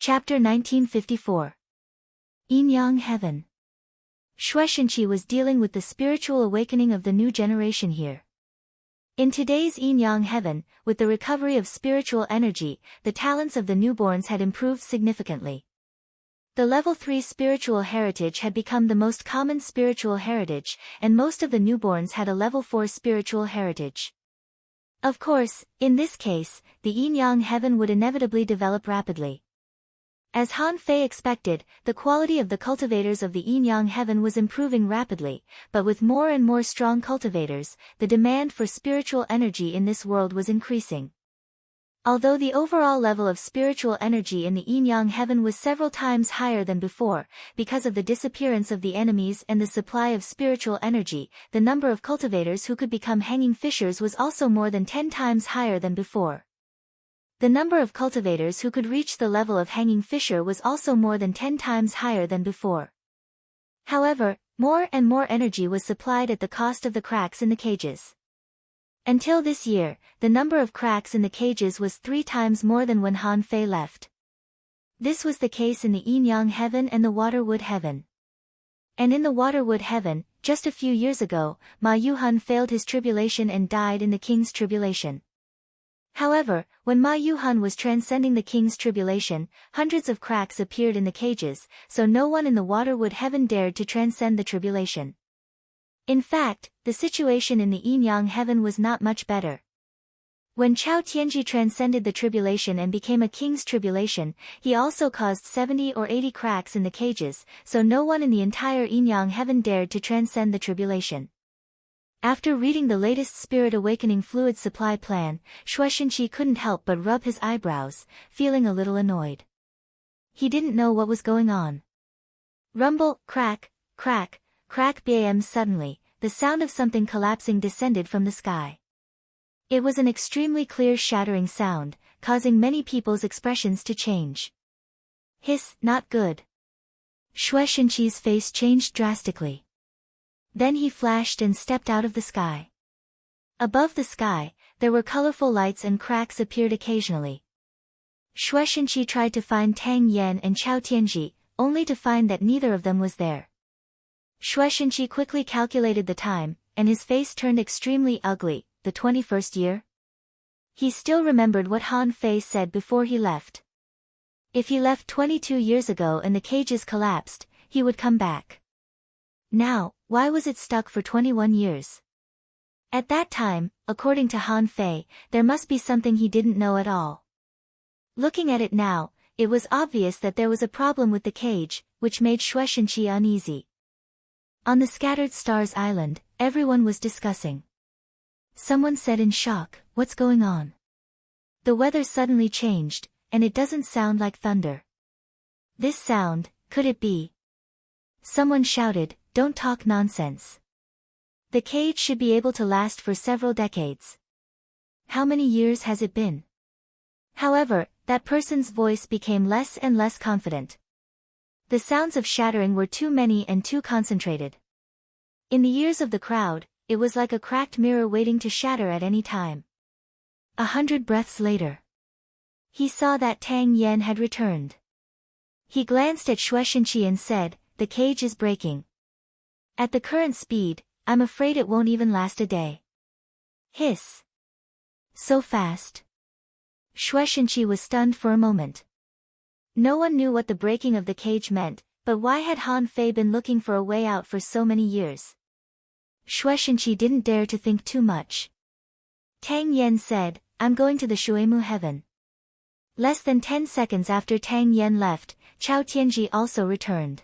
Chapter 1954. Yin-Yang Heaven. Shueishenqi was dealing with the spiritual awakening of the new generation here. In today's Yin-Yang Heaven, with the recovery of spiritual energy, the talents of the newborns had improved significantly. The level 3 spiritual heritage had become the most common spiritual heritage, and most of the newborns had a level 4 spiritual heritage. Of course, in this case, the Yin-Yang Heaven would inevitably develop rapidly. As Han Fei expected, the quality of the cultivators of the Yin-Yang Heaven was improving rapidly, but with more and more strong cultivators, the demand for spiritual energy in this world was increasing. Although the overall level of spiritual energy in the Yin-Yang Heaven was several times higher than before, because of the disappearance of the enemies and the supply of spiritual energy, the number of cultivators who could become hanging fishers was also more than 10 times higher than before. The number of cultivators who could reach the level of hanging fisher was also more than 10 times higher than before. However, more and more energy was supplied at the cost of the cracks in the cages. Until this year, the number of cracks in the cages was 3 times more than when Han Fei left. This was the case in the Yin-Yang Heaven and the Waterwood Heaven. And in the Waterwood Heaven, just a few years ago, Ma Yuhan failed his tribulation and died in the king's tribulation. However, when Ma Yuhan was transcending the king's tribulation, hundreds of cracks appeared in the cages, so no one in the Waterwood Heaven dared to transcend the tribulation. In fact, the situation in the Yin-Yang Heaven was not much better. When Chao Tianji transcended the tribulation and became a king's tribulation, he also caused 70 or 80 cracks in the cages, so no one in the entire Yin-Yang Heaven dared to transcend the tribulation. After reading the latest Spirit Awakening Fluid Supply Plan, Shueishenqi couldn't help but rub his eyebrows, feeling a little annoyed. He didn't know what was going on. Rumble, crack, crack, crack bam. Suddenly, the sound of something collapsing descended from the sky. It was an extremely clear shattering sound, causing many people's expressions to change. Hiss, not good. Shueishenqi's face changed drastically. Then he flashed and stepped out of the sky. Above the sky, there were colorful lights and cracks appeared occasionally. Shueishenqi tried to find Tang Yan and Chao Tianji, only to find that neither of them was there. Shueishenqi quickly calculated the time, and his face turned extremely ugly. The 21st year? He still remembered what Han Fei said before he left. If he left 22 years ago and the cages collapsed, he would come back. Now, why was it stuck for 21 years? At that time, according to Han Fei, there must be something he didn't know at all. Looking at it now, it was obvious that there was a problem with the cage, which made Shueishenqi uneasy. On the Scattered Stars Island, everyone was discussing. Someone said in shock, "What's going on?" The weather suddenly changed, and it doesn't sound like thunder. This sound, could it be? Someone shouted, "Don't talk nonsense. The cage should be able to last for several decades. How many years has it been?" However, that person's voice became less and less confident. The sounds of shattering were too many and too concentrated. In the ears of the crowd, it was like a cracked mirror waiting to shatter at any time. 100 breaths later, he saw that Tang Yan had returned. He glanced at Shueishenqi and said, "The cage is breaking. At the current speed, I'm afraid it won't even last a day." Hiss. So fast. Shueishenqi was stunned for a moment. No one knew what the breaking of the cage meant, but why had Han Fei been looking for a way out for so many years? Shueishenqi didn't dare to think too much. Tang Yan said, "I'm going to the Shuemu Heaven." Less than 10 seconds after Tang Yan left, Chao Tianji also returned.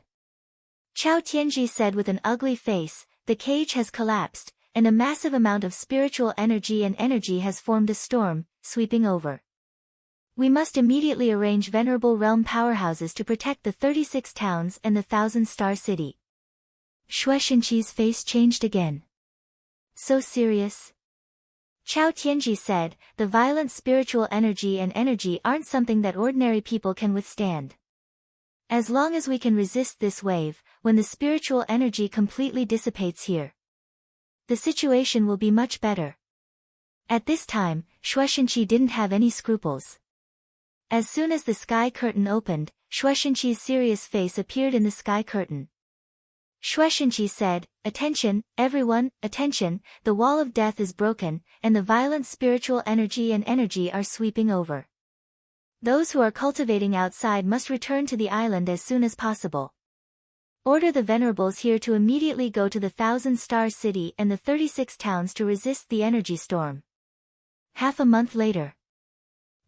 Chao Tianji said with an ugly face, "The cage has collapsed, and a massive amount of spiritual energy and energy has formed a storm, sweeping over. We must immediately arrange Venerable Realm powerhouses to protect the 36 towns and the 1,000-star city." Shueishenqi's face changed again. So serious? Chao Tianji said, "The violent spiritual energy and energy aren't something that ordinary people can withstand. As long as we can resist this wave, when the spiritual energy completely dissipates here, the situation will be much better." At this time, Shueishenqi didn't have any scruples. As soon as the sky curtain opened, Shueishenqi's serious face appeared in the sky curtain. Shueishenqi said, "Attention, everyone, attention, the wall of death is broken, and the violent spiritual energy and energy are sweeping over. Those who are cultivating outside must return to the island as soon as possible. Order the venerables here to immediately go to the 1,000-star city and the 36 towns to resist the energy storm." Half a month later,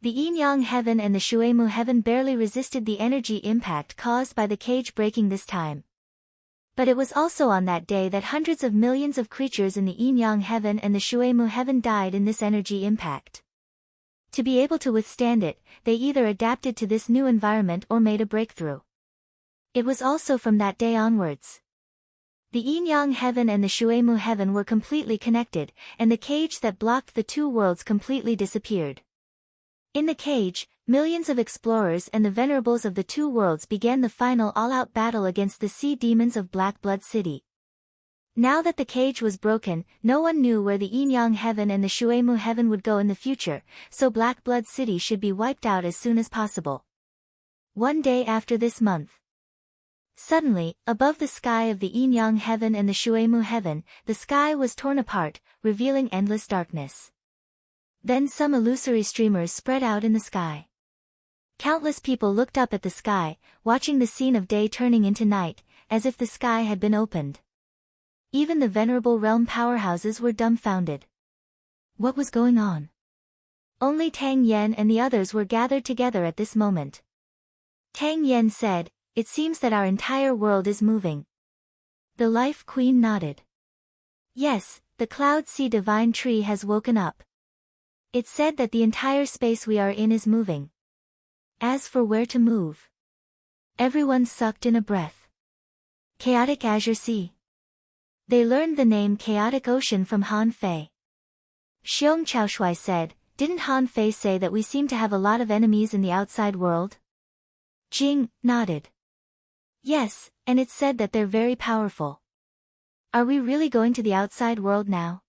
the Yin-Yang heaven and the Shuemu heaven barely resisted the energy impact caused by the cage breaking this time. But it was also on that day that hundreds of millions of creatures in the Yin-Yang heaven and the Shuemu heaven died in this energy impact. To be able to withstand it, they either adapted to this new environment or made a breakthrough. It was also from that day onwards. The Yin-Yang heaven and the Shuemu heaven were completely connected, and the cage that blocked the two worlds completely disappeared. In the cage, millions of explorers and the venerables of the two worlds began the final all-out battle against the sea demons of Black Blood City. Now that the cage was broken, no one knew where the Yin-Yang heaven and the Shuemu heaven would go in the future, so Black Blood City should be wiped out as soon as possible. One day after this month. Suddenly, above the sky of the Yin-Yang heaven and the Shuemu heaven, the sky was torn apart, revealing endless darkness. Then some illusory streamers spread out in the sky. Countless people looked up at the sky, watching the scene of day turning into night, as if the sky had been opened. Even the venerable realm powerhouses were dumbfounded. What was going on? Only Tang Yen and the others were gathered together at this moment. Tang Yen said, "It seems that our entire world is moving." The Life Queen nodded. "Yes, the Cloud Sea Divine Tree has woken up. It said that the entire space we are in is moving. As for where to move." Everyone sucked in a breath. Chaotic Azure Sea. They learned the name Chaotic Ocean from Han Fei. Xiong Chaoshui said, "Didn't Han Fei say that we seem to have a lot of enemies in the outside world?" Jing nodded. "Yes, and it said that they're very powerful. Are we really going to the outside world now?"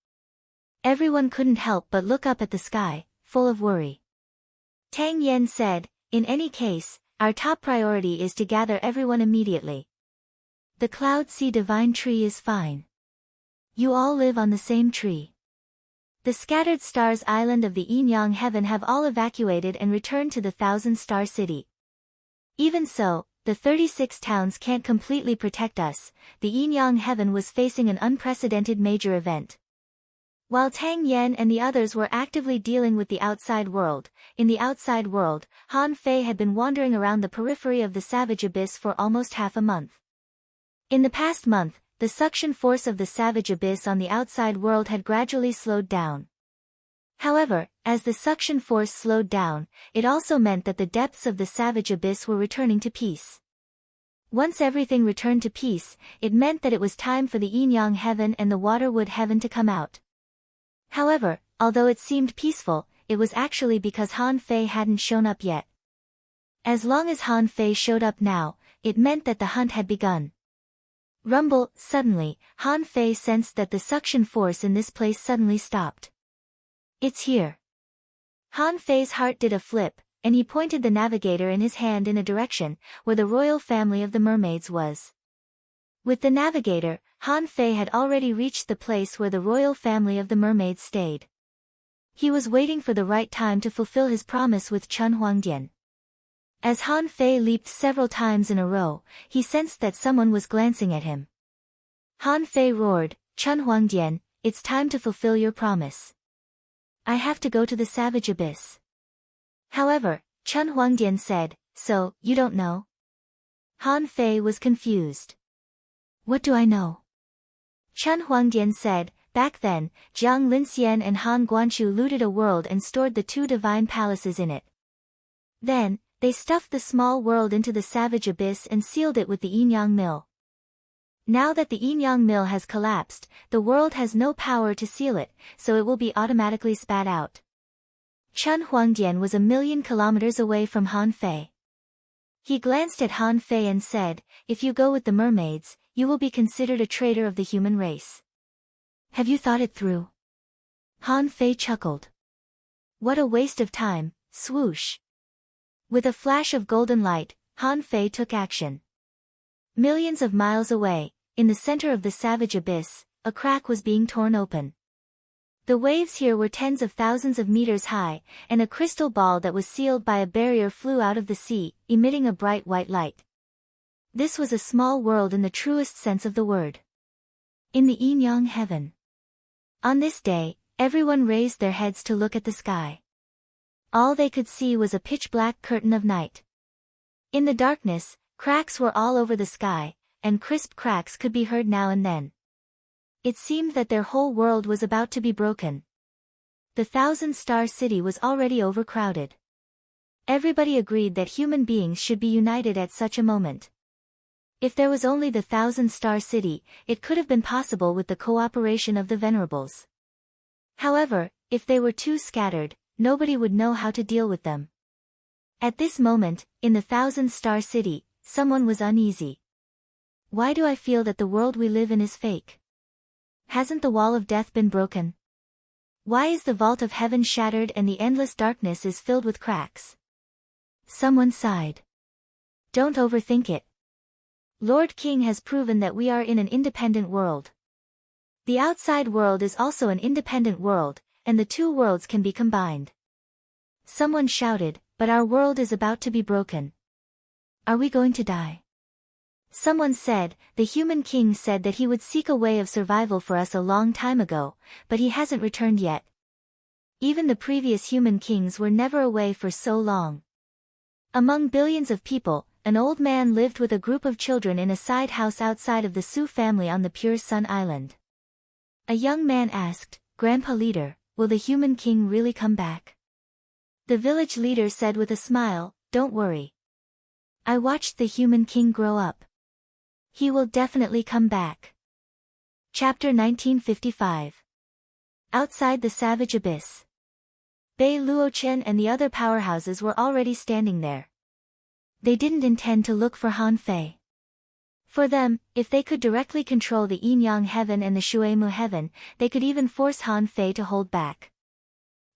Everyone couldn't help but look up at the sky, full of worry. Tang Yen said, "In any case, our top priority is to gather everyone immediately. The Cloud Sea Divine Tree is fine. You all live on the same tree. The scattered stars island of the Yin-Yang heaven have all evacuated and returned to the 1,000-star city. Even so, the 36 towns can't completely protect us. The Yin-Yang heaven was facing an unprecedented major event. While Tang Yen and the others were actively dealing with the outside world, in the outside world, Han Fei had been wandering around the periphery of the Savage Abyss for almost half a month. In the past month, the suction force of the Savage Abyss on the outside world had gradually slowed down. However, as the suction force slowed down, it also meant that the depths of the Savage Abyss were returning to peace. Once everything returned to peace, it meant that it was time for the Yin-Yang heaven and the Waterwood heaven to come out. However, although it seemed peaceful, it was actually because Han Fei hadn't shown up yet. As long as Han Fei showed up now, it meant that the hunt had begun. Rumble, suddenly, Han Fei sensed that the suction force in this place suddenly stopped. "It's here." Han Fei's heart did a flip, and he pointed the navigator in his hand in a direction, where the royal family of the mermaids was. With the navigator, Han Fei had already reached the place where the royal family of the mermaids stayed. He was waiting for the right time to fulfill his promise with Chun Huangdian. As Han Fei leaped several times in a row, he sensed that someone was glancing at him. Han Fei roared, "Chun Huangdian, it's time to fulfill your promise. I have to go to the Savage Abyss." However, Chun Huangdian said, "So, you don't know?" Han Fei was confused. "What do I know?" Chun Huangdian said, "Back then, Jiang Linxian and Han Guanchu looted a world and stored the 2 divine palaces in it. Then, they stuffed the small world into the Savage Abyss and sealed it with the Yin-Yang mill. Now that the Yin-Yang mill has collapsed, the world has no power to seal it, so it will be automatically spat out." Chun Huangdian was 1,000,000 kilometers away from Han Fei. He glanced at Han Fei and said, "If you go with the mermaids, you will be considered a traitor of the human race. Have you thought it through?" Han Fei chuckled. "What a waste of time, swoosh. With a flash of golden light, Han Fei took action. Millions of miles away, in the center of the savage abyss, a crack was being torn open. The waves here were tens of thousands of meters high, and a crystal ball that was sealed by a barrier flew out of the sea, emitting a bright white light. This was a small world in the truest sense of the word. In the yin yang heaven. On this day, everyone raised their heads to look at the sky. All they could see was a pitch-black curtain of night. In the darkness, cracks were all over the sky, and crisp cracks could be heard now and then. It seemed that their whole world was about to be broken. The thousand-star city was already overcrowded. Everybody agreed that human beings should be united at such a moment. If there was only the thousand-star city, it could have been possible with the cooperation of the venerables. However, if they were too scattered, nobody would know how to deal with them. At this moment, in the thousand-star city, someone was uneasy. Why do I feel that the world we live in is fake? Hasn't the wall of death been broken? Why is the vault of heaven shattered and the endless darkness is filled with cracks? Someone sighed. Don't overthink it. Lord King has proven that we are in an independent world. The outside world is also an independent world, and the two worlds can be combined. Someone shouted, but our world is about to be broken. Are we going to die? Someone said, the human king said that he would seek a way of survival for us a long time ago, but he hasn't returned yet. Even the previous human kings were never away for so long. Among billions of people, an old man lived with a group of children in a side house outside of the Sioux family on the Pure Sun Island. A young man asked, Grandpa Leader, will the human king really come back? The village leader said with a smile, don't worry. I watched the human king grow up. He will definitely come back. Chapter 1955. Outside the savage abyss. Bei Luochen and the other powerhouses were already standing there. They didn't intend to look for Han Fei. For them, if they could directly control the yin-yang heaven and the shuemu heaven, they could even force Han Fei to hold back.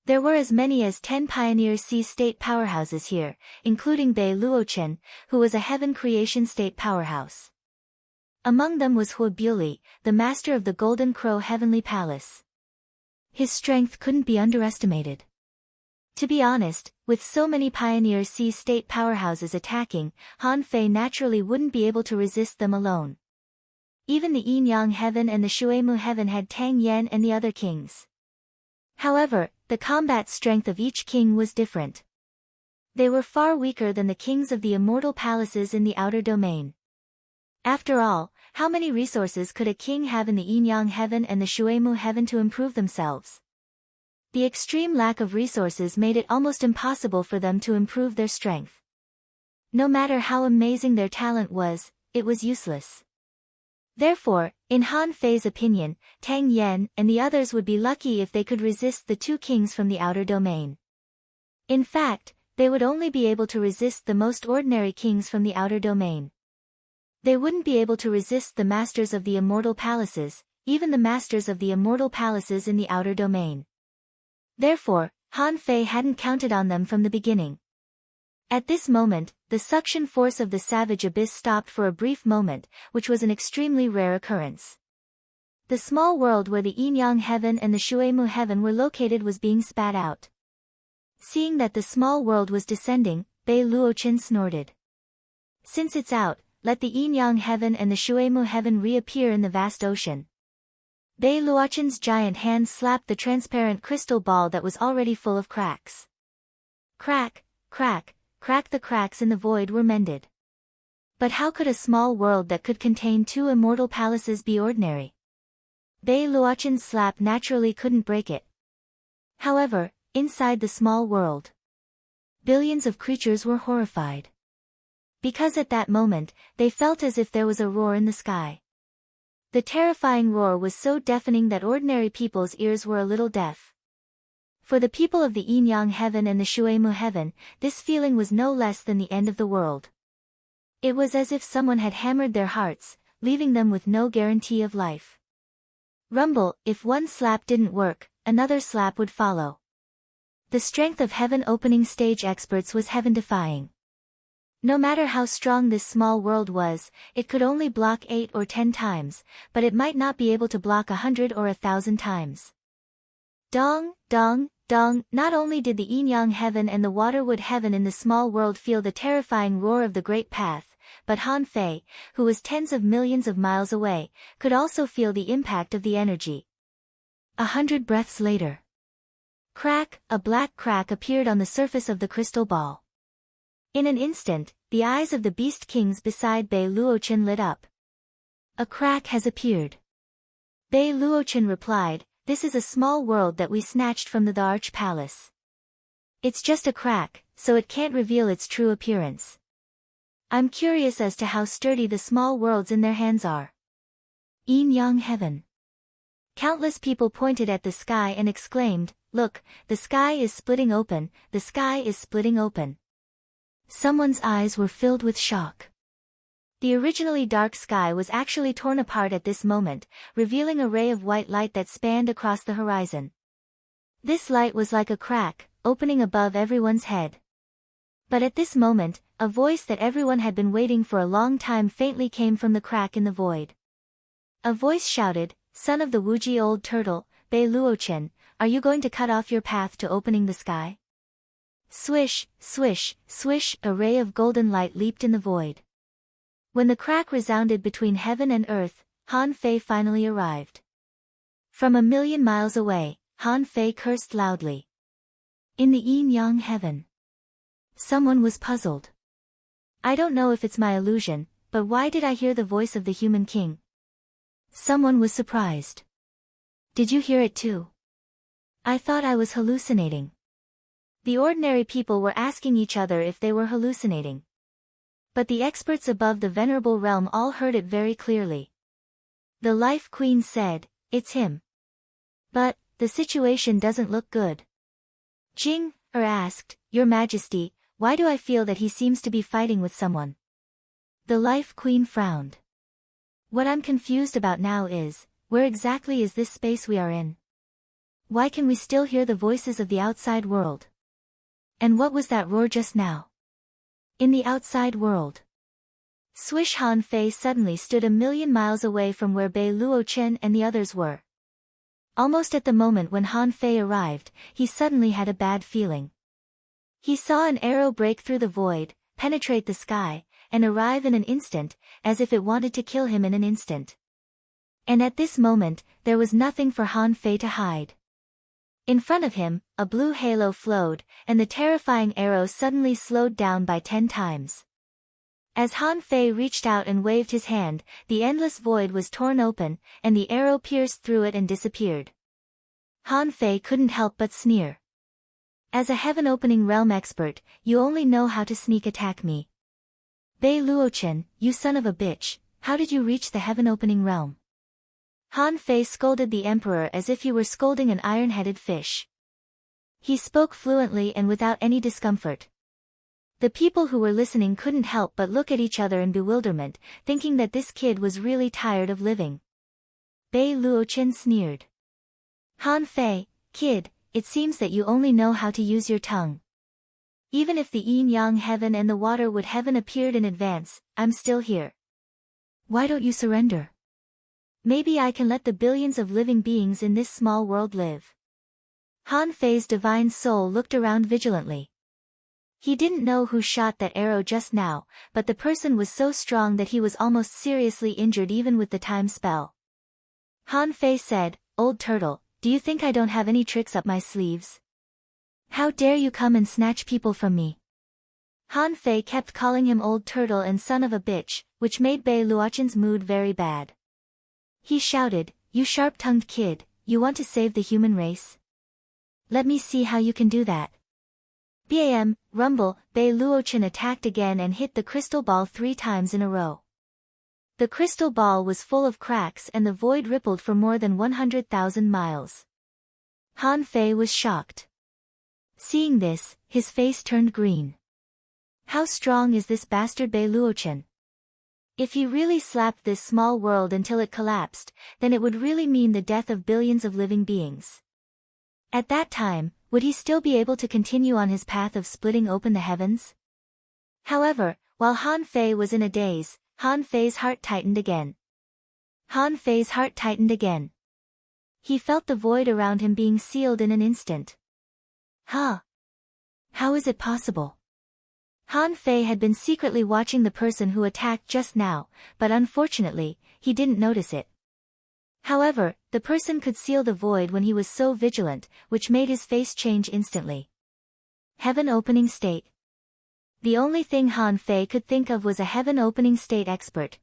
There were as many as 10 pioneer sea state powerhouses here, including Bei Luochen, who was a heaven creation state powerhouse. Among them was Hu Buli, the master of the Golden Crow Heavenly Palace. His strength couldn't be underestimated. To be honest, with so many pioneer sea state powerhouses attacking, Han Fei naturally wouldn't be able to resist them alone. Even the yin-yang heaven and the shuemu heaven had Tang Yen and the other kings. However, the combat strength of each king was different. They were far weaker than the kings of the immortal palaces in the outer domain. After all, how many resources could a king have in the yin-yang heaven and the shuemu heaven to improve themselves? The extreme lack of resources made it almost impossible for them to improve their strength. No matter how amazing their talent was, it was useless. Therefore, in Han Fei's opinion, Tang Yen and the others would be lucky if they could resist the two kings from the outer domain. In fact, they would only be able to resist the most ordinary kings from the outer domain. They wouldn't be able to resist the masters of the immortal palaces, even the masters of the immortal palaces in the outer domain. Therefore, Han Fei hadn't counted on them from the beginning. At this moment, the suction force of the savage abyss stopped for a brief moment, which was an extremely rare occurrence. The small world where the yin-yang heaven and the shuemu heaven were located was being spat out. Seeing that the small world was descending, Bei Luochen snorted. Since it's out, let the yin-yang heaven and the shuemu heaven reappear in the vast ocean. Bei Luochen's giant hand slapped the transparent crystal ball that was already full of cracks. Crack, crack, crack. The cracks in the void were mended. But how could a small world that could contain two immortal palaces be ordinary? Bei Luochen's slap naturally couldn't break it. However, inside the small world, billions of creatures were horrified. Because at that moment, they felt as if there was a roar in the sky. The terrifying roar was so deafening that ordinary people's ears were a little deaf. For the people of the yin-yang heaven and the shuemu heaven, this feeling was no less than the end of the world. It was as if someone had hammered their hearts, leaving them with no guarantee of life. Rumble, if one slap didn't work, another slap would follow. The strength of heaven opening stage experts was heaven-defying. No matter how strong this small world was, it could only block 8 or 10 times, but it might not be able to block 100 or 1,000 times. Dong, dong, dong. Not only did the yin-yang heaven and the waterwood heaven in the small world feel the terrifying roar of the great path, but Han Fei, who was tens of millions of miles away, could also feel the impact of the energy. 100 breaths later. Crack, a black crack appeared on the surface of the crystal ball. In an instant, the eyes of the beast kings beside Bei Luochen lit up. A crack has appeared. Bei Luochen replied, "This is a small world that we snatched from the Arch Palace. It's just a crack, so it can't reveal its true appearance. I'm curious as to how sturdy the small worlds in their hands are." Yin-yang heaven. Countless people pointed at the sky and exclaimed, "Look, the sky is splitting open, the sky is splitting open." Someone's eyes were filled with shock. The originally dark sky was actually torn apart at this moment, revealing a ray of white light that spanned across the horizon. This light was like a crack, opening above everyone's head. But at this moment, a voice that everyone had been waiting for a long time faintly came from the crack in the void. A voice shouted, "Son of the Wuji old turtle, Bei Luochen, are you going to cut off your path to opening the sky?" Swish, swish, swish, a ray of golden light leaped in the void. When the crack resounded between heaven and earth, Han Fei finally arrived. From a million miles away, Han Fei cursed loudly. In the yin-yang heaven. Someone was puzzled. "I don't know if it's my illusion, but why did I hear the voice of the human king?" Someone was surprised. "Did you hear it too?" "I thought I was hallucinating." The ordinary people were asking each other if they were hallucinating. But the experts above the venerable realm all heard it very clearly. The Life Queen said, "It's him." "But, the situation doesn't look good." Jing Er asked, "Your Majesty, why do I feel that he seems to be fighting with someone?" The Life Queen frowned. "What I'm confused about now is, where exactly is this space we are in? Why can we still hear the voices of the outside world? And what was that roar just now? In the outside world." Swish. Han Fei suddenly stood a million miles away from where Bei Luochen and the others were. Almost at the moment when Han Fei arrived, he suddenly had a bad feeling. He saw an arrow break through the void, penetrate the sky, and arrive in an instant, as if it wanted to kill him in an instant. And at this moment, there was nothing for Han Fei to hide. In front of him, a blue halo flowed, and the terrifying arrow suddenly slowed down by 10 times. As Han Fei reached out and waved his hand, the endless void was torn open, and the arrow pierced through it and disappeared. Han Fei couldn't help but sneer. "As a heaven-opening realm expert, you only know how to sneak attack me. Bei Luochen, you son of a bitch, how did you reach the heaven-opening realm?" Han Fei scolded the emperor as if he were scolding an iron-headed fish. He spoke fluently and without any discomfort. The people who were listening couldn't help but look at each other in bewilderment, thinking that this kid was really tired of living. Bei Luochen sneered. "Han Fei, kid, it seems that you only know how to use your tongue. Even if the yin-yang heaven and the waterwood heaven appeared in advance, I'm still here. Why don't you surrender? Maybe I can let the billions of living beings in this small world live." Han Fei's divine soul looked around vigilantly. He didn't know who shot that arrow just now, but the person was so strong that he was almost seriously injured even with the time spell. Han Fei said, "Old turtle, do you think I don't have any tricks up my sleeves? How dare you come and snatch people from me?" Han Fei kept calling him old turtle and son of a bitch, which made Bei Luochen's mood very bad. He shouted, "You sharp-tongued kid, you want to save the human race? Let me see how you can do that." Bam, rumble, Bei Luochen attacked again and hit the crystal ball 3 times in a row. The crystal ball was full of cracks and the void rippled for more than 100,000 miles. Han Fei was shocked. Seeing this, his face turned green. How strong is this bastard Bei Luochen? If he really slapped this small world until it collapsed, then it would really mean the death of billions of living beings. At that time, would he still be able to continue on his path of splitting open the heavens? However, while Han Fei was in a daze, Han Fei's heart tightened again. Han Fei's heart tightened again. He felt the void around him being sealed in an instant. Huh? How is it possible? Han Fei had been secretly watching the person who attacked just now, but unfortunately, he didn't notice it. However, the person could seal the void when he was so vigilant, which made his face change instantly. Heaven opening state. The only thing Han Fei could think of was a heaven opening state expert.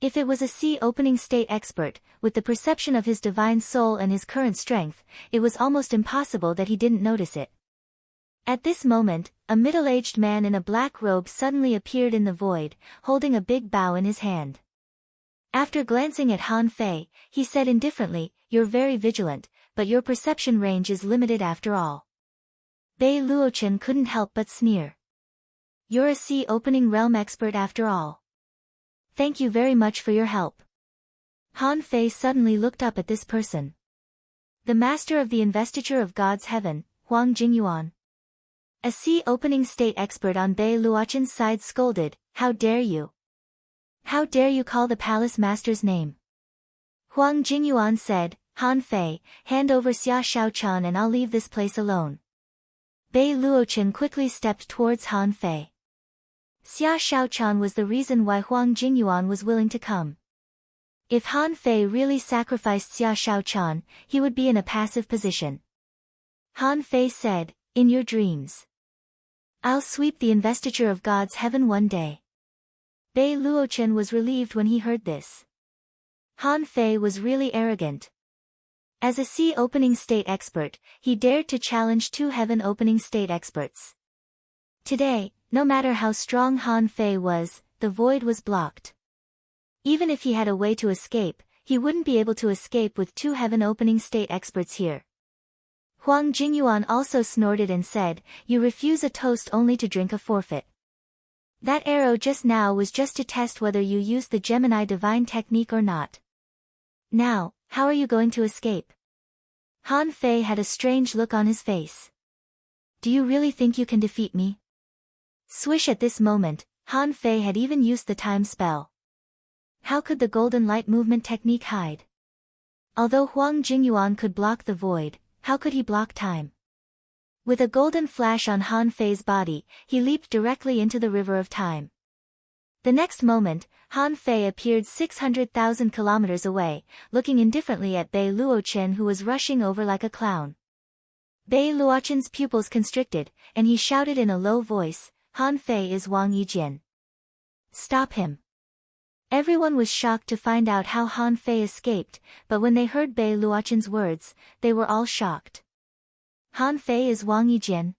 If it was a sea opening state expert, with the perception of his divine soul and his current strength, it was almost impossible that he didn't notice it. At this moment, a middle-aged man in a black robe suddenly appeared in the void, holding a big bow in his hand. After glancing at Han Fei, he said indifferently, "You're very vigilant, but your perception range is limited after all." Bei Luochen couldn't help but sneer. "You're a sea opening realm expert after all. Thank you very much for your help." Han Fei suddenly looked up at this person. The master of the investiture of God's heaven, Huang Jingyuan. A sea opening state expert on Bei Luochen's side scolded, "How dare you? How dare you call the palace master's name?" Huang Jingyuan said, "Han Fei, hand over Xia Shaochan and I'll leave this place alone." Bei Luochen quickly stepped towards Han Fei. Xia Shaochan was the reason why Huang Jingyuan was willing to come. If Han Fei really sacrificed Xia Shaochan, he would be in a passive position. Han Fei said, "In your dreams. I'll sweep the investiture of God's heaven one day." Bei Luochen was relieved when he heard this. Han Fei was really arrogant. As a sea opening state expert, he dared to challenge two heaven opening state experts. Today, no matter how strong Han Fei was, the void was blocked. Even if he had a way to escape, he wouldn't be able to escape with two heaven opening state experts here. Huang Jingyuan also snorted and said, "You refuse a toast only to drink a forfeit. That arrow just now was just to test whether you used the Gemini divine technique or not. Now, how are you going to escape?" Han Fei had a strange look on his face. "Do you really think you can defeat me?" Swish! At this moment, Han Fei had even used the time spell. How could the golden light movement technique hide? Although Huang Jingyuan could block the void, how could he block time? With a golden flash on Han Fei's body, he leaped directly into the river of time. The next moment, Han Fei appeared 600,000 kilometers away, looking indifferently at Bei Luochen who was rushing over like a clown. Bei Luochen's pupils constricted, and he shouted in a low voice, "Han Fei is Wang Yijian. Stop him." Everyone was shocked to find out how Han Fei escaped, but when they heard Bei Luochen's words, they were all shocked. Han Fei is Wang Yijian.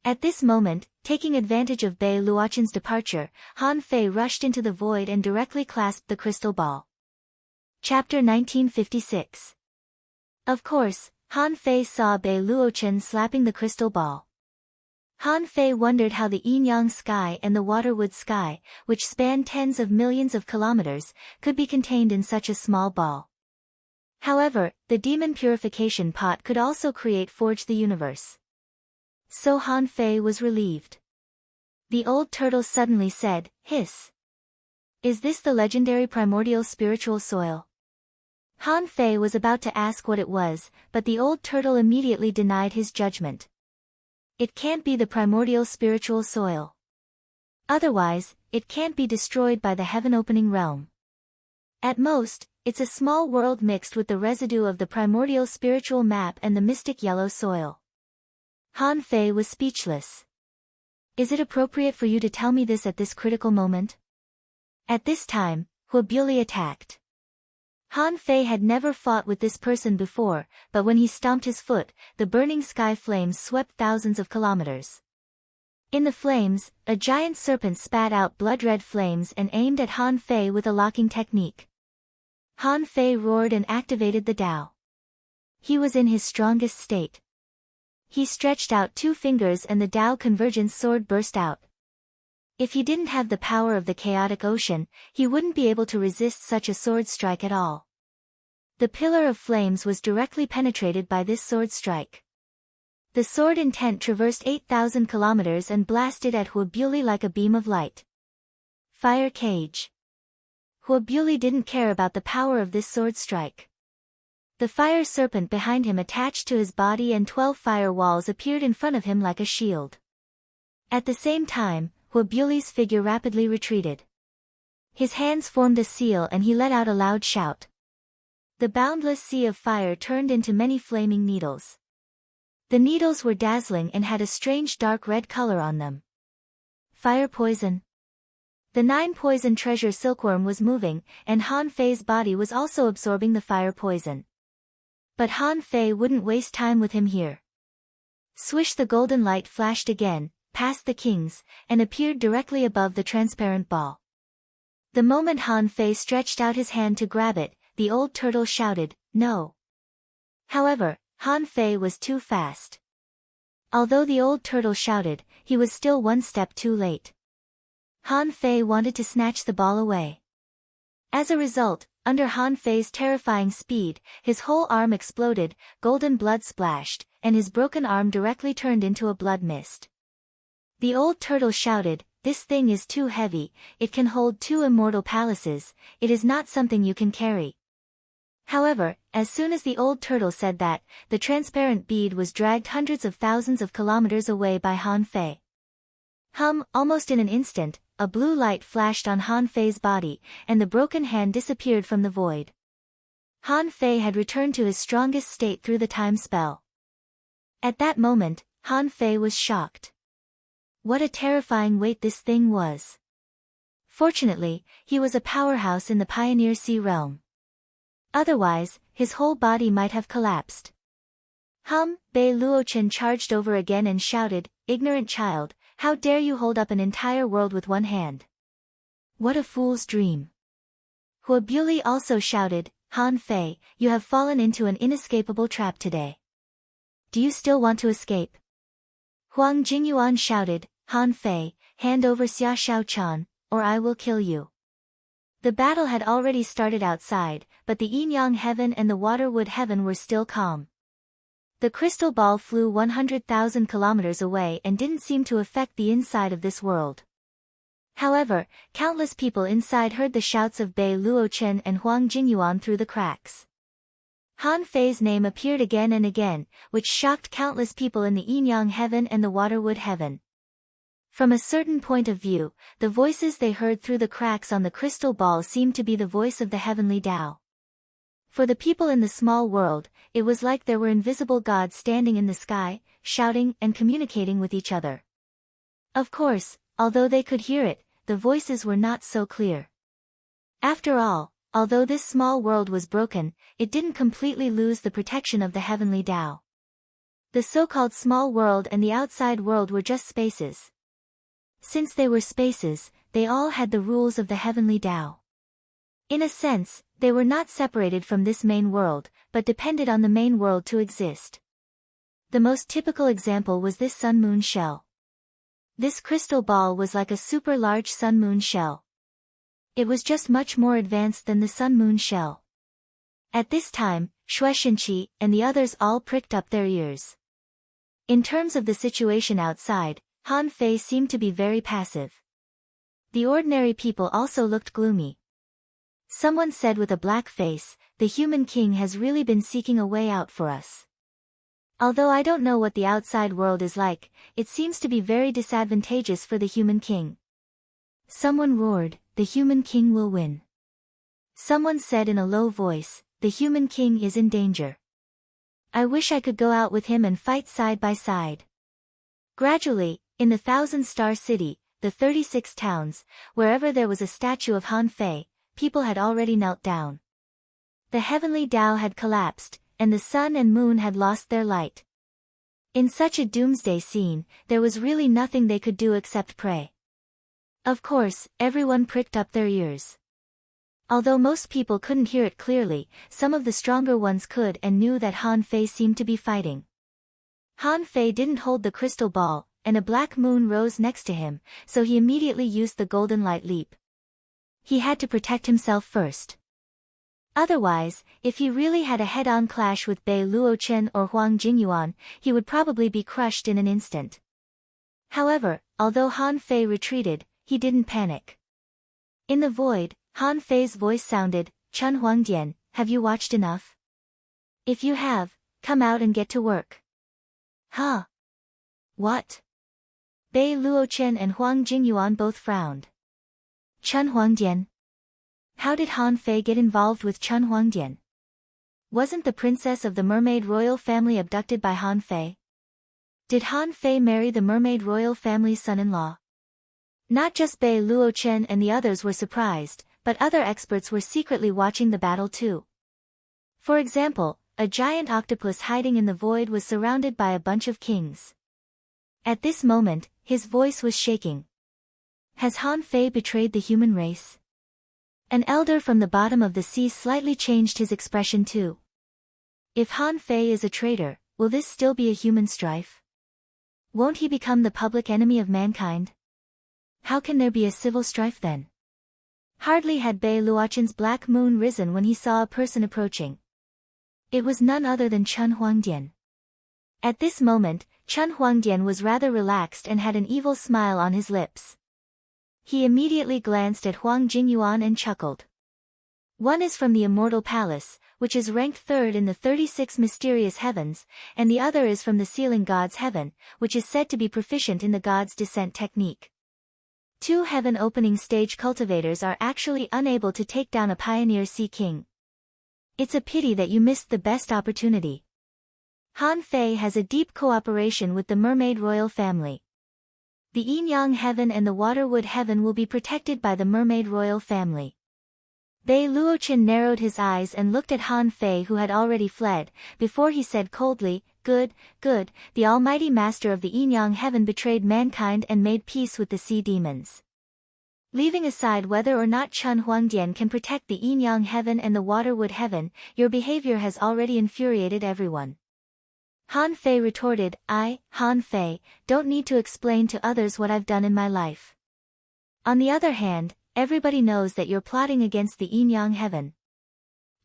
At this moment, taking advantage of Bei Luochen's departure, Han Fei rushed into the void and directly clasped the crystal ball. Chapter 1956. Of course, Han Fei saw Bei Luochen slapping the crystal ball. Han Fei wondered how the yin-yang sky and the waterwood sky, which spanned tens of millions of kilometers, could be contained in such a small ball. However, the demon purification pot could also forge the universe. So Han Fei was relieved. The old turtle suddenly said, "Hiss. Is this the legendary primordial spiritual soil?" Han Fei was about to ask what it was, but the old turtle immediately denied his judgment. It can't be the primordial spiritual soil. Otherwise, it can't be destroyed by the heaven-opening realm. At most, it's a small world mixed with the residue of the primordial spiritual map and the mystic yellow soil. Han Fei was speechless. Is it appropriate for you to tell me this at this critical moment? At this time, Huobuli attacked. Han Fei had never fought with this person before, but when he stomped his foot, the burning sky flames swept thousands of kilometers. In the flames, a giant serpent spat out blood-red flames and aimed at Han Fei with a locking technique. Han Fei roared and activated the Tao. He was in his strongest state. He stretched out two fingers and the Tao Convergence sword burst out. If he didn't have the power of the chaotic ocean, he wouldn't be able to resist such a sword strike at all. The pillar of flames was directly penetrated by this sword strike. The sword intent traversed 8,000 kilometers and blasted at Huabuli like a beam of light. Fire cage. Huabuli didn't care about the power of this sword strike. The fire serpent behind him attached to his body and 12 fire walls appeared in front of him like a shield. At the same time, Huabuli's figure rapidly retreated. His hands formed a seal and he let out a loud shout. The boundless sea of fire turned into many flaming needles. The needles were dazzling and had a strange dark red color on them. Fire poison. The 9 poison treasure silkworm was moving, and Han Fei's body was also absorbing the fire poison. But Han Fei wouldn't waste time with him here. Swish, the golden light flashed again, past the kings, and appeared directly above the transparent ball. The moment Han Fei stretched out his hand to grab it, the old turtle shouted, "No!" However, Han Fei was too fast. Although the old turtle shouted, he was still one step too late. Han Fei wanted to snatch the ball away. As a result, under Han Fei's terrifying speed, his whole arm exploded, golden blood splashed, and his broken arm directly turned into a blood mist. The old turtle shouted, "This thing is too heavy, it can hold 2 immortal palaces, it is not something you can carry." However, as soon as the old turtle said that, the transparent bead was dragged hundreds of thousands of kilometers away by Han Fei. Almost in an instant, a blue light flashed on Han Fei's body, and the broken hand disappeared from the void. Han Fei had returned to his strongest state through the time spell. At that moment, Han Fei was shocked. What a terrifying weight this thing was. Fortunately, he was a powerhouse in the Pioneer Sea realm. Otherwise, his whole body might have collapsed. Bei Luochen charged over again and shouted, "Ignorant child, how dare you hold up an entire world with one hand? What a fool's dream." Huabuli also shouted, "Han Fei, you have fallen into an inescapable trap today. Do you still want to escape?" Huang Jingyuan shouted, "Han Fei, hand over Xia Shaochan, or I will kill you." The battle had already started outside, but the yin-yang heaven and the water-wood heaven were still calm. The crystal ball flew 100,000 kilometers away and didn't seem to affect the inside of this world. However, countless people inside heard the shouts of Bei Luochen and Huang Jingyuan through the cracks. Han Fei's name appeared again and again, which shocked countless people in the yin-yang heaven and the water-wood heaven. From a certain point of view, the voices they heard through the cracks on the crystal ball seemed to be the voice of the heavenly Tao. For the people in the small world, it was like there were invisible gods standing in the sky, shouting and communicating with each other. Of course, although they could hear it, the voices were not so clear. After all, although this small world was broken, it didn't completely lose the protection of the heavenly Tao. The so-called small world and the outside world were just spaces. Since they were spaces, they all had the rules of the heavenly Tao. In a sense, they were not separated from this main world, but depended on the main world to exist. The most typical example was this sun-moon shell. This crystal ball was like a super-large sun-moon shell. It was just much more advanced than the sun-moon shell. At this time, Shueishenqi and the others all pricked up their ears. In terms of the situation outside, Han Fei seemed to be very passive. The ordinary people also looked gloomy. Someone said with a black face, "The human king has really been seeking a way out for us. Although I don't know what the outside world is like, it seems to be very disadvantageous for the human king." Someone roared, "The human king will win." Someone said in a low voice, "The human king is in danger. I wish I could go out with him and fight side by side." Gradually, in the 1,000-star city, the 36 towns, wherever there was a statue of Han Fei, people had already knelt down. The heavenly Tao had collapsed, and the sun and moon had lost their light. In such a doomsday scene, there was really nothing they could do except pray. Of course, everyone pricked up their ears. Although most people couldn't hear it clearly, some of the stronger ones could and knew that Han Fei seemed to be fighting. Han Fei didn't hold the crystal ball, and a black moon rose next to him, so he immediately used the golden light leap. He had to protect himself first. Otherwise, if he really had a head-on clash with Bei Luochen or Huang Jingyuan, he would probably be crushed in an instant. However, although Han Fei retreated, he didn't panic. In the void, Han Fei's voice sounded, "Chun Huangdian, have you watched enough? If you have, come out and get to work." Huh? What? Bei Luochen and Huang Jingyuan both frowned. Chun Huangdian? How did Han Fei get involved with Chun Huangdian? Wasn't the princess of the mermaid royal family abducted by Han Fei? Did Han Fei marry the mermaid royal family's son-in-law? Not just Bei Luochen and the others were surprised, but other experts were secretly watching the battle too. For example, a giant octopus hiding in the void was surrounded by a bunch of kings. At this moment, his voice was shaking. Has Han Fei betrayed the human race? An elder from the bottom of the sea slightly changed his expression too. If Han Fei is a traitor, will this still be a human strife? Won't he become the public enemy of mankind? How can there be a civil strife then? Hardly had Bei Luochen's black moon risen when he saw a person approaching. It was none other than Chun Huangdian. At this moment, Chun Huangdian was rather relaxed and had an evil smile on his lips. He immediately glanced at Huang Jingyuan and chuckled. One is from the Immortal Palace, which is ranked third in the 36 mysterious heavens, and the other is from the Sealing God's Heaven, which is said to be proficient in the God's Descent technique. Two heaven opening stage cultivators are actually unable to take down a pioneer sea king. It's a pity that you missed the best opportunity. Han Fei has a deep cooperation with the mermaid royal family. The Yin-Yang Heaven and the Waterwood Heaven will be protected by the mermaid royal family. Bei Luochen narrowed his eyes and looked at Han Fei, who had already fled, before he said coldly, Good, good, the almighty master of the Yin-Yang Heaven betrayed mankind and made peace with the sea demons. Leaving aside whether or not Chun Huangdian can protect the Yin-Yang Heaven and the Waterwood Heaven, your behavior has already infuriated everyone. Han Fei retorted, I, Han Fei, don't need to explain to others what I've done in my life. On the other hand, everybody knows that you're plotting against the Yin-Yang Heaven.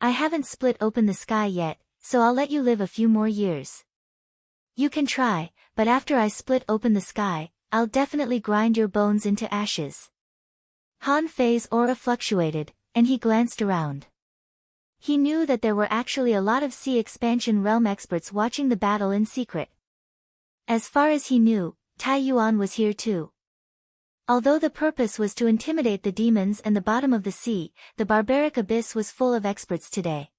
I haven't split open the sky yet, so I'll let you live a few more years. You can try, but after I split open the sky, I'll definitely grind your bones into ashes. Han Fei's aura fluctuated, and he glanced around. He knew that there were actually a lot of sea expansion realm experts watching the battle in secret. As far as he knew, Tai Yuan was here too. Although the purpose was to intimidate the demons and the bottom of the sea, the barbaric abyss was full of experts today.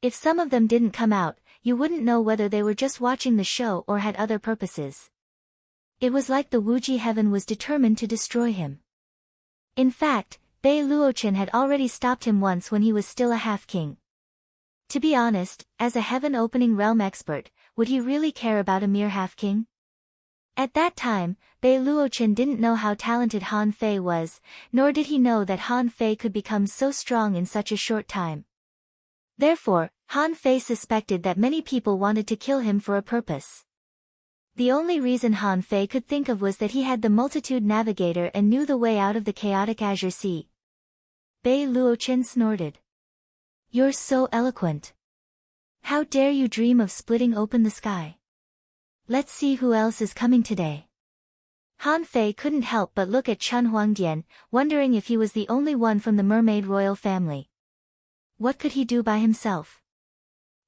If some of them didn't come out, you wouldn't know whether they were just watching the show or had other purposes. It was like the Wuji Heaven was determined to destroy him. In fact, Bei Luochen had already stopped him once when he was still a half-king. To be honest, as a heaven-opening realm expert, would he really care about a mere half-king? At that time, Bei Luochen didn't know how talented Han Fei was, nor did he know that Han Fei could become so strong in such a short time. Therefore, Han Fei suspected that many people wanted to kill him for a purpose. The only reason Han Fei could think of was that he had the Multitude Navigator and knew the way out of the chaotic Azure Sea. Bei Luochen snorted. You're so eloquent. How dare you dream of splitting open the sky? Let's see who else is coming today. Han Fei couldn't help but look at Chun Huangdian, wondering if he was the only one from the mermaid royal family. What could he do by himself?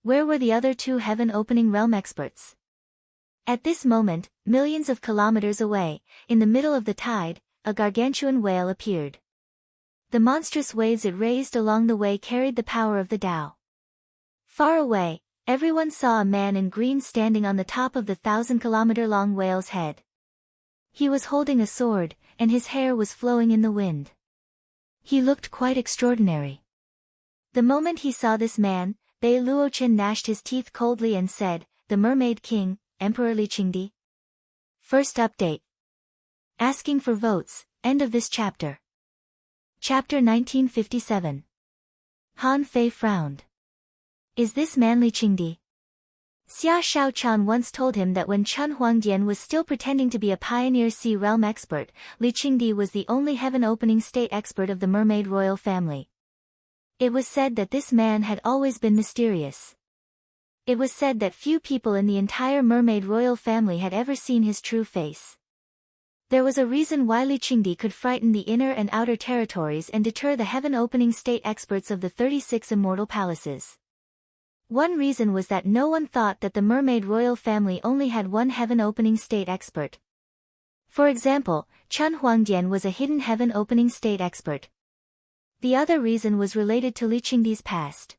Where were the other two heaven-opening realm experts? At this moment, millions of kilometers away, in the middle of the tide, a gargantuan whale appeared. The monstrous waves it raised along the way carried the power of the Tao. Far away, everyone saw a man in green standing on the top of the 1,000-kilometer-long whale's head. He was holding a sword, and his hair was flowing in the wind. He looked quite extraordinary. The moment he saw this man, Bei Luochen gnashed his teeth coldly and said, The Mermaid King, Emperor Li Qingdi. First update. Asking for votes, end of this chapter. Chapter 1957. Han Fei frowned. Is this man Li Qingdi? Xia Shaochan once told him that when Chun Huangdian was still pretending to be a pioneer sea realm expert, Li Qingdi was the only heaven-opening state expert of the mermaid royal family. It was said that this man had always been mysterious. It was said that few people in the entire mermaid royal family had ever seen his true face. There was a reason why Li Qingdi could frighten the inner and outer territories and deter the heaven-opening state experts of the 36 immortal palaces. One reason was that no one thought that the mermaid royal family only had one heaven-opening state expert. For example, Chen Huangdian was a hidden heaven-opening state expert. The other reason was related to Li Qingdi's past.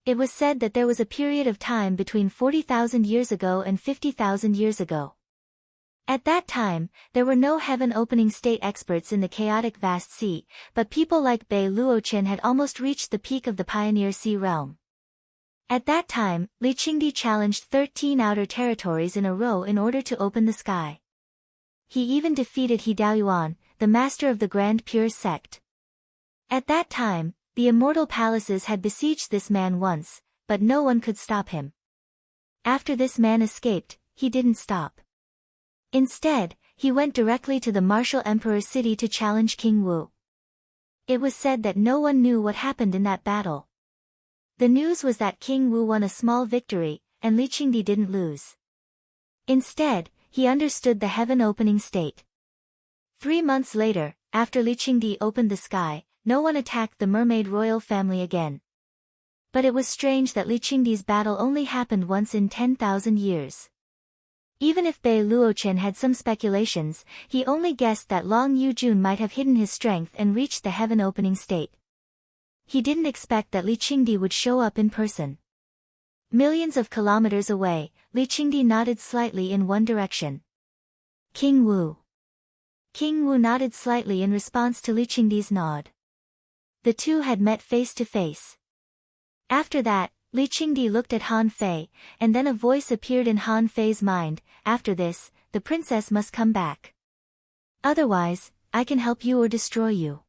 It was said that there was a period of time between 40,000 years ago and 50,000 years ago. At that time, there were no heaven-opening state experts in the chaotic vast sea, but people like Bei Luochen had almost reached the peak of the pioneer sea realm. At that time, Li Qingdi challenged 13 outer territories in a row in order to open the sky. He even defeated He Daoyuan, the master of the Grand Pure sect. At that time, the immortal palaces had besieged this man once, but no one could stop him. After this man escaped, he didn't stop. Instead, he went directly to the martial emperor's city to challenge King Wu. It was said that no one knew what happened in that battle. The news was that King Wu won a small victory, and Li Qingdi didn't lose. Instead, he understood the heaven-opening state. 3 months later, after Li Qingdi opened the sky, no one attacked the mermaid royal family again. But it was strange that Li Qingdi's battle only happened once in 10,000 years. Even if Bei Luochen had some speculations, he only guessed that Long Yujun might have hidden his strength and reached the heaven-opening state. He didn't expect that Li Qingdi would show up in person. Millions of kilometers away, Li Qingdi nodded slightly in one direction. King Wu. King Wu nodded slightly in response to Li Qingdi's nod. The two had met face to face. After that, Li Qingdi looked at Han Fei, and then a voice appeared in Han Fei's mind, after this, the princess must come back. Otherwise, I can help you or destroy you.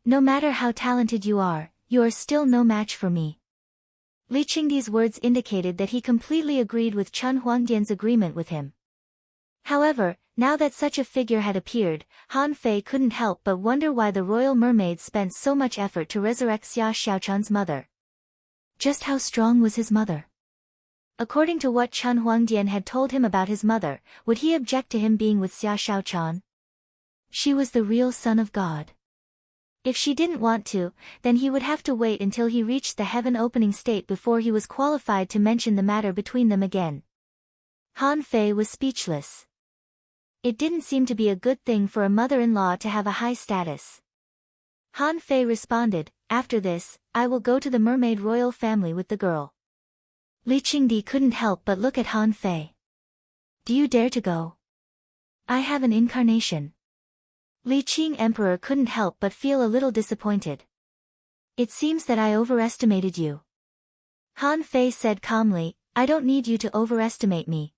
No matter how talented you are still no match for me. Li Qingdi's words indicated that he completely agreed with Chen Huangdian's agreement with him. However, now that such a figure had appeared, Han Fei couldn't help but wonder why the royal mermaids spent so much effort to resurrect Xia Xiaochan's mother. Just how strong was his mother? According to what Chen Huangdian had told him about his mother, would he object to him being with Xia Xiaochan? She was the real son of God. If she didn't want to, then he would have to wait until he reached the heaven-opening state before he was qualified to mention the matter between them again. Han Fei was speechless. It didn't seem to be a good thing for a mother-in-law to have a high status. Han Fei responded, after this, I will go to the mermaid royal family with the girl. Li Qingdi couldn't help but look at Han Fei. Do you dare to go? I have an incarnation. Li Qing Emperor couldn't help but feel a little disappointed. It seems that I overestimated you. Han Fei said calmly, I don't need you to overestimate me.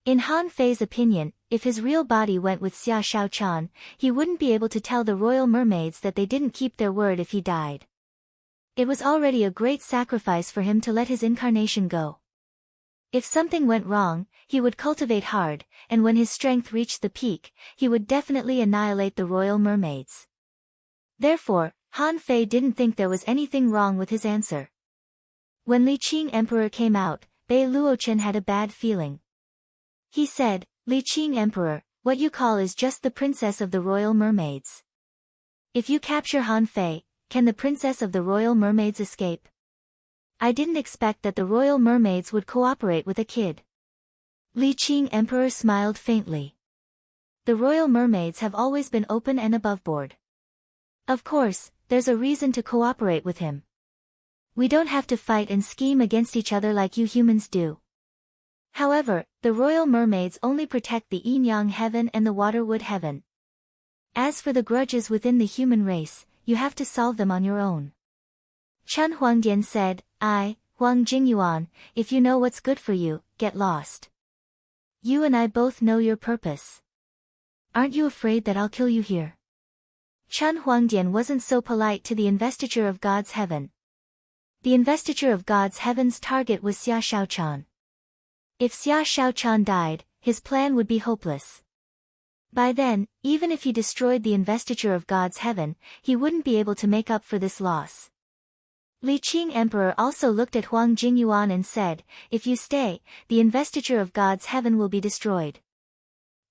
In Han Fei's opinion, if his real body went with Xia Xiaochan, he wouldn't be able to tell the royal mermaids that they didn't keep their word if he died. It was already a great sacrifice for him to let his incarnation go. If something went wrong, he would cultivate hard, and when his strength reached the peak, he would definitely annihilate the royal mermaids. Therefore, Han Fei didn't think there was anything wrong with his answer. When Li Qing Emperor came out, Bei Luochen had a bad feeling. He said, Li Qing Emperor, what you call is just the princess of the royal mermaids. If you capture Han Fei, can the princess of the royal mermaids escape? I didn't expect that the royal mermaids would cooperate with a kid. Li Qing Emperor smiled faintly. The royal mermaids have always been open and aboveboard. Of course, there's a reason to cooperate with him. We don't have to fight and scheme against each other like you humans do. However, the royal mermaids only protect the yin-yang heaven and the waterwood heaven. As for the grudges within the human race, you have to solve them on your own. Chen Huangdian said, Huang Jingyuan, if you know what's good for you, get lost. You and I both know your purpose. Aren't you afraid that I'll kill you here? Chen Huangdian wasn't so polite to the investiture of God's heaven. The investiture of God's heaven's target was Xia Xiaochan. If Xia Xiaochan died, his plan would be hopeless. By then, even if he destroyed the investiture of God's heaven, he wouldn't be able to make up for this loss. Li Qing Emperor also looked at Huang Jingyuan and said, "If you stay, the investiture of God's heaven will be destroyed."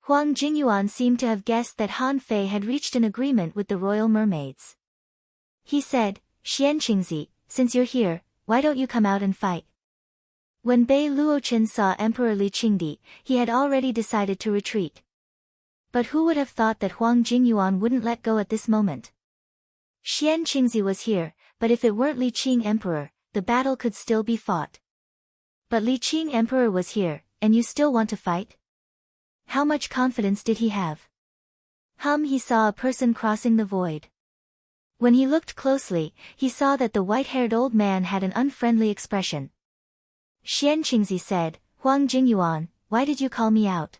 Huang Jingyuan seemed to have guessed that Han Fei had reached an agreement with the royal mermaids. He said, "Xian Qingzi, since you're here, why don't you come out and fight?" When Bei Luochen saw Emperor Li Qingdi, he had already decided to retreat. But who would have thought that Huang Jingyuan wouldn't let go at this moment? Xian Qingzi was here, but if it weren't Li Qing Emperor, the battle could still be fought. But Li Qing Emperor was here, and you still want to fight? How much confidence did he have? He saw a person crossing the void. When he looked closely, he saw that the white-haired old man had an unfriendly expression. Xian Qingzi said, "Huang Jingyuan, why did you call me out?"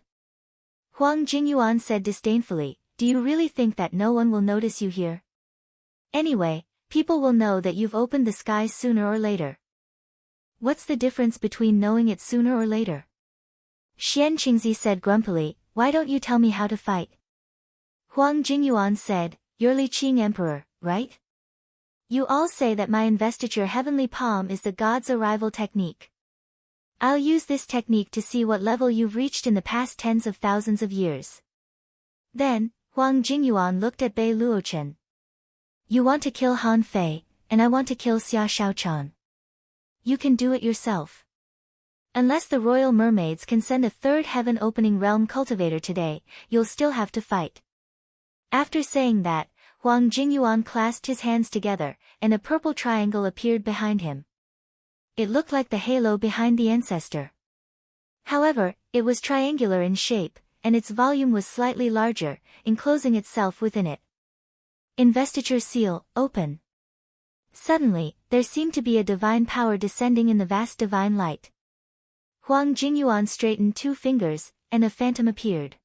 Huang Jingyuan said disdainfully, "Do you really think that no one will notice you here? Anyway, people will know that you've opened the skies sooner or later." "What's the difference between knowing it sooner or later?" Xian Qingzi said grumpily, "Why don't you tell me how to fight?" Huang Jingyuan said, "You're Li Qing Emperor, right? You all say that my investiture heavenly palm is the god's arrival technique. I'll use this technique to see what level you've reached in the past tens of thousands of years." Then, Huang Jingyuan looked at Bei Luochen. "You want to kill Han Fei, and I want to kill Xia Shaochan. You can do it yourself. Unless the royal mermaids can send a third heaven opening realm cultivator today, you'll still have to fight." After saying that, Huang Jingyuan clasped his hands together, and a purple triangle appeared behind him. It looked like the halo behind the ancestor. However, it was triangular in shape, and its volume was slightly larger, enclosing itself within it. Investiture seal, open. Suddenly, there seemed to be a divine power descending in the vast divine light. Huang Jingyuan straightened two fingers, and a phantom appeared.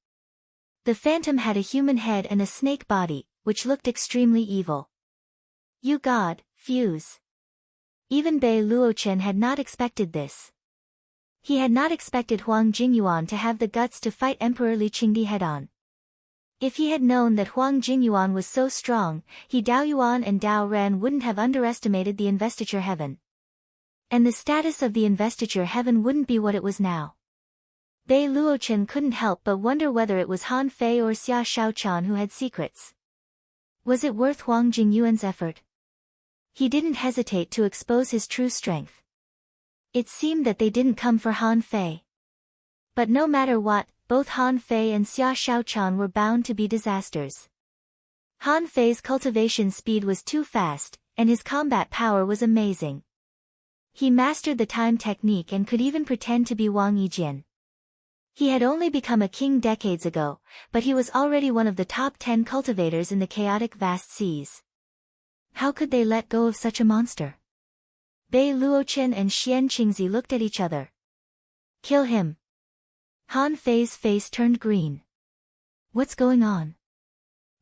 The phantom had a human head and a snake body, which looked extremely evil. "You god, fuse." Even Bei Luochen had not expected this. He had not expected Huang Jingyuan to have the guts to fight Emperor Li Qingdi head-on. If he had known that Huang Jingyuan was so strong, he Dao Yuan and Dao Ren wouldn't have underestimated the investiture heaven. And the status of the investiture heaven wouldn't be what it was now. Bei Luochen couldn't help but wonder whether it was Han Fei or Xia Shaochan who had secrets. Was it worth Huang Jingyuan's effort? He didn't hesitate to expose his true strength. It seemed that they didn't come for Han Fei. But no matter what, both Han Fei and Xia Shaochan were bound to be disasters. Han Fei's cultivation speed was too fast, and his combat power was amazing. He mastered the time technique and could even pretend to be Wang Yijian. He had only become a king decades ago, but he was already one of the top 10 cultivators in the chaotic vast seas. How could they let go of such a monster? Bei Luochen and Xian Qingzi looked at each other. "Kill him." Han Fei's face turned green. "What's going on?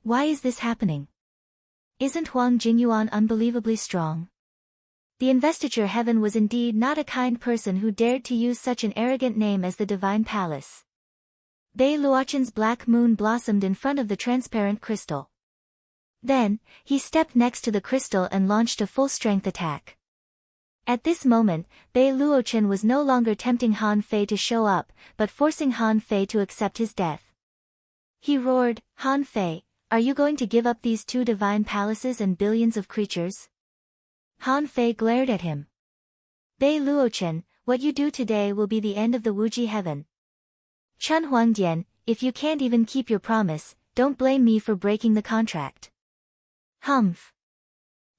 Why is this happening? Isn't Huang Jingyuan unbelievably strong?" The investiture heaven was indeed not a kind person who dared to use such an arrogant name as the Divine Palace. Bei Luochen's black moon blossomed in front of the transparent crystal. Then, he stepped next to the crystal and launched a full-strength attack. At this moment, Bei Luochen was no longer tempting Han Fei to show up, but forcing Han Fei to accept his death. He roared, "Han Fei, are you going to give up these two divine palaces and billions of creatures?" Han Fei glared at him. "Bei Luochen, what you do today will be the end of the Wuji heaven. Chen Huangdian, if you can't even keep your promise, don't blame me for breaking the contract." Humph.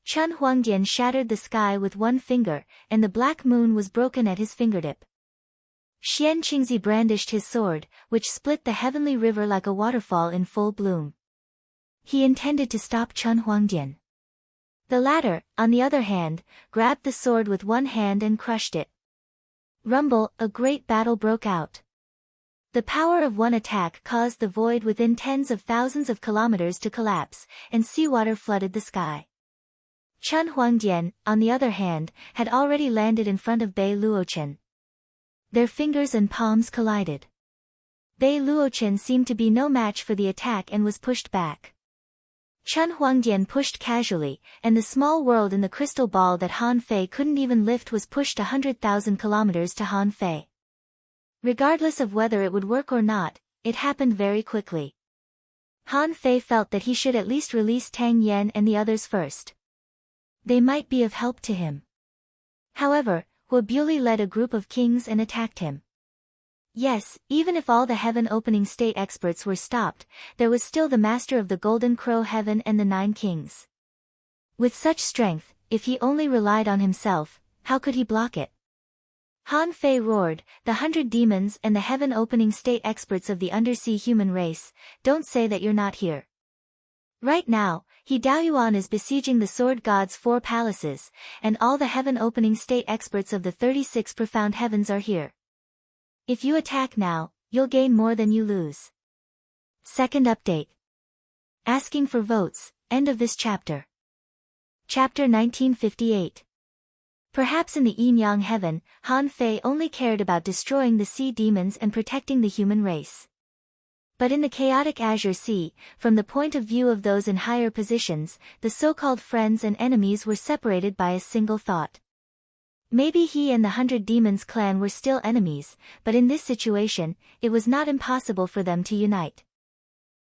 Chen Huangdian shattered the sky with one finger, and the black moon was broken at his fingertip. Xian Qingzi brandished his sword, which split the heavenly river like a waterfall in full bloom. He intended to stop Chen Huangdian. The latter, on the other hand, grabbed the sword with one hand and crushed it. Rumble, a great battle broke out. The power of one attack caused the void within tens of thousands of kilometers to collapse, and seawater flooded the sky. Chen Huangdian, on the other hand, had already landed in front of Bei Luochen. Their fingers and palms collided. Bei Luochen seemed to be no match for the attack and was pushed back. Chun Huangdian pushed casually, and the small world in the crystal ball that Han Fei couldn't even lift was pushed 100,000 kilometers to Han Fei. Regardless of whether it would work or not, it happened very quickly. Han Fei felt that he should at least release Tang Yan and the others first. They might be of help to him. However, Hua Buili led a group of kings and attacked him. Yes, even if all the heaven-opening state experts were stopped, there was still the master of the Golden Crow Heaven and the 9 kings. With such strength, if he only relied on himself, how could he block it? Han Fei roared, "The 100 demons and the heaven-opening state experts of the undersea human race, don't say that you're not here. Right now, He Daoyuan is besieging the Sword God's 4 palaces, and all the heaven-opening state experts of the 36 profound heavens are here. If you attack now, you'll gain more than you lose." Second update. Asking for votes, end of this chapter. Chapter 1958. Perhaps in the Yin-Yang heaven, Han Fei only cared about destroying the sea demons and protecting the human race. But in the chaotic Azure Sea, from the point of view of those in higher positions, the so-called friends and enemies were separated by a single thought. Maybe he and the 100 Demons clan were still enemies, but in this situation, it was not impossible for them to unite.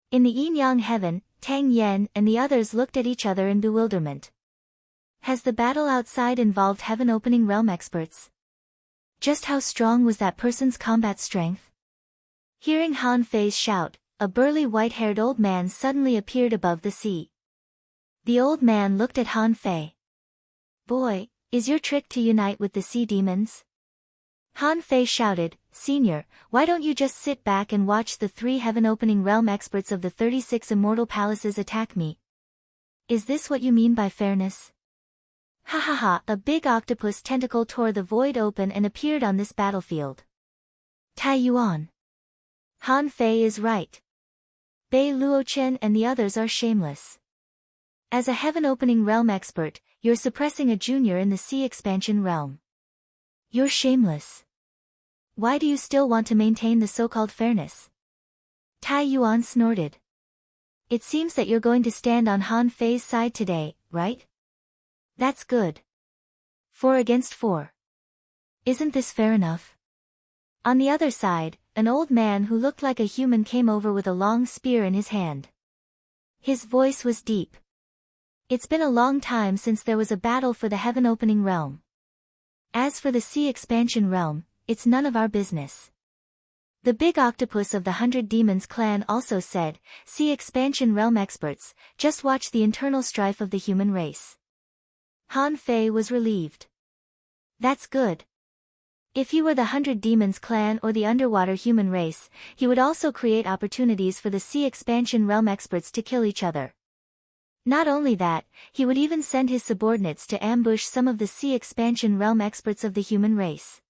In the Yin-Yang heaven, Tang Yan and the others looked at each other in bewilderment. Has the battle outside involved heaven-opening realm experts? Just how strong was that person's combat strength? Hearing Han Fei's shout, a burly white-haired old man suddenly appeared above the sea. The old man looked at Han Fei. "Boy, is your trick to unite with the sea demons?" Han Fei shouted, "Senior, why don't you just sit back and watch the 3 heaven-opening realm experts of the 36 immortal palaces attack me? Is this what you mean by fairness?" Ha ha ha! A big octopus tentacle tore the void open and appeared on this battlefield. Tai Yuan. Han Fei is right. Bei Luochen and the others are shameless. As a heaven-opening realm expert, you're suppressing a junior in the sea expansion realm. You're shameless. Why do you still want to maintain the so-called fairness? Tai Yuan snorted. It seems that you're going to stand on Han Fei's side today, right? That's good. 4 against 4. Isn't this fair enough? On the other side, an old man who looked like a human came over with a long spear in his hand. His voice was deep. It's been a long time since there was a battle for the heaven-opening realm. As for the sea expansion realm, it's none of our business. The big octopus of the 100 Demons clan also said, "Sea expansion realm experts, just watch the internal strife of the human race." Han Fei was relieved. That's good. If he were the 100 Demons clan or the underwater human race, he would also create opportunities for the sea expansion realm experts to kill each other. Not only that, he would even send his subordinates to ambush some of the sea expansion realm experts of the human race.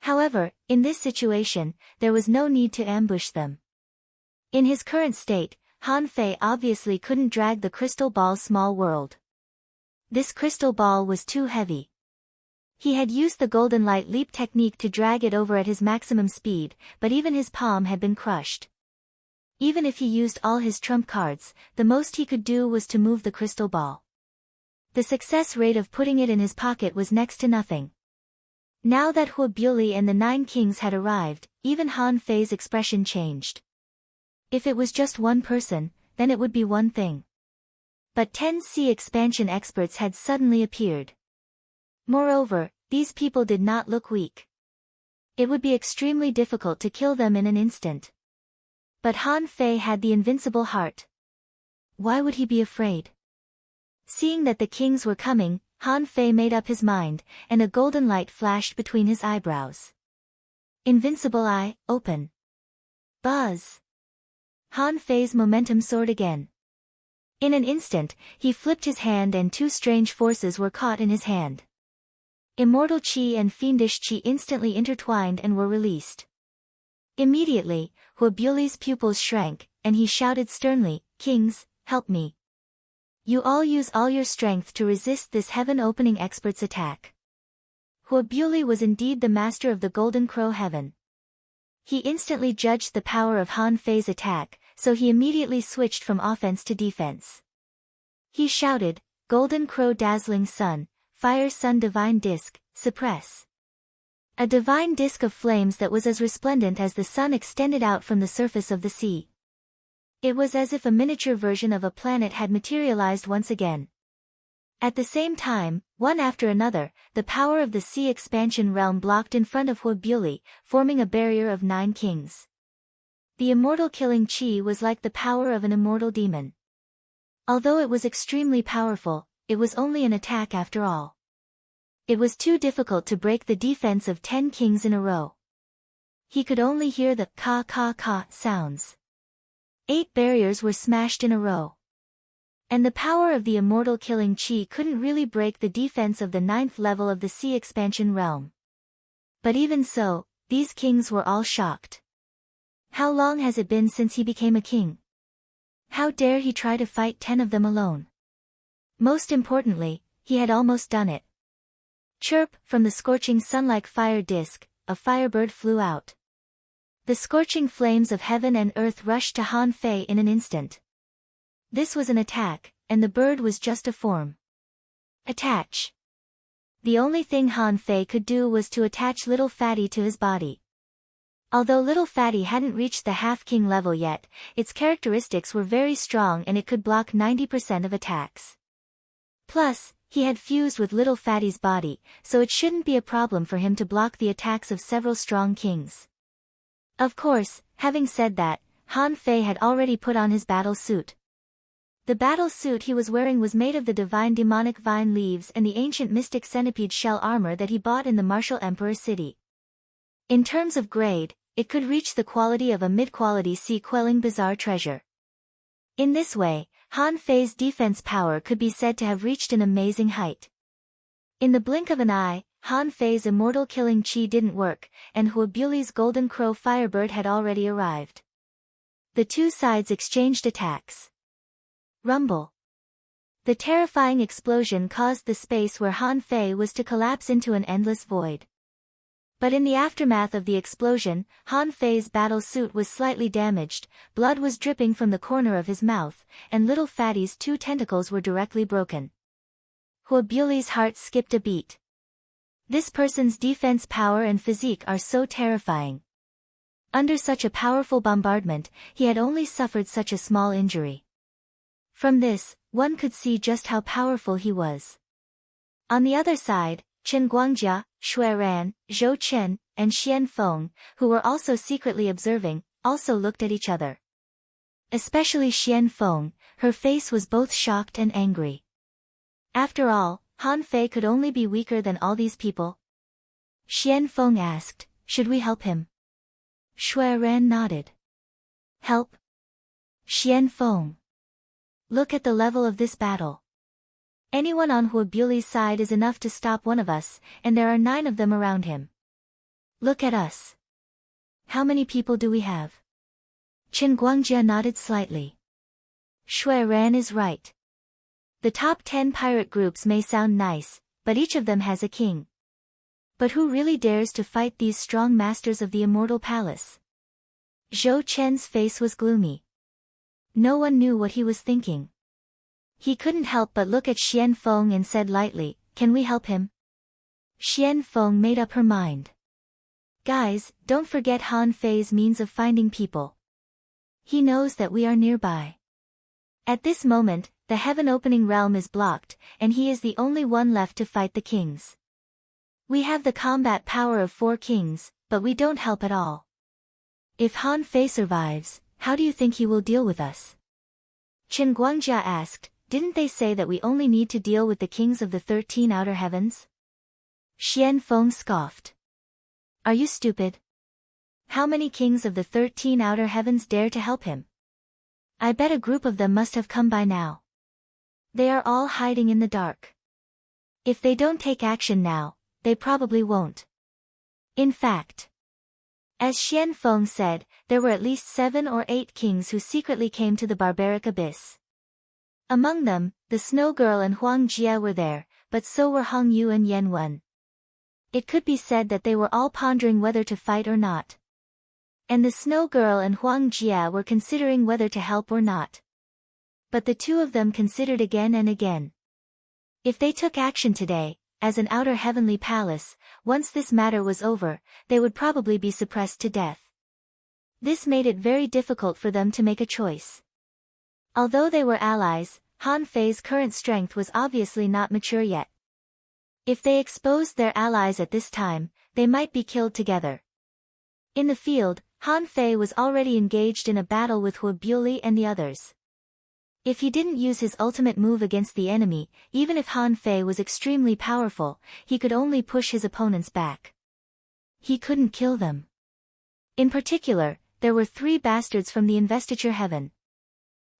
However, in this situation, there was no need to ambush them. In his current state, Han Fei obviously couldn't drag the crystal ball's small world. This crystal ball was too heavy. He had used the golden light leap technique to drag it over at his maximum speed, but even his palm had been crushed. Even if he used all his trump cards, the most he could do was to move the crystal ball. The success rate of putting it in his pocket was next to nothing. Now that Hua Buili and the 9 kings had arrived, even Han Fei's expression changed. If it was just one person, then it would be one thing. But 10 sea expansion experts had suddenly appeared. Moreover, these people did not look weak. It would be extremely difficult to kill them in an instant. But Han Fei had the invincible heart. Why would he be afraid? Seeing that the kings were coming, Han Fei made up his mind, and a golden light flashed between his eyebrows. Invincible eye, open. Buzz. Han Fei's momentum soared again. In an instant, he flipped his hand and 2 strange forces were caught in his hand. Immortal Qi and Fiendish Qi instantly intertwined and were released. Immediately, Hua Buili's pupils shrank, and he shouted sternly, "Kings, help me. You all use all your strength to resist this heaven-opening expert's attack." Hua Buili was indeed the master of the Golden Crow Heaven. He instantly judged the power of Han Fei's attack, so he immediately switched from offense to defense. He shouted, "Golden crow dazzling sun, fire sun divine disk, suppress." A divine disk of flames that was as resplendent as the sun extended out from the surface of the sea. It was as if a miniature version of a planet had materialized once again. At the same time, one after another, the power of the sea expansion realm blocked in front of Huobuli, forming a barrier of 9 kings. The immortal killing chi was like the power of an immortal demon. Although it was extremely powerful, it was only an attack after all. It was too difficult to break the defense of 10 kings in a row. He could only hear the ka sounds. 8 barriers were smashed in a row. And the power of the immortal killing chi couldn't really break the defense of the 9th level of the sea expansion realm. But even so, these kings were all shocked. How long has it been since he became a king? How dare he try to fight 10 of them alone? Most importantly, he had almost done it. Chirp, from the scorching sun-like fire disk, a firebird flew out. The scorching flames of heaven and earth rushed to Han Fei in an instant. This was an attack, and the bird was just a form. Attach. The only thing Han Fei could do was to attach Little Fatty to his body. Although Little Fatty hadn't reached the half-king level yet, its characteristics were very strong and it could block 90% of attacks. Plus, he had fused with Little Fatty's body, so it shouldn't be a problem for him to block the attacks of several strong kings. Of course, having said that, Han Fei had already put on his battle suit. The battle suit he was wearing was made of the divine demonic vine leaves and the ancient mystic centipede shell armor that he bought in the martial emperor city. In terms of grade, it could reach the quality of a mid-quality sea-quelling bizarre treasure. In this way, Han Fei's defense power could be said to have reached an amazing height. In the blink of an eye, Han Fei's immortal killing chi didn't work, and Huobuli's golden crow firebird had already arrived. The two sides exchanged attacks. Rumble. The terrifying explosion caused the space where Han Fei was to collapse into an endless void. But in the aftermath of the explosion, Han Fei's battle suit was slightly damaged, blood was dripping from the corner of his mouth, and Little Fatty's 2 tentacles were directly broken. Huobuli's heart skipped a beat. This person's defense power and physique are so terrifying. Under such a powerful bombardment, he had only suffered such a small injury. From this, one could see just how powerful he was. On the other side, Chen Guangjia, Shui Ran, Zhou Chen, and Xian Feng, who were also secretly observing, also looked at each other. Especially Xian Feng, her face was both shocked and angry. After all, Han Fei could only be weaker than all these people. Xian Feng asked, "Should we help him?" Shui Ran nodded. "Help?" Xian Feng. "Look at the level of this battle. Anyone on Huobuli's side is enough to stop one of us, and there are 9 of them around him. Look at us. How many people do we have?" Chen Guangjia nodded slightly. Shui Ran is right. The top 10 pirate groups may sound nice, but each of them has a king. But who really dares to fight these strong masters of the immortal palace? Zhou Chen's face was gloomy. No one knew what he was thinking. He couldn't help but look at Xian Feng and said lightly, "Can we help him?" Xian Feng made up her mind. "Guys, don't forget Han Fei's means of finding people. He knows that we are nearby. At this moment, the heaven-opening realm is blocked, and he is the only one left to fight the kings. We have the combat power of 4 kings, but we don't help at all. If Han Fei survives, how do you think he will deal with us?" Chen Guangjia asked, "Didn't they say that we only need to deal with the kings of the 13 outer heavens?" Xian Feng scoffed. "Are you stupid? How many kings of the 13 outer heavens dare to help him? I bet a group of them must have come by now. They are all hiding in the dark. If they don't take action now, they probably won't. In fact," as Xian Feng said, there were at least 7 or 8 kings who secretly came to the barbaric abyss. Among them, the Snow Girl and Huang Jia were there, but so were Hong Yu and Yan Wen. It could be said that they were all pondering whether to fight or not. And the Snow Girl and Huang Jia were considering whether to help or not. But the two of them considered again and again. If they took action today, as an outer heavenly palace, once this matter was over, they would probably be suppressed to death. This made it very difficult for them to make a choice. Although they were allies, Han Fei's current strength was obviously not mature yet. If they exposed their allies at this time, they might be killed together. In the field, Han Fei was already engaged in a battle with Hua Buili and the others. If he didn't use his ultimate move against the enemy, even if Han Fei was extremely powerful, he could only push his opponents back. He couldn't kill them. In particular, there were 3 bastards from the investiture heaven.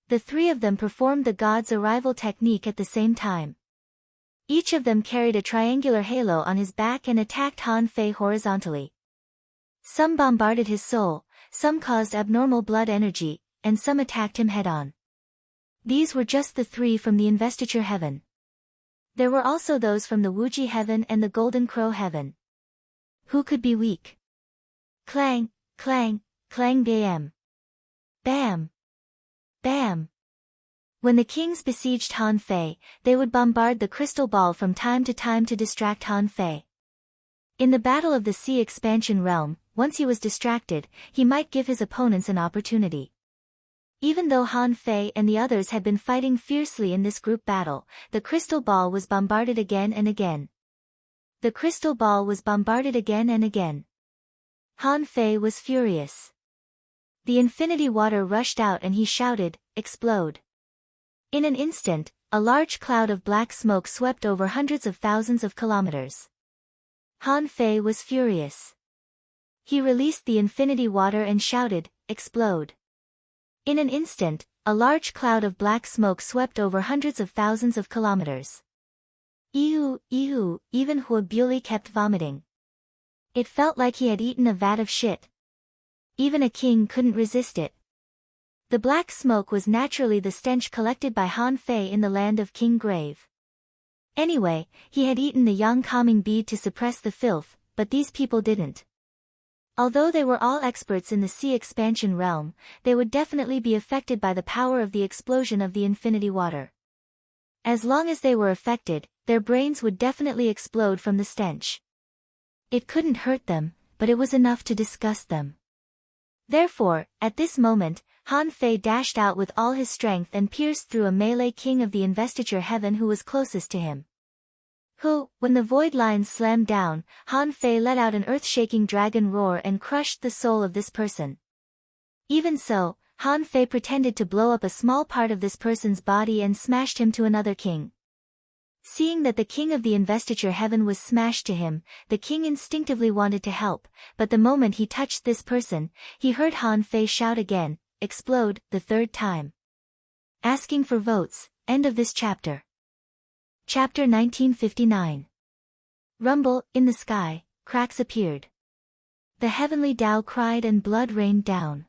The 3 of them performed the god's arrival technique at the same time. Each of them carried a triangular halo on his back and attacked Han Fei horizontally. Some bombarded his soul, some caused abnormal blood energy, and some attacked him head-on. These were just the 3 from the investiture heaven. There were also those from the Wuji heaven and the Golden Crow heaven. Who could be weak? Clang, clang, clang bam. Bam. Bam. When the kings besieged Han Fei, they would bombard the crystal ball from time to time to distract Han Fei. In the Battle of the Sea Expansion Realm, once he was distracted, he might give his opponents an opportunity. Even though Han Fei and the others had been fighting fiercely in this group battle, the crystal ball was bombarded again and again. The crystal ball was bombarded again and again. Han Fei was furious. The infinity water rushed out and he shouted, "Explode!" In an instant, a large cloud of black smoke swept over hundreds of thousands of kilometers. Han Fei was furious. He released the infinity water and shouted, "Explode!" In an instant, a large cloud of black smoke swept over hundreds of thousands of kilometers. Ew, ew, even Hua Buili kept vomiting. It felt like he had eaten a vat of shit. Even a king couldn't resist it. The black smoke was naturally the stench collected by Han Fei in the land of King Grave. Anyway, he had eaten the yang calming bead to suppress the filth, but these people didn't. Although they were all experts in the sea expansion realm, they would definitely be affected by the power of the explosion of the infinity water. As long as they were affected, their brains would definitely explode from the stench. It couldn't hurt them, but it was enough to disgust them. Therefore, at this moment, Han Fei dashed out with all his strength and pierced through a melee king of the investiture heaven who was closest to him. When the void lines slammed down, Han Fei let out an earth-shaking dragon roar and crushed the soul of this person. Even so, Han Fei pretended to blow up a small part of this person's body and smashed him to another king. Seeing that the king of the investiture heaven was smashed to him, the king instinctively wanted to help, but the moment he touched this person, he heard Han Fei shout again, "Explode," the 3rd time. Asking for votes, end of this chapter. Chapter 1959. Rumble, in the sky, cracks appeared. The heavenly Tao cried and blood rained down.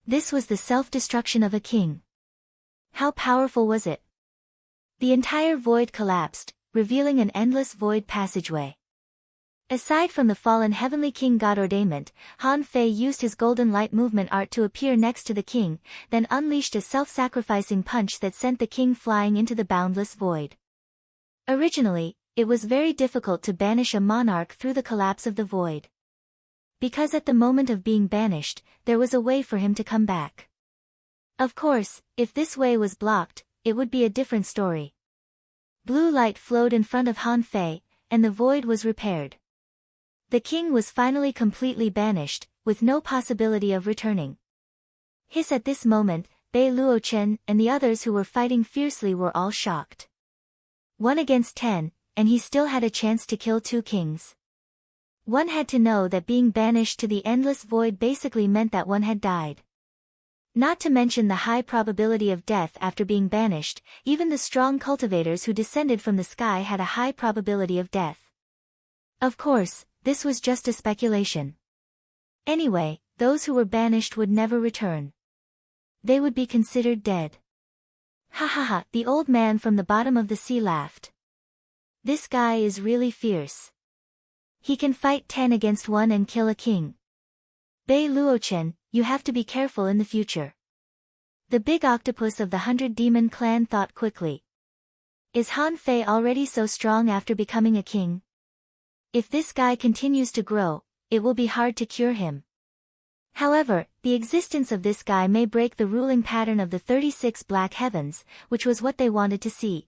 This was the self-destruction of a king. How powerful was it? The entire void collapsed, revealing an endless void passageway. Aside from the fallen heavenly king god ordainment, Han Fei used his golden light movement art to appear next to the king, then unleashed a self-sacrificing punch that sent the king flying into the boundless void. Originally, it was very difficult to banish a monarch through the collapse of the void. Because at the moment of being banished, there was a way for him to come back. Of course, if this way was blocked, it would be a different story. Blue light flowed in front of Han Fei, and the void was repaired. The king was finally completely banished, with no possibility of returning. At this moment, Bei Luochen and the others who were fighting fiercely were all shocked. 1 against 10, and he still had a chance to kill 2 kings. One had to know that being banished to the endless void basically meant that one had died. Not to mention the high probability of death after being banished, even the strong cultivators who descended from the sky had a high probability of death. Of course, this was just a speculation. Anyway, those who were banished would never return. They would be considered dead. Ha ha ha, the old man from the bottom of the sea laughed. This guy is really fierce. He can fight 10 against 1 and kill a king. Bei Luochen, you have to be careful in the future. The big octopus of the 100 Demon clan thought quickly. Is Han Fei already so strong after becoming a king? If this guy continues to grow, it will be hard to cure him. However, the existence of this guy may break the ruling pattern of the 36 Black Heavens, which was what they wanted to see.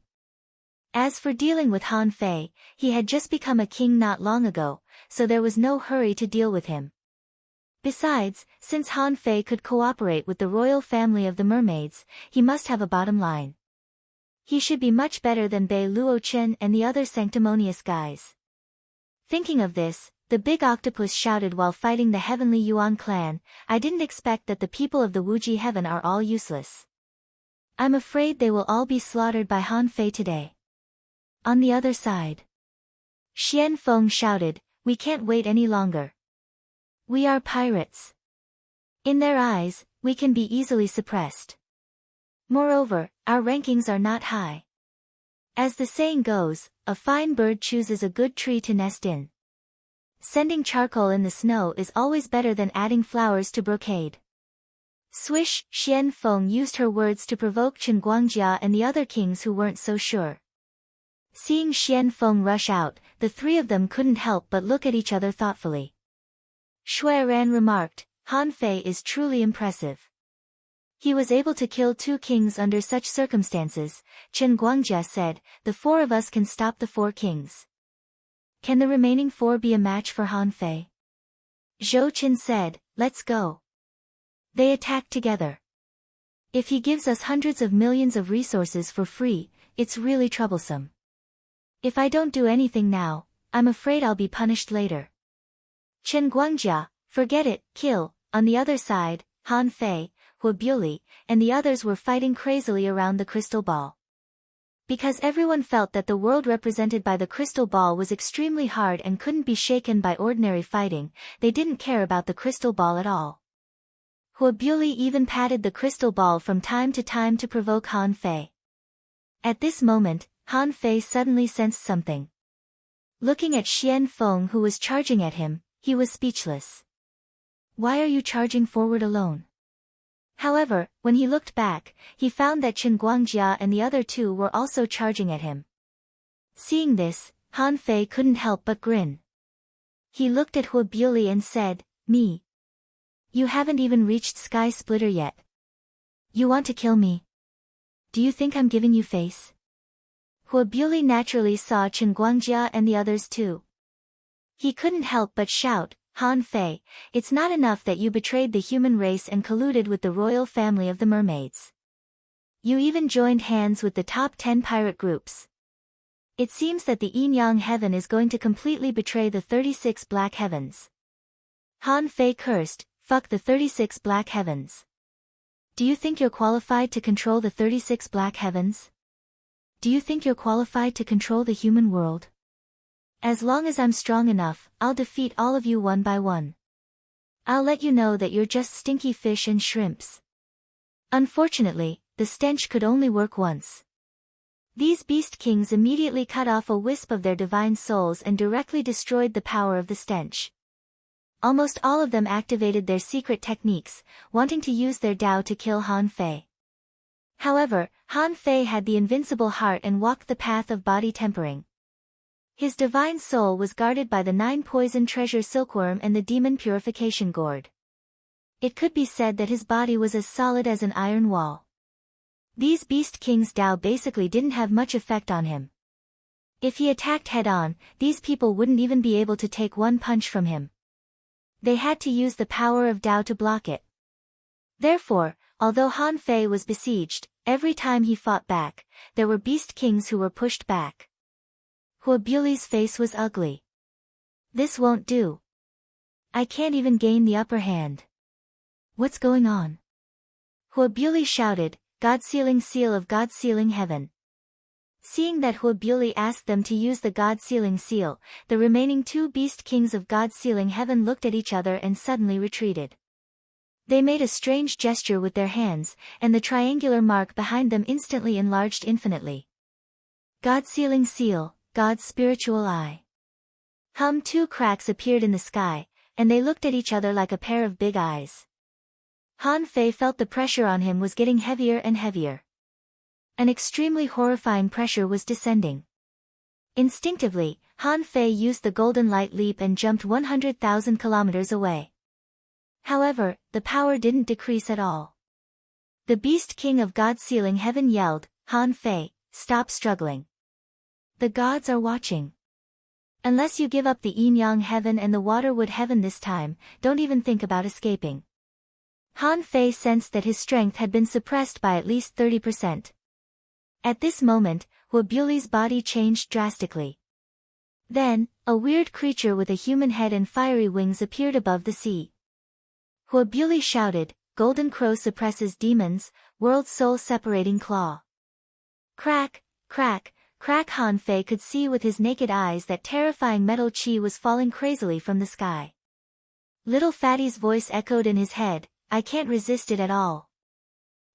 As for dealing with Han Fei, he had just become a king not long ago, so there was no hurry to deal with him. Besides, since Han Fei could cooperate with the royal family of the mermaids, he must have a bottom line. He should be much better than Bei Luochen and the other sanctimonious guys. Thinking of this, the big octopus shouted while fighting the heavenly Yuan clan, I didn't expect that the people of the Wuji heaven are all useless. I'm afraid they will all be slaughtered by Han Fei today. On the other side, Xian Feng shouted, we can't wait any longer. We are pirates. In their eyes, we can be easily suppressed. Moreover, our rankings are not high. As the saying goes, a fine bird chooses a good tree to nest in. Sending charcoal in the snow is always better than adding flowers to brocade. Swish, Xian Feng used her words to provoke Chen Guangjia and the other kings who weren't so sure. Seeing Xian Feng rush out, the three of them couldn't help but look at each other thoughtfully. Shui Ran remarked, Han Fei is truly impressive. He was able to kill 2 kings under such circumstances. Chen Guangjia said, the 4 of us can stop the 4 kings. Can the remaining 4 be a match for Han Fei? Zhou Qin said, let's go. They attacked together. If he gives us hundreds of millions of resources for free, it's really troublesome. If I don't do anything now, I'm afraid I'll be punished later. Chen Guangjia, forget it, kill. On the other side, Han Fei, Hu Biuli, and the others were fighting crazily around the crystal ball. Because everyone felt that the world represented by the crystal ball was extremely hard and couldn't be shaken by ordinary fighting, they didn't care about the crystal ball at all. Hu Biuli even patted the crystal ball from time to time to provoke Han Fei. At this moment, Han Fei suddenly sensed something. Looking at Xian Feng who was charging at him, he was speechless. Why are you charging forward alone? However, when he looked back, he found that Chen Guangjia and the other 2 were also charging at him. Seeing this, Han Fei couldn't help but grin. He looked at Hu Biuli and said, me. You haven't even reached Sky Splitter yet. You want to kill me? Do you think I'm giving you face? Hu Biuli naturally saw Chen Guangjia and the others too. He couldn't help but shout, Han Fei, it's not enough that you betrayed the human race and colluded with the royal family of the mermaids. You even joined hands with the top 10 pirate groups. It seems that the Yin Yang Heaven is going to completely betray the 36 Black Heavens. Han Fei cursed, fuck the 36 Black Heavens. Do you think you're qualified to control the 36 Black Heavens? Do you think you're qualified to control the human world? As long as I'm strong enough, I'll defeat all of you one by one. I'll let you know that you're just stinky fish and shrimps. Unfortunately, the stench could only work once. These beast kings immediately cut off a wisp of their divine souls and directly destroyed the power of the stench. Almost all of them activated their secret techniques, wanting to use their Tao to kill Han Fei. However, Han Fei had the invincible heart and walked the path of body tempering. His divine soul was guarded by the 9 poison treasure silkworm and the demon purification gourd. It could be said that his body was as solid as an iron wall. These beast kings' Tao basically didn't have much effect on him. If he attacked head-on, these people wouldn't even be able to take one punch from him. They had to use the power of Tao to block it. Therefore, although Han Fei was besieged, every time he fought back, there were beast kings who were pushed back. Hu Biuli's face was ugly. This won't do. I can't even gain the upper hand. What's going on? Hu Biuli shouted, God-sealing seal of God-sealing heaven. Seeing that Hu Biuli asked them to use the God-sealing seal, the remaining 2 beast kings of God-sealing heaven looked at each other and suddenly retreated. They made a strange gesture with their hands, and the triangular mark behind them instantly enlarged infinitely. God-sealing seal, God's spiritual eye. 2 cracks appeared in the sky, and they looked at each other like a pair of big eyes. Han Fei felt the pressure on him was getting heavier and heavier. An extremely horrifying pressure was descending. Instinctively, Han Fei used the golden light leap and jumped 100,000 kilometers away. However, the power didn't decrease at all. The Beast King of God-sealing heaven yelled, "Han Fei, stop struggling. The gods are watching. Unless you give up the yin-yang heaven and the water-wood heaven this time, don't even think about escaping." Han Fei sensed that his strength had been suppressed by at least 30%. At this moment, Huobuli's body changed drastically. Then, a weird creature with a human head and fiery wings appeared above the sea. Huobuli shouted, "Golden Crow suppresses demons, world soul separating claw." Crack, crack, crack. Han Fei could see with his naked eyes that terrifying metal chi was falling crazily from the sky. Little Fatty's voice echoed in his head, "I can't resist it at all."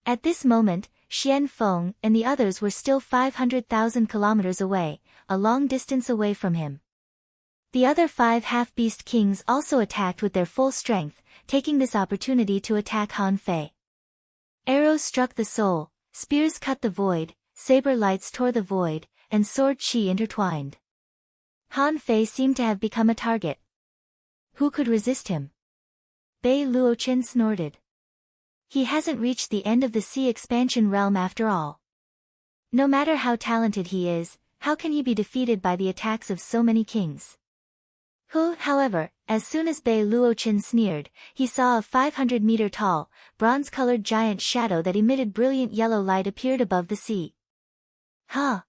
At this moment, Xian Feng and the others were still 500,000 kilometers away, a long distance away from him. The other 5 half-beast kings also attacked with their full strength, taking this opportunity to attack Han Fei. Arrows struck the soul, spears cut the void, saber lights tore the void, and sword chi intertwined. Han Fei seemed to have become a target. Who could resist him? Bei Luochen snorted. He hasn't reached the end of the sea expansion realm after all. No matter how talented he is, how can he be defeated by the attacks of so many kings? However, as soon as Bei Luochen sneered, he saw a 500-meter-tall, bronze-colored giant shadow that emitted brilliant yellow light appeared above the sea. Huh!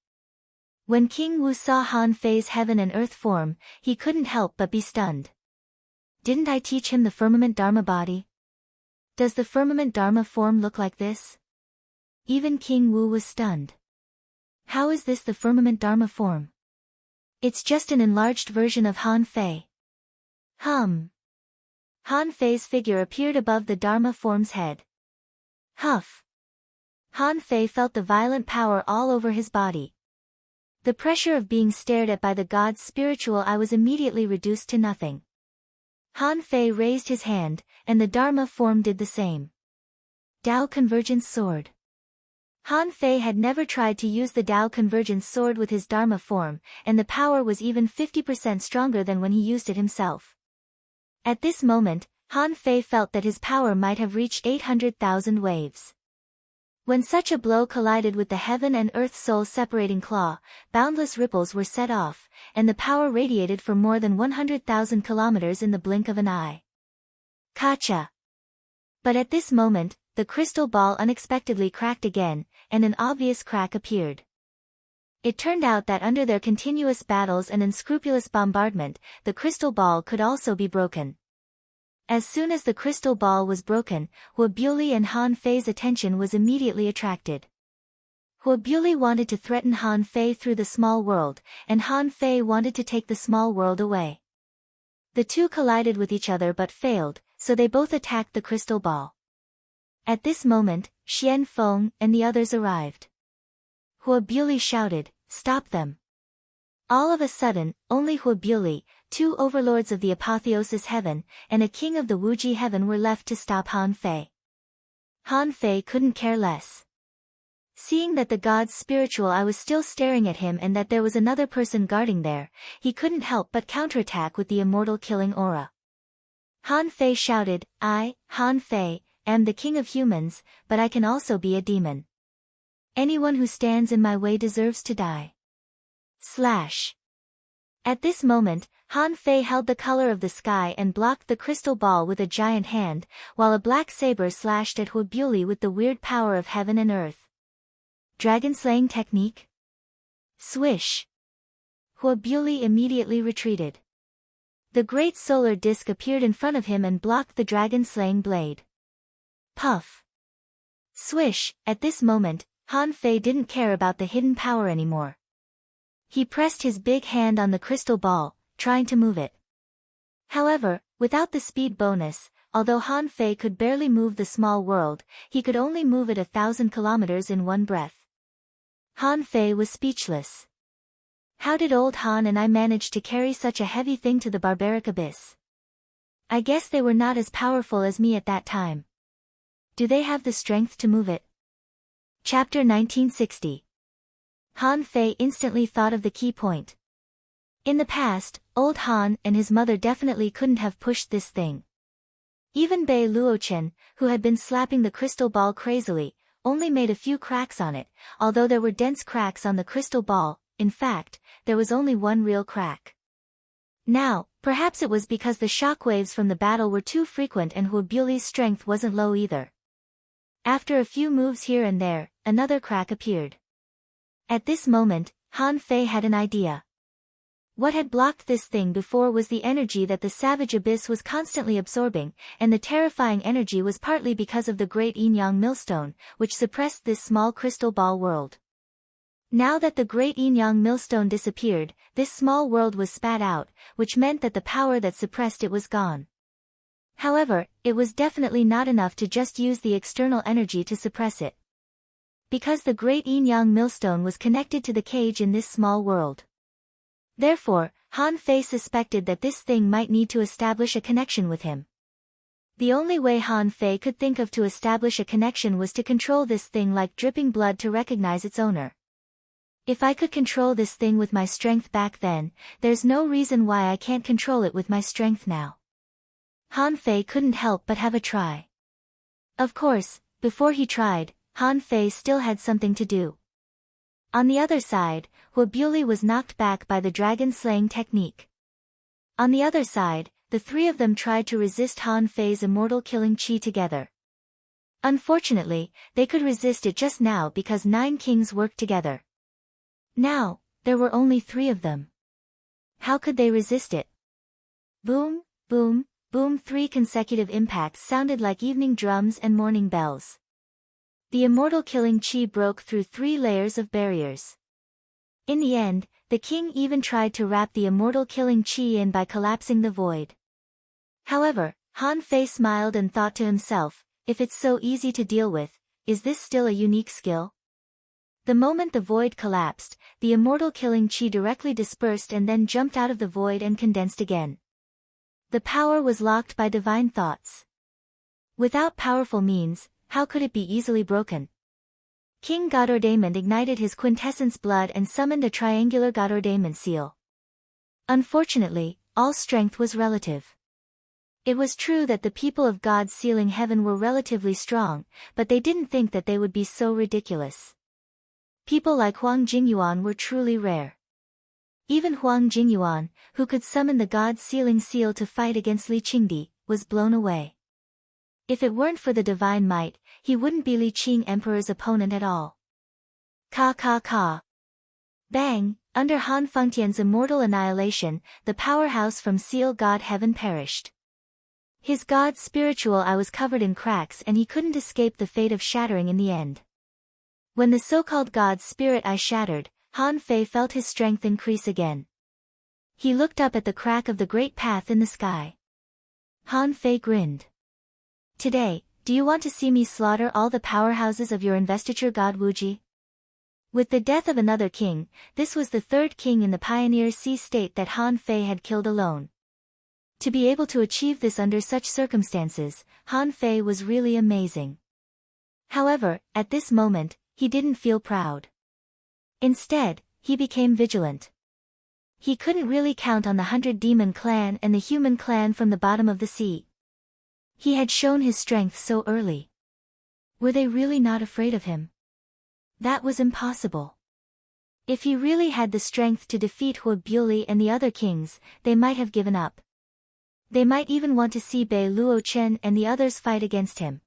When King Wu saw Han Fei's heaven and earth form, he couldn't help but be stunned. Didn't I teach him the firmament Dharma body? Does the firmament Dharma form look like this? Even King Wu was stunned. How is this the firmament Dharma form? It's just an enlarged version of Han Fei. Han Fei's figure appeared above the Dharma form's head. Huff! Han Fei felt the violent power all over his body. The pressure of being stared at by the god's spiritual eye was immediately reduced to nothing. Han Fei raised his hand, and the Dharma form did the same. Tao Convergence Sword. Han Fei had never tried to use the Tao Convergence Sword with his Dharma form, and the power was even 50% stronger than when he used it himself. At this moment, Han Fei felt that his power might have reached 800,000 waves. When such a blow collided with the heaven and earth soul separating claw, boundless ripples were set off, and the power radiated for more than 100,000 kilometers in the blink of an eye. Kacha! But at this moment, the crystal ball unexpectedly cracked again, and an obvious crack appeared. It turned out that under their continuous battles and unscrupulous bombardment, the crystal ball could also be broken. As soon as the crystal ball was broken, Huobuli and Han Fei's attention was immediately attracted. Huobuli wanted to threaten Han Fei through the small world, and Han Fei wanted to take the small world away. The two collided with each other but failed, so they both attacked the crystal ball. At this moment, Xian Feng and the others arrived. Huobuli shouted, "Stop them!" All of a sudden, only Huobuli, 2 overlords of the apotheosis heaven, and a king of the Wuji heaven were left to stop Han Fei. Han Fei couldn't care less. Seeing that the god's spiritual eye was still staring at him and that there was another person guarding there, he couldn't help but counterattack with the immortal killing aura. Han Fei shouted, "I, Han Fei, am the king of humans, but I can also be a demon. Anyone who stands in my way deserves to die." Slash. At this moment, Han Fei held the color of the sky and blocked the crystal ball with a giant hand, while a black saber slashed at Huobuli with the weird power of heaven and earth. Dragon-slaying technique? Swish! Huobuli immediately retreated. The great solar disk appeared in front of him and blocked the dragon-slaying blade. Puff! Swish! At this moment, Han Fei didn't care about the hidden power anymore. He pressed his big hand on the crystal ball, trying to move it. However, without the speed bonus, although Han Fei could barely move the small world, he could only move it 1,000 kilometers in one breath. Han Fei was speechless. How did old Han and I manage to carry such a heavy thing to the barbaric abyss? I guess they were not as powerful as me at that time. Do they have the strength to move it? Chapter 1960. Han Fei instantly thought of the key point. In the past, old Han and his mother definitely couldn't have pushed this thing. Even Bei Luochen, who had been slapping the crystal ball crazily, only made a few cracks on it, although there were dense cracks on the crystal ball. In fact, there was only one real crack. Now, perhaps it was because the shockwaves from the battle were too frequent and Hua Buli's strength wasn't low either. After a few moves here and there, another crack appeared. At this moment, Han Fei had an idea. What had blocked this thing before was the energy that the savage abyss was constantly absorbing, and the terrifying energy was partly because of the great yin-yang millstone, which suppressed this small crystal ball world. Now that the great yin-yang millstone disappeared, this small world was spat out, which meant that the power that suppressed it was gone. However, it was definitely not enough to just use the external energy to suppress it. Because the great yin-yang millstone was connected to the cage in this small world. Therefore, Han Fei suspected that this thing might need to establish a connection with him. The only way Han Fei could think of to establish a connection was to control this thing like dripping blood to recognize its owner. If I could control this thing with my strength back then, there's no reason why I can't control it with my strength now. Han Fei couldn't help but have a try. Of course, before he tried, Han Fei still had something to do. On the other side, Hua Buli was knocked back by the dragon-slaying technique. On the other side, the three of them tried to resist Han Fei's immortal killing chi together. Unfortunately, they could resist it just now because 9 kings worked together. Now, there were only 3 of them. How could they resist it? Boom, boom, boom. 3 consecutive impacts sounded like evening drums and morning bells. The immortal killing chi broke through 3 layers of barriers. In the end, the king even tried to wrap the immortal killing chi in by collapsing the void. However, Han Fei smiled and thought to himself, if it's so easy to deal with, is this still a unique skill? The moment the void collapsed, the immortal killing chi directly dispersed and then jumped out of the void and condensed again. The power was locked by divine thoughts. Without powerful means, how could it be easily broken? King Godordaemon ignited his quintessence blood and summoned a triangular Godordaemon seal. Unfortunately, all strength was relative. It was true that the people of God's sealing heaven were relatively strong, but they didn't think that they would be so ridiculous. People like Huang Jingyuan were truly rare. Even Huang Jingyuan, who could summon the God's sealing seal to fight against Li Qingdi, was blown away. If it weren't for the divine might, he wouldn't be Li Qing Emperor's opponent at all. Ka ka ka. Bang, under Han Fengtian's immortal annihilation, the powerhouse from Seal God Heaven perished. His God's spiritual eye was covered in cracks and he couldn't escape the fate of shattering in the end. When the so-called God's spirit eye shattered, Han Fei felt his strength increase again. He looked up at the crack of the great path in the sky. Han Fei grinned. Today, do you want to see me slaughter all the powerhouses of your investiture, God Wuji? With the death of another king, this was the 3rd king in the Pioneer Sea state that Han Fei had killed alone. To be able to achieve this under such circumstances, Han Fei was really amazing. However, at this moment, he didn't feel proud. Instead, he became vigilant. He couldn't really count on the 100 demon clan and the human clan from the bottom of the sea. He had shown his strength so early. Were they really not afraid of him? That was impossible. If he really had the strength to defeat Hua Buli and the other kings, they might have given up. They might even want to see Bei Luochen and the others fight against him.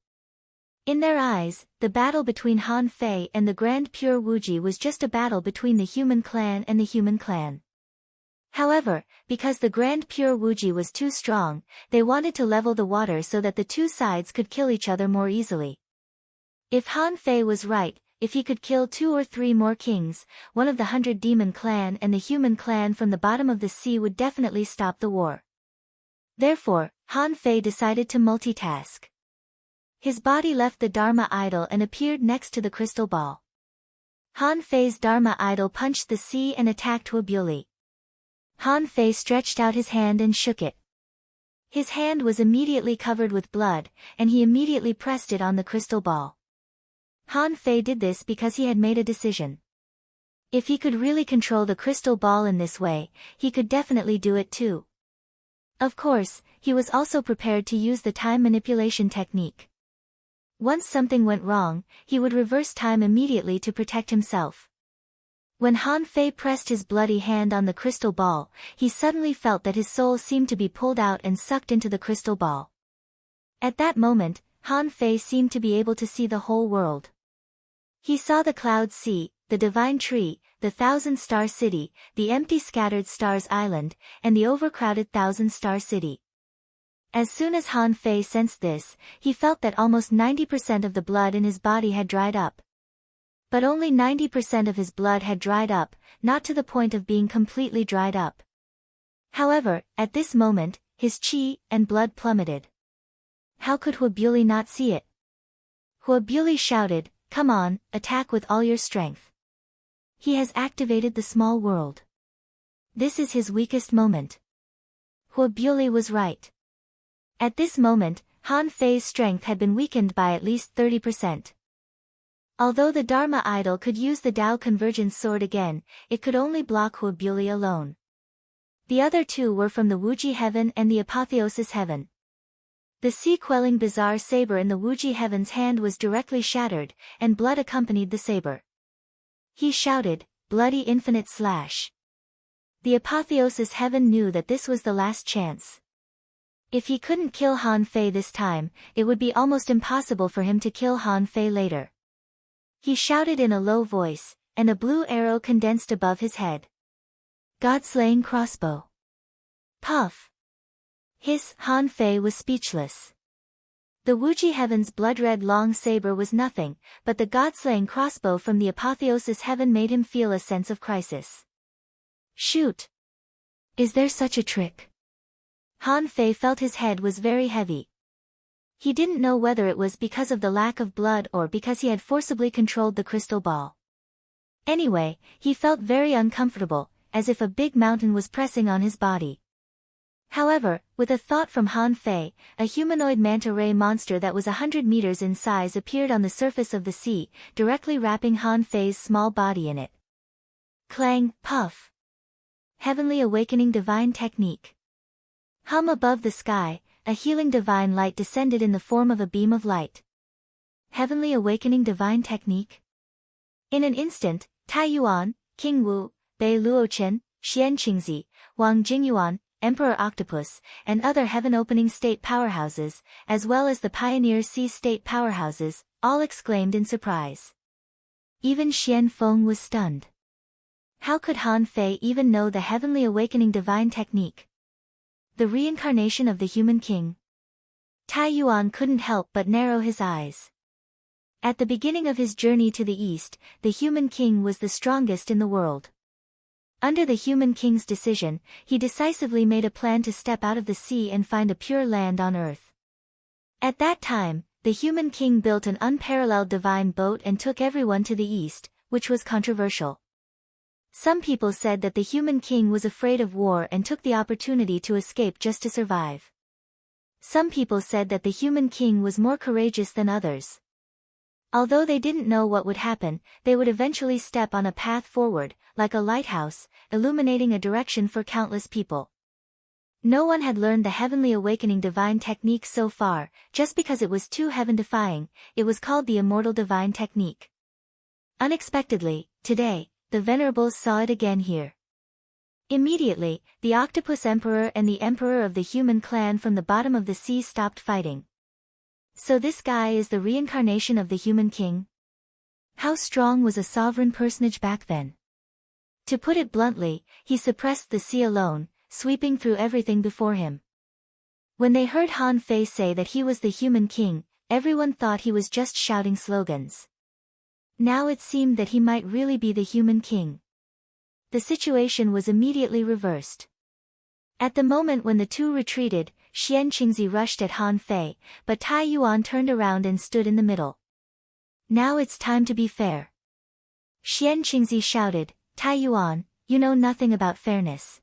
In their eyes, the battle between Han Fei and the Grand Pure Wuji was just a battle between the human clan and the human clan. However, because the Grand Pure Wuji was too strong, they wanted to level the water so that the 2 sides could kill each other more easily. If Han Fei was right, if he could kill 2 or 3 more kings, one of the 100 demon clan and the human clan from the bottom of the sea would definitely stop the war. Therefore, Han Fei decided to multitask. His body left the Dharma idol and appeared next to the crystal ball. Han Fei's Dharma idol punched the sea and attacked Hua Buli. Han Fei stretched out his hand and shook it. His hand was immediately covered with blood, and he immediately pressed it on the crystal ball. Han Fei did this because he had made a decision. If he could really control the crystal ball in this way, he could definitely do it too. Of course, he was also prepared to use the time manipulation technique. Once something went wrong, he would reverse time immediately to protect himself. When Han Fei pressed his bloody hand on the crystal ball, he suddenly felt that his soul seemed to be pulled out and sucked into the crystal ball. At that moment, Han Fei seemed to be able to see the whole world. He saw the cloud sea, the divine tree, the thousand-star city, the empty scattered stars island, and the overcrowded thousand-star city. As soon as Han Fei sensed this, he felt that almost 90% of the blood in his body had dried up. But only 90% of his blood had dried up, not to the point of being completely dried up. However, at this moment, his qi and blood plummeted. How could Huobuli not see it? Huobuli shouted, "Come on, attack with all your strength." He has activated the small world. This is his weakest moment. Huobuli was right. At this moment, Han Fei's strength had been weakened by at least 30%. Although the Dharma idol could use the Tao Convergence sword again, it could only block Huobuli alone. The other two were from the Wuji heaven and the Apotheosis heaven. The sea-quelling bizarre saber in the Wuji heaven's hand was directly shattered, and blood accompanied the saber. He shouted, "Bloody infinite slash." The Apotheosis heaven knew that this was the last chance. If he couldn't kill Han Fei this time, it would be almost impossible for him to kill Han Fei later. He shouted in a low voice, and a blue arrow condensed above his head. God-slaying crossbow. Puff. Hiss, Han Fei was speechless. The Wuji heaven's blood-red long saber was nothing, but the god-slaying crossbow from the Apotheosis heaven made him feel a sense of crisis. Shoot! Is there such a trick? Han Fei felt his head was very heavy. He didn't know whether it was because of the lack of blood or because he had forcibly controlled the crystal ball. Anyway, he felt very uncomfortable, as if a big mountain was pressing on his body. However, with a thought from Han Fei, a humanoid manta ray monster that was 100 meters in size appeared on the surface of the sea, directly wrapping Han Fei's small body in it. Clang, puff. Heavenly Awakening Divine Technique. Hum above the sky, a healing divine light descended in the form of a beam of light. Heavenly Awakening Divine Technique. In an instant, Tai Yuan, King Wu, Bei Luochen, Xian Qingzi, Wang Jingyuan, Emperor Octopus, and other heaven-opening state powerhouses, as well as the pioneer sea state powerhouses, all exclaimed in surprise. Even Xian Feng was stunned. How could Han Fei even know the Heavenly Awakening Divine Technique? The reincarnation of the human king. Tai Yuan couldn't help but narrow his eyes. At the beginning of his journey to the east, the human king was the strongest in the world. Under the human king's decision, he decisively made a plan to step out of the sea and find a pure land on earth. At that time, the human king built an unparalleled divine boat and took everyone to the east, which was controversial. Some people said that the human king was afraid of war and took the opportunity to escape just to survive. Some people said that the human king was more courageous than others. Although they didn't know what would happen, they would eventually step on a path forward, like a lighthouse, illuminating a direction for countless people. No one had learned the Heavenly Awakening Divine Technique so far, just because it was too heaven-defying. It was called the Immortal Divine Technique. Unexpectedly, today, the Venerables saw it again here. Immediately, the Octopus Emperor and the Emperor of the human clan from the bottom of the sea stopped fighting. So this guy is the reincarnation of the human king? How strong was a sovereign personage back then? To put it bluntly, he suppressed the sea alone, sweeping through everything before him. When they heard Han Fei say that he was the human king, everyone thought he was just shouting slogans. Now it seemed that he might really be the human king. The situation was immediately reversed. At the moment when the two retreated, Xian Qingzi rushed at Han Fei, but Tai Yuan turned around and stood in the middle. Now it's time to be fair. Xian Qingzi shouted, Tai Yuan, you know nothing about fairness.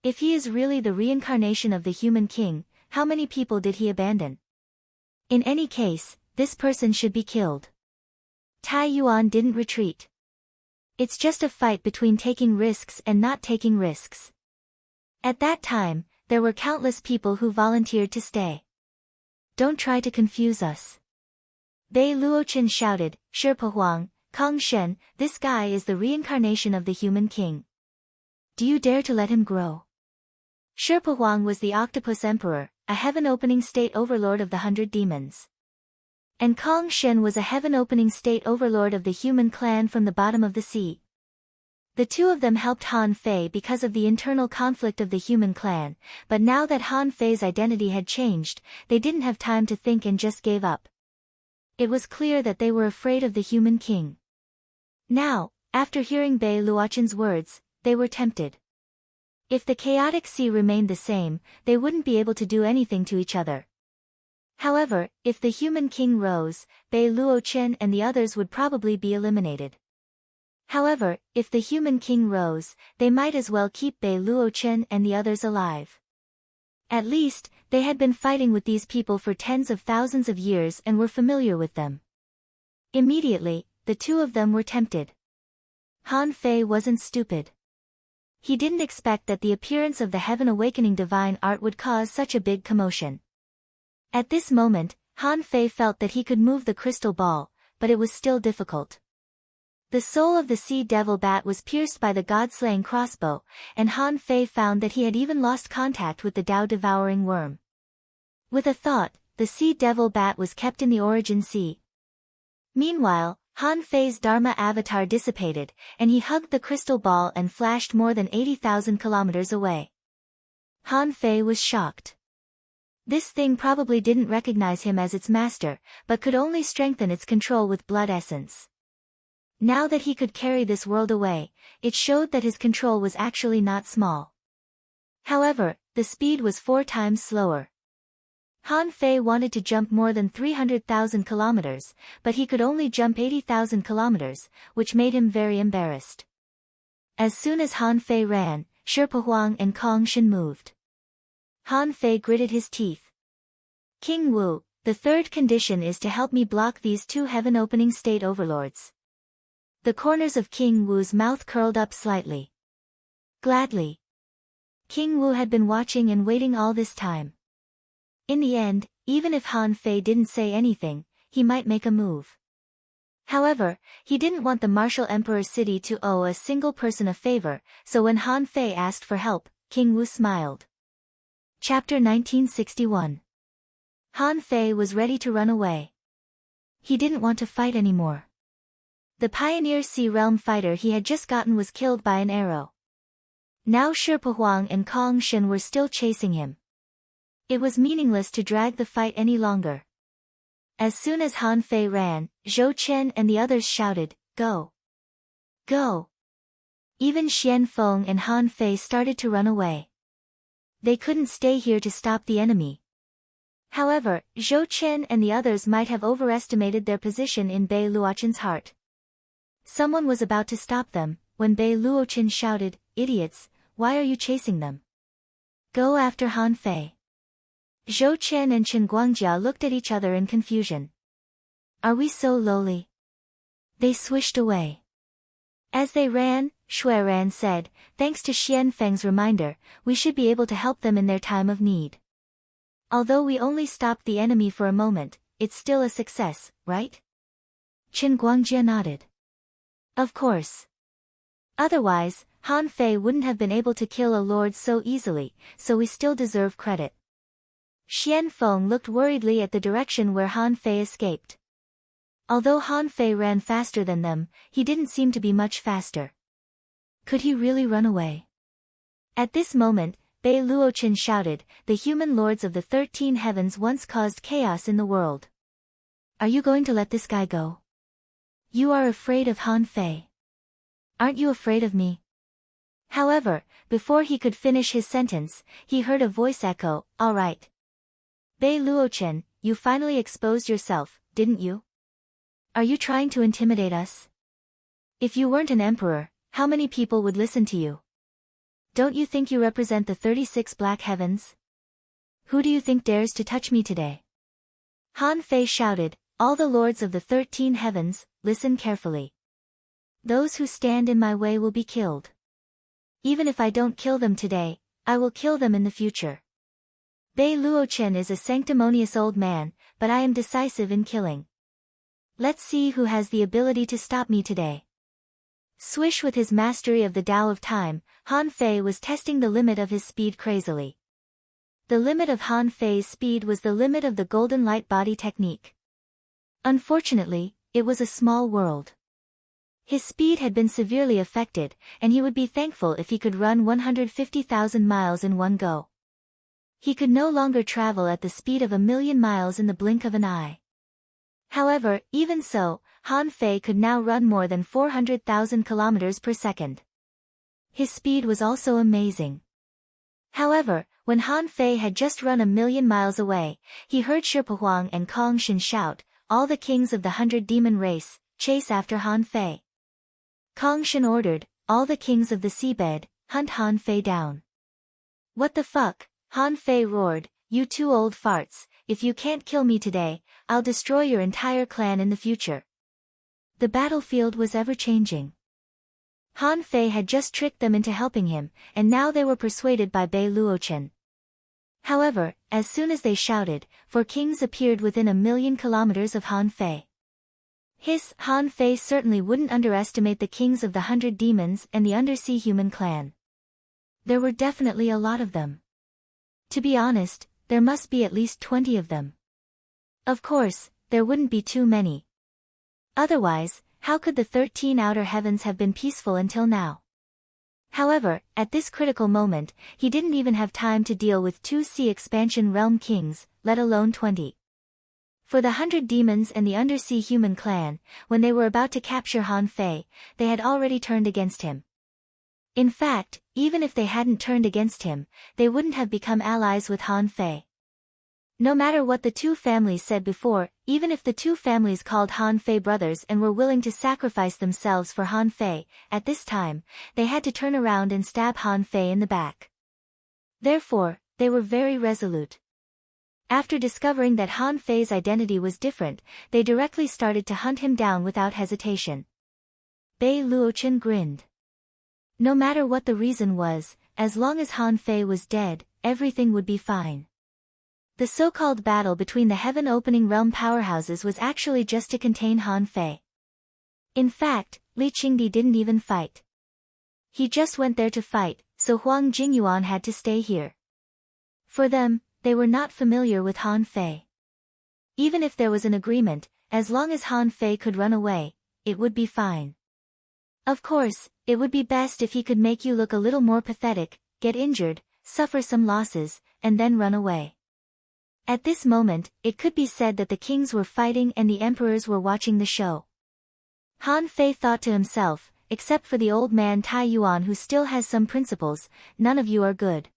If he is really the reincarnation of the human king, how many people did he abandon? In any case, this person should be killed. Tai Yuan didn't retreat. It's just a fight between taking risks and not taking risks. At that time, there were countless people who volunteered to stay. Don't try to confuse us. Bei Luochen shouted, Sherpa Huang, Kong Shen, this guy is the reincarnation of the human king. Do you dare to let him grow? Sherpa Huang was the octopus emperor, a heaven-opening state overlord of the 100 demons. And Kong Shen was a heaven-opening state overlord of the human clan from the bottom of the sea. The two of them helped Han Fei because of the internal conflict of the human clan, but now that Han Fei's identity had changed, they didn't have time to think and just gave up. It was clear that they were afraid of the human king. Now, after hearing Bei Luochen's words, they were tempted. If the chaotic sea remained the same, they wouldn't be able to do anything to each other. However, if the human king rose, Bei Luochen and the others would probably be eliminated. However, if the human king rose, they might as well keep Bei Luochen and the others alive. At least, they had been fighting with these people for tens of thousands of years and were familiar with them. Immediately, the two of them were tempted. Han Fei wasn't stupid. He didn't expect that the appearance of the Heaven Awakening divine art would cause such a big commotion. At this moment, Han Fei felt that he could move the crystal ball, but it was still difficult. The soul of the sea devil bat was pierced by the god-slaying crossbow, and Han Fei found that he had even lost contact with the Tao-devouring worm. With a thought, the sea devil bat was kept in the origin sea. Meanwhile, Han Fei's Dharma avatar dissipated, and he hugged the crystal ball and flashed more than 80,000 kilometers away. Han Fei was shocked. This thing probably didn't recognize him as its master, but could only strengthen its control with blood essence. Now that he could carry this world away, it showed that his control was actually not small. However, the speed was 4 times slower. Han Fei wanted to jump more than 300,000 kilometers, but he could only jump 80,000 kilometers, which made him very embarrassed. As soon as Han Fei ran, Sherpa Huang and Kong Shen moved. Han Fei gritted his teeth. King Wu, the third condition is to help me block these two heaven-opening state overlords. The corners of King Wu's mouth curled up slightly. Gladly. King Wu had been watching and waiting all this time. In the end, even if Han Fei didn't say anything, he might make a move. However, he didn't want the martial emperor's city to owe a single person a favor, so when Han Fei asked for help, King Wu smiled. Chapter 1961. Han Fei was ready to run away. He didn't want to fight anymore. The pioneer Sea Realm fighter he had just gotten was killed by an arrow. Now Sherpa Huang and Kong Shen were still chasing him. It was meaningless to drag the fight any longer. As soon as Han Fei ran, Zhou Chen and the others shouted, "Go! Go!" Even Xian Feng and Han Fei started to run away. They couldn't stay here to stop the enemy. However, Zhou Chen and the others might have overestimated their position in Bei Luochen's heart. Someone was about to stop them, when Bei Luochen shouted, "Idiots, why are you chasing them? Go after Han Fei." Zhou Chen and Chen Guangjia looked at each other in confusion. Are we so lowly? They swished away. As they ran, Shuiran said, thanks to Xian Feng's reminder, we should be able to help them in their time of need. Although we only stopped the enemy for a moment, it's still a success, right? Chen Guangjia nodded. Of course. Otherwise, Han Fei wouldn't have been able to kill a lord so easily, so we still deserve credit. Xian Feng looked worriedly at the direction where Han Fei escaped. Although Han Fei ran faster than them, he didn't seem to be much faster. Could he really run away? At this moment, Bei Luochen shouted, the human lords of the 13 heavens once caused chaos in the world. Are you going to let this guy go? You are afraid of Han Fei. Aren't you afraid of me? However, before he could finish his sentence, he heard a voice echo, all right. Bei Luochen, you finally exposed yourself, didn't you? Are you trying to intimidate us? If you weren't an emperor, how many people would listen to you? Don't you think you represent the 36 black heavens? Who do you think dares to touch me today? Han Fei shouted, all the lords of the 13 heavens, listen carefully. Those who stand in my way will be killed. Even if I don't kill them today, I will kill them in the future. Bei Luochen is a sanctimonious old man, but I am decisive in killing. Let's see who has the ability to stop me today. Swish with his mastery of the Tao of Time, Han Fei was testing the limit of his speed crazily. The limit of Han Fei's speed was the limit of the golden light body technique. Unfortunately, it was a small world. His speed had been severely affected, and he would be thankful if he could run 150,000 miles in one go. He could no longer travel at the speed of 1,000,000 miles in the blink of an eye. However, even so, Han Fei could now run more than 400,000 kilometers per second. His speed was also amazing. However, when Han Fei had just run 1,000,000 miles away, he heard Shirpa Huang and Kong Shin shout, all the kings of the 100 demon race, chase after Han Fei. Kong Shin ordered, all the kings of the seabed, hunt Han Fei down. What the fuck? Han Fei roared, you two old farts, if you can't kill me today, I'll destroy your entire clan in the future. The battlefield was ever-changing. Han Fei had just tricked them into helping him, and now they were persuaded by Bei Luochen. However, as soon as they shouted, 4 kings appeared within 1,000,000 kilometers of Han Fei. Han Fei certainly wouldn't underestimate the kings of the 100 demons and the undersea human clan. There were definitely a lot of them. To be honest, there must be at least 20 of them. Of course, there wouldn't be too many. Otherwise, how could the 13 outer heavens have been peaceful until now? However, at this critical moment, he didn't even have time to deal with 2 sea expansion realm kings, let alone 20. For the 100 demons and the undersea human clan, when they were about to capture Han Fei, they had already turned against him. In fact, even if they hadn't turned against him, they wouldn't have become allies with Han Fei. No matter what the 2 families said before, even if the 2 families called Han Fei brothers and were willing to sacrifice themselves for Han Fei, at this time, they had to turn around and stab Han Fei in the back. Therefore, they were very resolute. After discovering that Han Fei's identity was different, they directly started to hunt him down without hesitation. Bei Luochen grinned. No matter what the reason was, as long as Han Fei was dead, everything would be fine. The so-called battle between the heaven-opening realm powerhouses was actually just to contain Han Fei. In fact, Li Qingdi didn't even fight. He just went there to fight, so Huang Jingyuan had to stay here. For them, they were not familiar with Han Fei. Even if there was an agreement, as long as Han Fei could run away, it would be fine. Of course, it would be best if he could make you look a little more pathetic, get injured, suffer some losses, and then run away. At this moment, it could be said that the kings were fighting and the emperors were watching the show. Han Fei thought to himself, except for the old man Tai Yuan who still has some principles, none of you are good.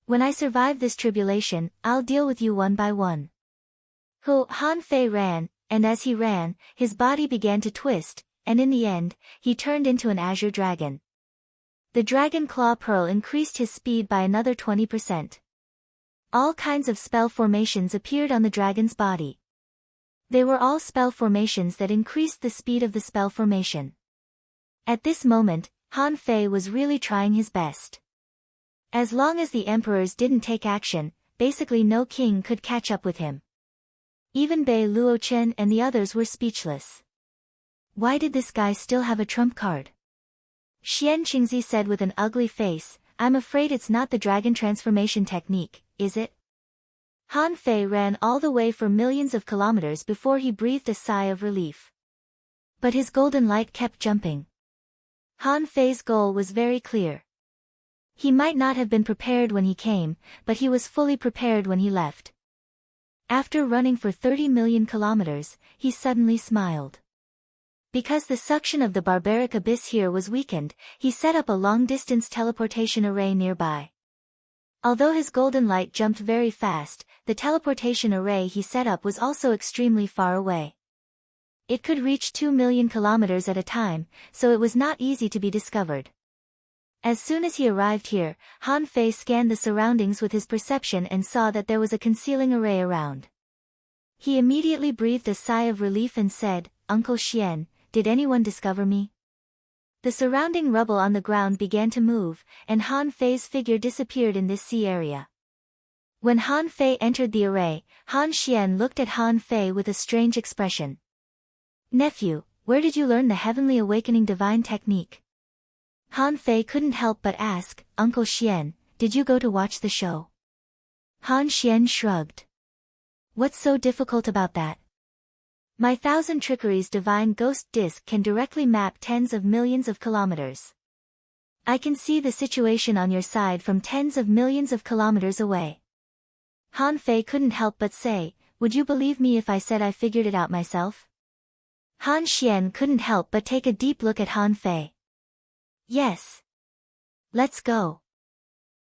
When I survive this tribulation, I'll deal with you one by one. Han Fei ran, and as he ran, his body began to twist, and in the end, he turned into an azure dragon. The dragon claw pearl increased his speed by another 20%. All kinds of spell formations appeared on the dragon's body. They were all spell formations that increased the speed of the spell formation. At this moment, Han Fei was really trying his best. As long as the emperors didn't take action, basically no king could catch up with him. Even Bei Luochen and the others were speechless. Why did this guy still have a trump card? Xian Qingzi said with an ugly face, I'm afraid it's not the dragon transformation technique, is it? Han Fei ran all the way for millions of kilometers before he breathed a sigh of relief. But his golden light kept jumping. Han Fei's goal was very clear. He might not have been prepared when he came, but he was fully prepared when he left. After running for 30 million kilometers, he suddenly smiled. Because the suction of the barbaric abyss here was weakened, he set up a long-distance teleportation array nearby. Although his golden light jumped very fast, the teleportation array he set up was also extremely far away. It could reach 2 million kilometers at a time, so it was not easy to be discovered. As soon as he arrived here, Han Fei scanned the surroundings with his perception and saw that there was a concealing array around. He immediately breathed a sigh of relief and said, "Uncle Xian, did anyone discover me?" The surrounding rubble on the ground began to move, and Han Fei's figure disappeared in this sea area. When Han Fei entered the array, Han Xian looked at Han Fei with a strange expression. "Nephew, where did you learn the heavenly awakening divine technique?" Han Fei couldn't help but ask, "Uncle Xian, did you go to watch the show?" Han Xian shrugged. "What's so difficult about that? My 1,000 trickeries divine ghost disc can directly map tens of millions of kilometers. I can see the situation on your side from tens of millions of kilometers away." Han Fei couldn't help but say, "Would you believe me if I said I figured it out myself?" Han Xian couldn't help but take a deep look at Han Fei. "Yes. Let's go.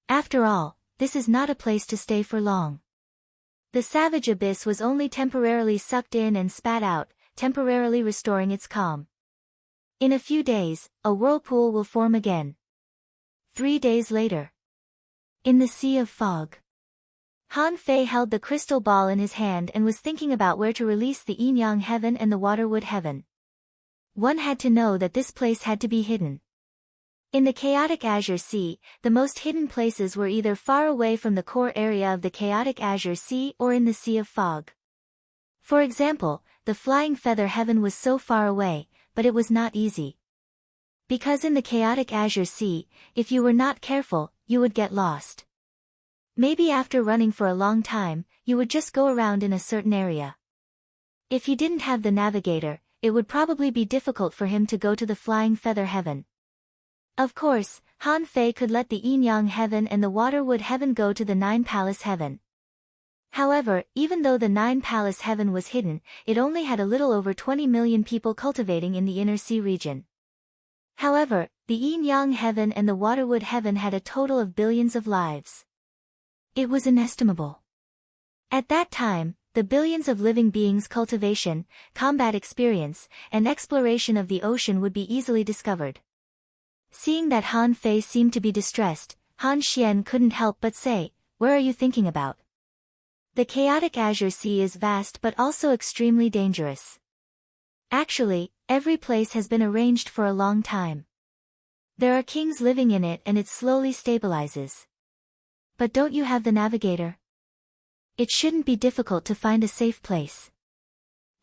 After all, this is not a place to stay for long." The savage abyss was only temporarily sucked in and spat out, temporarily restoring its calm. In a few days, a whirlpool will form again. 3 days later. In the sea of fog. Han Fei held the crystal ball in his hand and was thinking about where to release the yin-yang heaven and the waterwood heaven. One had to know that this place had to be hidden. In the chaotic azure sea, the most hidden places were either far away from the core area of the chaotic azure sea or in the sea of fog. For example, the flying feather heaven was so far away, but it was not easy. Because in the chaotic azure sea, if you were not careful, you would get lost. Maybe after running for a long time, you would just go around in a certain area. If he didn't have the navigator, it would probably be difficult for him to go to the flying feather heaven. Of course, Han Fei could let the yin-yang heaven and the waterwood heaven go to the nine-palace heaven. However, even though the nine-palace heaven was hidden, it only had a little over 20 million people cultivating in the inner sea region. However, the yin-yang heaven and the waterwood heaven had a total of billions of lives. It was inestimable. At that time, the billions of living beings' cultivation, combat experience, and exploration of the ocean would be easily discovered. Seeing that Han Fei seemed to be distressed, Han Xian couldn't help but say, "Where are you thinking about?" The chaotic azure sea is vast but also extremely dangerous. Actually, every place has been arranged for a long time. There are kings living in it and it slowly stabilizes. But don't you have the navigator? It shouldn't be difficult to find a safe place.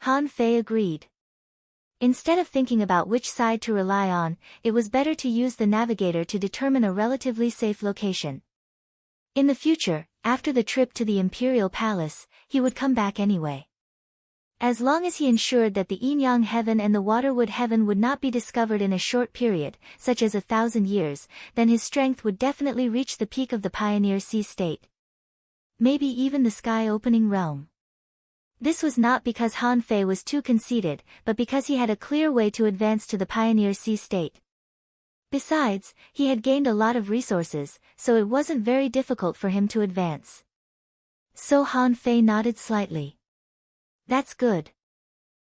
Han Fei agreed. Instead of thinking about which side to rely on, it was better to use the navigator to determine a relatively safe location. In the future, after the trip to the Imperial Palace, he would come back anyway. As long as he ensured that the yin-yang heaven and the waterwood heaven would not be discovered in a short period, such as 1,000 years, then his strength would definitely reach the peak of the Pioneer Sea state. Maybe even the sky-opening realm. This was not because Han Fei was too conceited, but because he had a clear way to advance to the Pioneer Sea state. Besides, he had gained a lot of resources, so it wasn't very difficult for him to advance. So Han Fei nodded slightly. "That's good.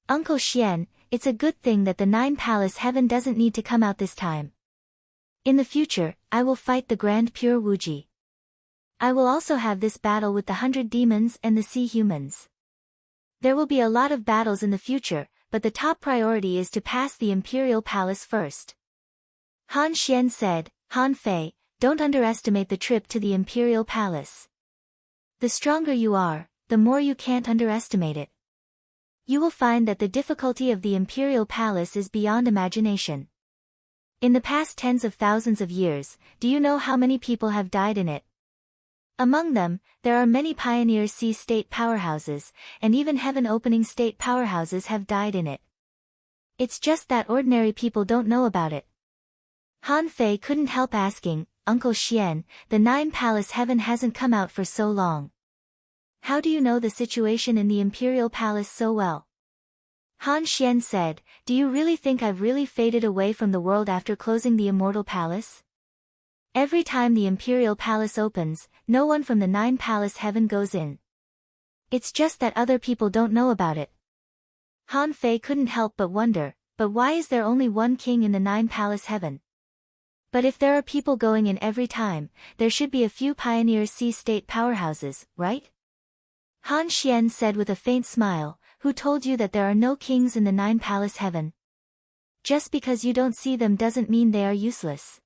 Uncle Xian, it's a good thing that the nine-palace heaven doesn't need to come out this time. In the future, I will fight the Grand Pure Wuji. I will also have this battle with the 100 demons and the sea humans. There will be a lot of battles in the future, but the top priority is to pass the Imperial Palace first." Han Xian said, "Han Fei, don't underestimate the trip to the Imperial Palace. The stronger you are, the more you can't underestimate it. You will find that the difficulty of the Imperial Palace is beyond imagination. In the past tens of thousands of years, do you know how many people have died in it? Among them, there are many Pioneer Sea state powerhouses, and even heaven-opening state powerhouses have died in it. It's just that ordinary people don't know about it." Han Fei couldn't help asking, "Uncle Xian, the nine-palace heaven hasn't come out for so long. How do you know the situation in the Imperial Palace so well?" Han Xian said, "Do you really think I've really faded away from the world after closing the Immortal Palace? Every time the Imperial Palace opens, no one from the nine-palace heaven goes in. It's just that other people don't know about it." Han Fei couldn't help but wonder, but why is there only one king in the nine-palace heaven? But if there are people going in every time, there should be a few pioneer sea-state powerhouses, right? Han Xian said with a faint smile, who told you that there are no kings in the nine-palace heaven? Just because you don't see them doesn't mean they are useless.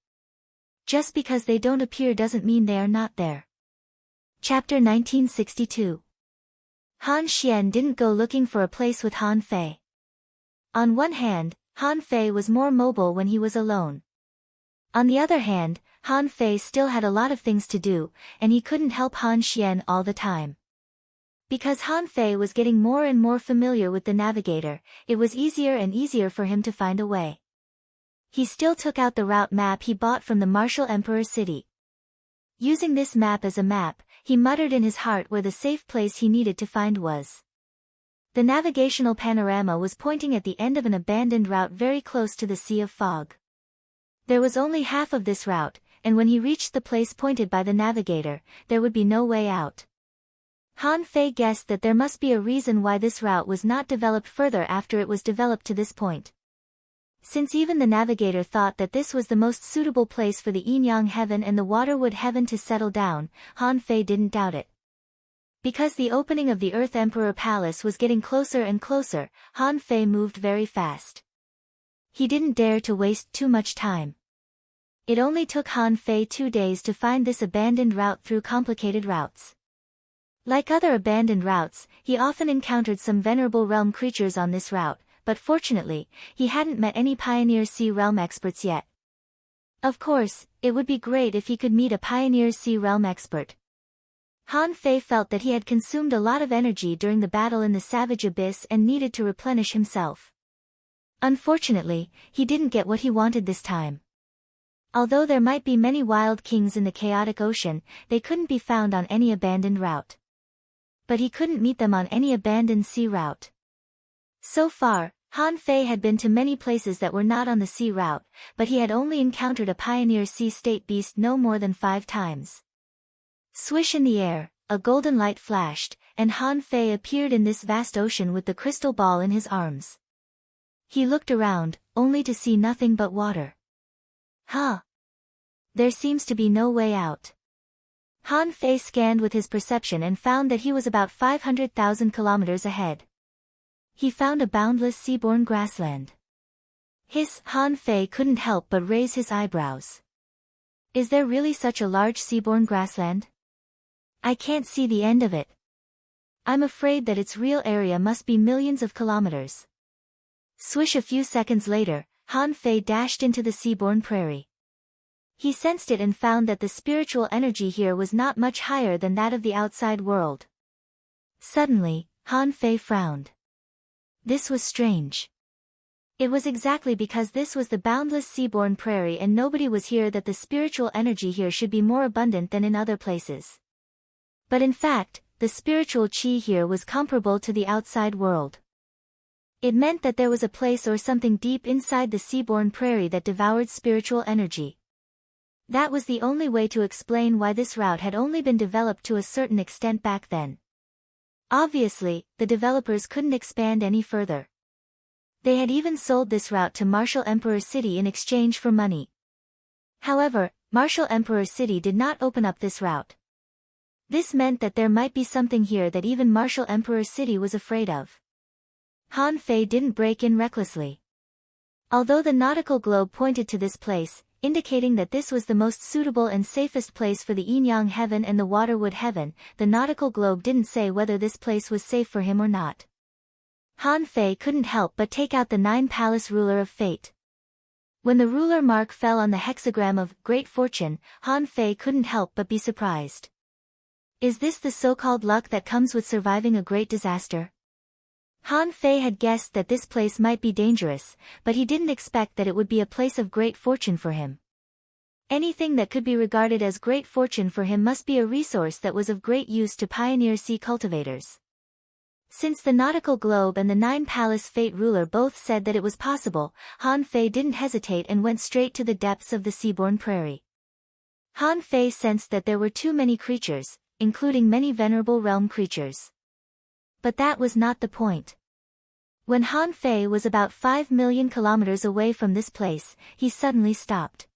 Just because they don't appear doesn't mean they are not there. Chapter 1962. Han Xian didn't go looking for a place with Han Fei. On one hand, Han Fei was more mobile when he was alone. On the other hand, Han Fei still had a lot of things to do, and he couldn't help Han Xian all the time. Because Han Fei was getting more and more familiar with the navigator, it was easier and easier for him to find a way. He still took out the route map he bought from the Martial Emperor city. Using this map as a map, he muttered in his heart where the safe place he needed to find was. The navigational panorama was pointing at the end of an abandoned route very close to the Sea of Fog. There was only half of this route, and when he reached the place pointed by the navigator, there would be no way out. Han Fei guessed that there must be a reason why this route was not developed further after it was developed to this point. Since even the navigator thought that this was the most suitable place for the Yin-Yang heaven and the Waterwood heaven to settle down, Han Fei didn't doubt it. Because the opening of the Earth Emperor Palace was getting closer and closer, Han Fei moved very fast. He didn't dare to waste too much time. It only took Han Fei 2 days to find this abandoned route through complicated routes. Like other abandoned routes, he often encountered some venerable realm creatures on this route, but fortunately, he hadn't met any Pioneer Sea Realm experts yet. Of course, it would be great if he could meet a Pioneer Sea Realm expert. Han Fei felt that he had consumed a lot of energy during the battle in the Savage Abyss and needed to replenish himself. Unfortunately, he didn't get what he wanted this time. Although there might be many wild kings in the chaotic ocean, they couldn't be found on any abandoned route. But he couldn't meet them on any abandoned sea route. So far, Han Fei had been to many places that were not on the sea route, but he had only encountered a pioneer sea-state beast no more than 5 times. Swish in the air, a golden light flashed, and Han Fei appeared in this vast ocean with the crystal ball in his arms. He looked around, only to see nothing but water. Huh? There seems to be no way out. Han Fei scanned with his perception and found that he was about 500,000 kilometers ahead. He found a boundless seaborne grassland. Han Fei couldn't help but raise his eyebrows. Is there really such a large seaborne grassland? I can't see the end of it. I'm afraid that its real area must be millions of kilometers. Swish. A few seconds later, Han Fei dashed into the seaborne prairie. He sensed it and found that the spiritual energy here was not much higher than that of the outside world. Suddenly, Han Fei frowned. This was strange. It was exactly because this was the boundless seaborne prairie and nobody was here that the spiritual energy here should be more abundant than in other places. But in fact, the spiritual chi here was comparable to the outside world. It meant that there was a place or something deep inside the seaborne prairie that devoured spiritual energy. That was the only way to explain why this route had only been developed to a certain extent back then. Obviously, the developers couldn't expand any further. They had even sold this route to Martial Emperor City in exchange for money. However, Martial Emperor City did not open up this route. This meant that there might be something here that even Martial Emperor City was afraid of. Han Fei didn't break in recklessly. Although the nautical globe pointed to this place, indicating that this was the most suitable and safest place for the Yin-Yang heaven and the Waterwood heaven, the nautical globe didn't say whether this place was safe for him or not. Han Fei couldn't help but take out the 9-palace ruler of fate. When the ruler mark fell on the hexagram of Great Fortune, Han Fei couldn't help but be surprised. Is this the so-called luck that comes with surviving a great disaster? Han Fei had guessed that this place might be dangerous, but he didn't expect that it would be a place of great fortune for him. Anything that could be regarded as great fortune for him must be a resource that was of great use to pioneer sea cultivators. Since the nautical globe and the 9-palace fate ruler both said that it was possible, Han Fei didn't hesitate and went straight to the depths of the seaborne prairie. Han Fei sensed that there were too many creatures, including many venerable realm creatures. But that was not the point. When Han Fei was about 5 million kilometers away from this place, he suddenly stopped.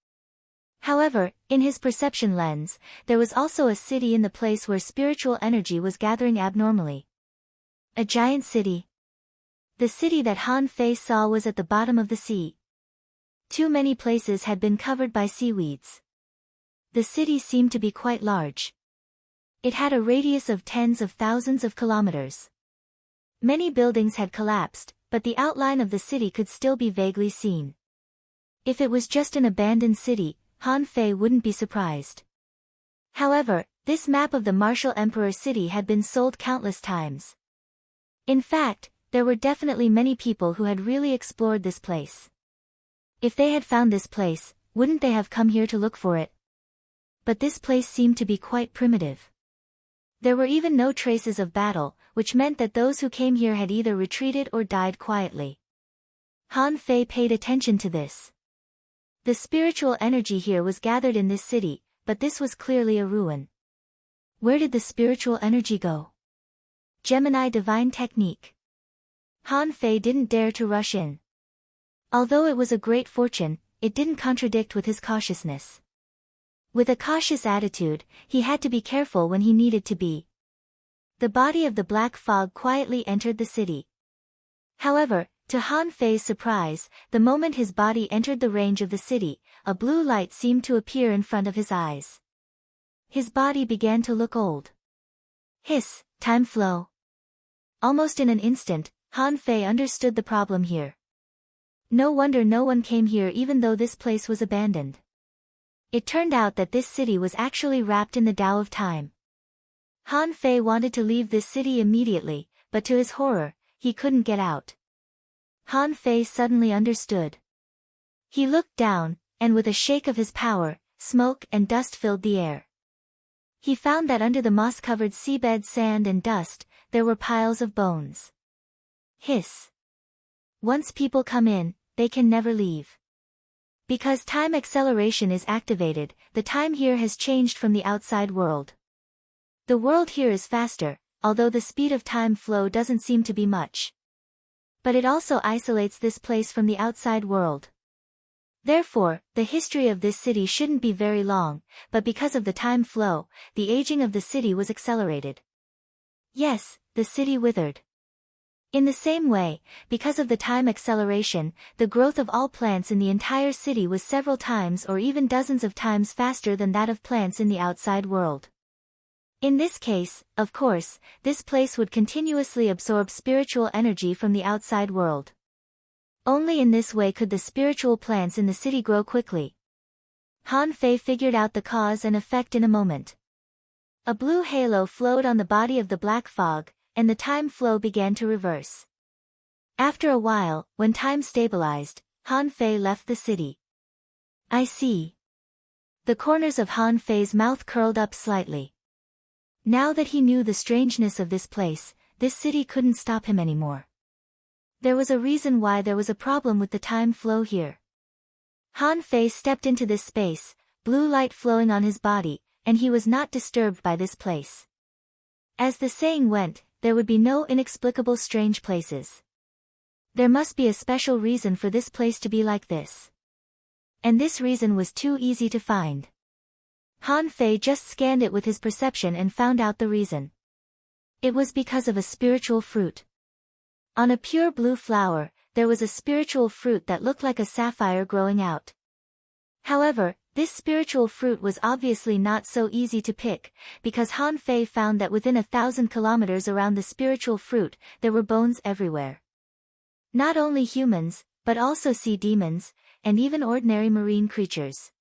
However, in his perception lens, there was also a city in the place where spiritual energy was gathering abnormally. A giant city. The city that Han Fei saw was at the bottom of the sea. Too many places had been covered by seaweeds. The city seemed to be quite large. It had a radius of tens of thousands of kilometers. Many buildings had collapsed, but the outline of the city could still be vaguely seen. If it was just an abandoned city, Han Fei wouldn't be surprised. However, this map of the martial emperor city had been sold countless times. In fact, there were definitely many people who had really explored this place. If they had found this place, wouldn't they have come here to look for it? But this place seemed to be quite primitive. There were even no traces of battle, which meant that those who came here had either retreated or died quietly. Han Fei paid attention to this. The spiritual energy here was gathered in this city, but this was clearly a ruin. Where did the spiritual energy go? Gemini Divine Technique. Han Fei didn't dare to rush in. Although it was a great fortune, it didn't contradict with his cautiousness. With a cautious attitude, he had to be careful when he needed to be. The body of the black fog quietly entered the city. However, to Han Fei's surprise, the moment his body entered the range of the city, a blue light seemed to appear in front of his eyes. His body began to look old. Hiss, time flow. Almost in an instant, Han Fei understood the problem here. No wonder no one came here even though this place was abandoned. It turned out that this city was actually wrapped in the Tao of time. Han Fei wanted to leave this city immediately, but to his horror, he couldn't get out. Han Fei suddenly understood. He looked down, and with a shake of his power, smoke and dust filled the air. He found that under the moss-covered seabed sand and dust, there were piles of bones. Hiss. Once people come in, they can never leave. Because time acceleration is activated, the time here has changed from the outside world. The world here is faster, although the speed of time flow doesn't seem to be much. But it also isolates this place from the outside world. Therefore, the history of this city shouldn't be very long, but because of the time flow, the aging of the city was accelerated. Yes, the city withered. In the same way, because of the time acceleration, the growth of all plants in the entire city was several times or even dozens of times faster than that of plants in the outside world. In this case, of course, this place would continuously absorb spiritual energy from the outside world. Only in this way could the spiritual plants in the city grow quickly. Han Fei figured out the cause and effect in a moment. A blue halo flowed on the body of the black fog, and the time flow began to reverse. After a while, when time stabilized, Han Fei left the city. I see. The corners of Han Fei's mouth curled up slightly. Now that he knew the strangeness of this place, this city couldn't stop him anymore. There was a reason why there was a problem with the time flow here. Han Fei stepped into this space, blue light flowing on his body, and he was not disturbed by this place. As the saying went, there would be no inexplicable strange places. There must be a special reason for this place to be like this. And this reason was too easy to find. Han Fei just scanned it with his perception and found out the reason. It was because of a spiritual fruit. On a pure blue flower, there was a spiritual fruit that looked like a sapphire growing out. However, this spiritual fruit was obviously not so easy to pick, because Han Fei found that within 1,000 kilometers around the spiritual fruit, there were bones everywhere. Not only humans, but also sea demons, and even ordinary marine creatures.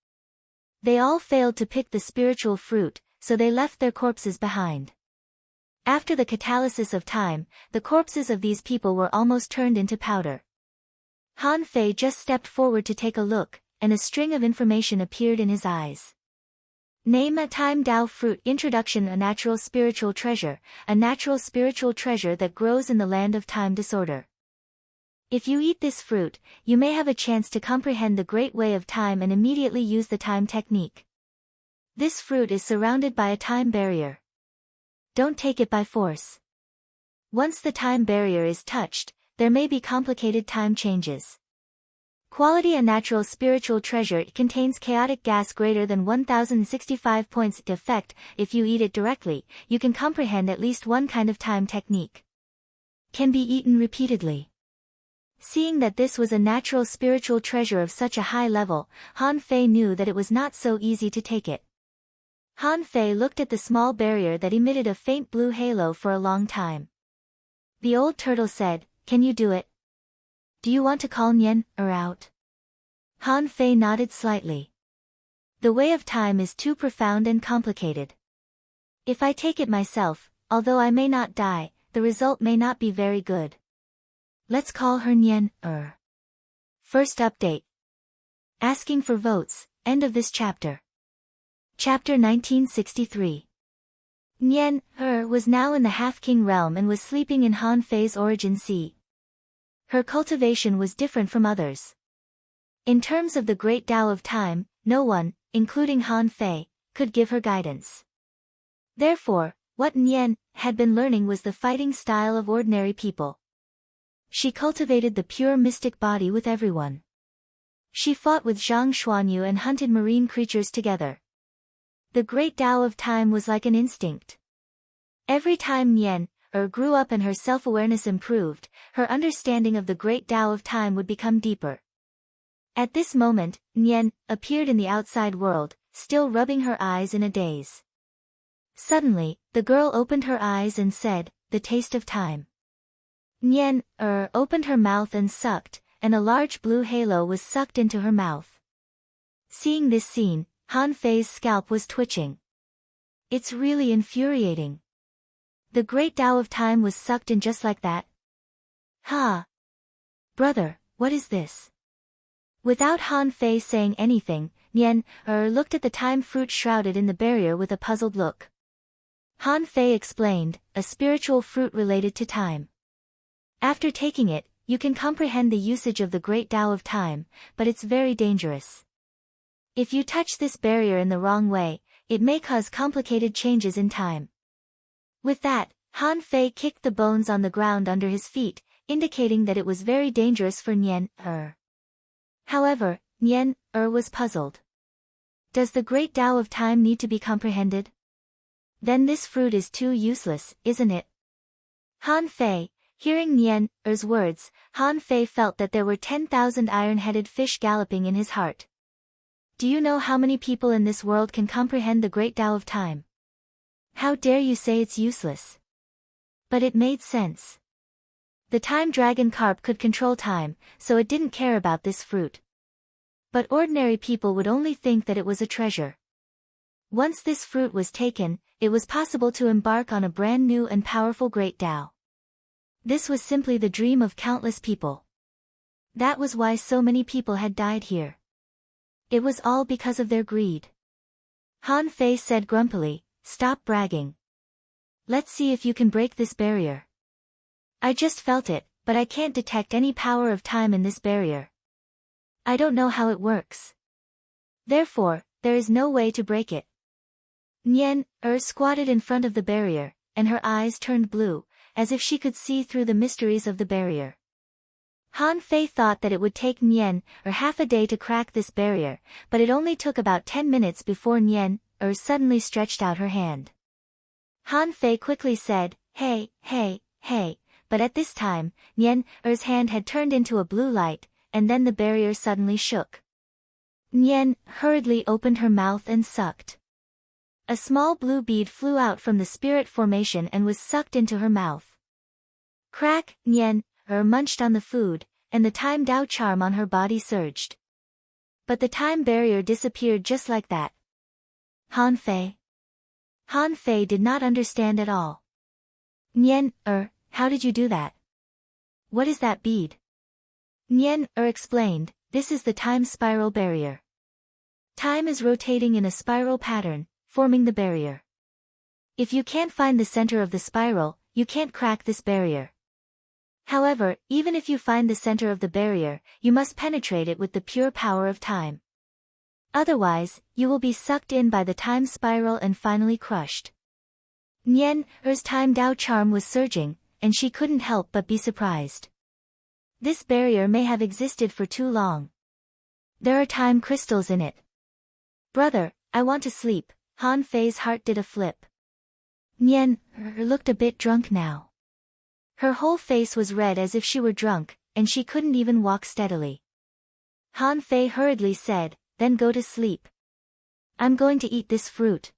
They all failed to pick the spiritual fruit, so they left their corpses behind. After the catalysis of time, the corpses of these people were almost turned into powder. Han Fei just stepped forward to take a look, and a string of information appeared in his eyes. Name a time Tao fruit. Introduction. A natural spiritual treasure that grows in the land of time disorder. If you eat this fruit, you may have a chance to comprehend the great way of time and immediately use the time technique. This fruit is surrounded by a time barrier. Don't take it by force. Once the time barrier is touched, there may be complicated time changes. Quality: a natural spiritual treasure. It contains chaotic gas greater than 1065 points. Effect: if you eat it directly, you can comprehend at least one kind of time technique. Can be eaten repeatedly. Seeing that this was a natural spiritual treasure of such a high level, Han Fei knew that it was not so easy to take it. Han Fei looked at the small barrier that emitted a faint blue halo for a long time. The old turtle said, "Can you do it? Do you want to call Nian out?" Han Fei nodded slightly. The way of time is too profound and complicated. If I take it myself, although I may not die, the result may not be very good. Let's call her Nian. First update. Asking for votes, end of this chapter. Chapter 1963. Nian was now in the Half-King realm and was sleeping in Han Fei's origin sea. Her cultivation was different from others. In terms of the great Tao of time, no one, including Han Fei, could give her guidance. Therefore, what Nian had been learning was the fighting style of ordinary people. She cultivated the pure mystic body with everyone. She fought with Zhang Xuanyu and hunted marine creatures together. The great Tao of time was like an instinct. Every time Nian grew up and her self-awareness improved, her understanding of the great Tao of time would become deeper. At this moment, Nian appeared in the outside world, still rubbing her eyes in a daze. Suddenly, the girl opened her eyes and said, "The taste of time." Nian opened her mouth and sucked, and a large blue halo was sucked into her mouth. Seeing this scene, Han Fei's scalp was twitching. It's really infuriating. The great Tao of time was sucked in just like that. Ha! Brother, what is this? Without Han Fei saying anything, Nian looked at the time fruit shrouded in the barrier with a puzzled look. Han Fei explained, "A spiritual fruit related to time. After taking it, you can comprehend the usage of the great Tao of time, but it's very dangerous. If you touch this barrier in the wrong way, it may cause complicated changes in time." With that, Han Fei kicked the bones on the ground under his feet, indicating that it was very dangerous for Nian. However, Nian was puzzled. Does the great Tao of time need to be comprehended? Then this fruit is too useless, isn't it? Han Fei, hearing Nian's words, Han Fei felt that there were 10,000 iron-headed fish galloping in his heart. Do you know how many people in this world can comprehend the great Tao of time? How dare you say it's useless? But it made sense. The time dragon carp could control time, so it didn't care about this fruit. But ordinary people would only think that it was a treasure. Once this fruit was taken, it was possible to embark on a brand new and powerful great Tao. This was simply the dream of countless people. That was why so many people had died here. It was all because of their greed. Han Fei said grumpily, "Stop bragging. Let's see if you can break this barrier." "I just felt it, but I can't detect any power of time in this barrier. I don't know how it works. Therefore, there is no way to break it." Nian squatted in front of the barrier, and her eyes turned blue, as if she could see through the mysteries of the barrier. Han Fei thought that it would take Nian half a day to crack this barrier, but it only took about 10 minutes before Nian suddenly stretched out her hand. Han Fei quickly said, "Hey, hey, hey," but at this time, Nian's hand had turned into a blue light, and then the barrier suddenly shook. Nian hurriedly opened her mouth and sucked. A small blue bead flew out from the spirit formation and was sucked into her mouth. Crack! Nian munched on the food, and the time Tao charm on her body surged. But the time barrier disappeared just like that. Han Fei did not understand at all. "Nian how did you do that? What is that bead?" Nian explained, "This is the time spiral barrier. Time is rotating in a spiral pattern, forming the barrier. If you can't find the center of the spiral, you can't crack this barrier. However, even if you find the center of the barrier, you must penetrate it with the pure power of time. Otherwise, you will be sucked in by the time spiral and finally crushed." Nian's time Tao charm was surging, and she couldn't help but be surprised. This barrier may have existed for too long. There are time crystals in it. Brother, I want to sleep. Han Fei's heart did a flip. Nian looked a bit drunk now. Her whole face was red as if she were drunk, and she couldn't even walk steadily. Han Fei hurriedly said, then go to sleep. I'm going to eat this fruit.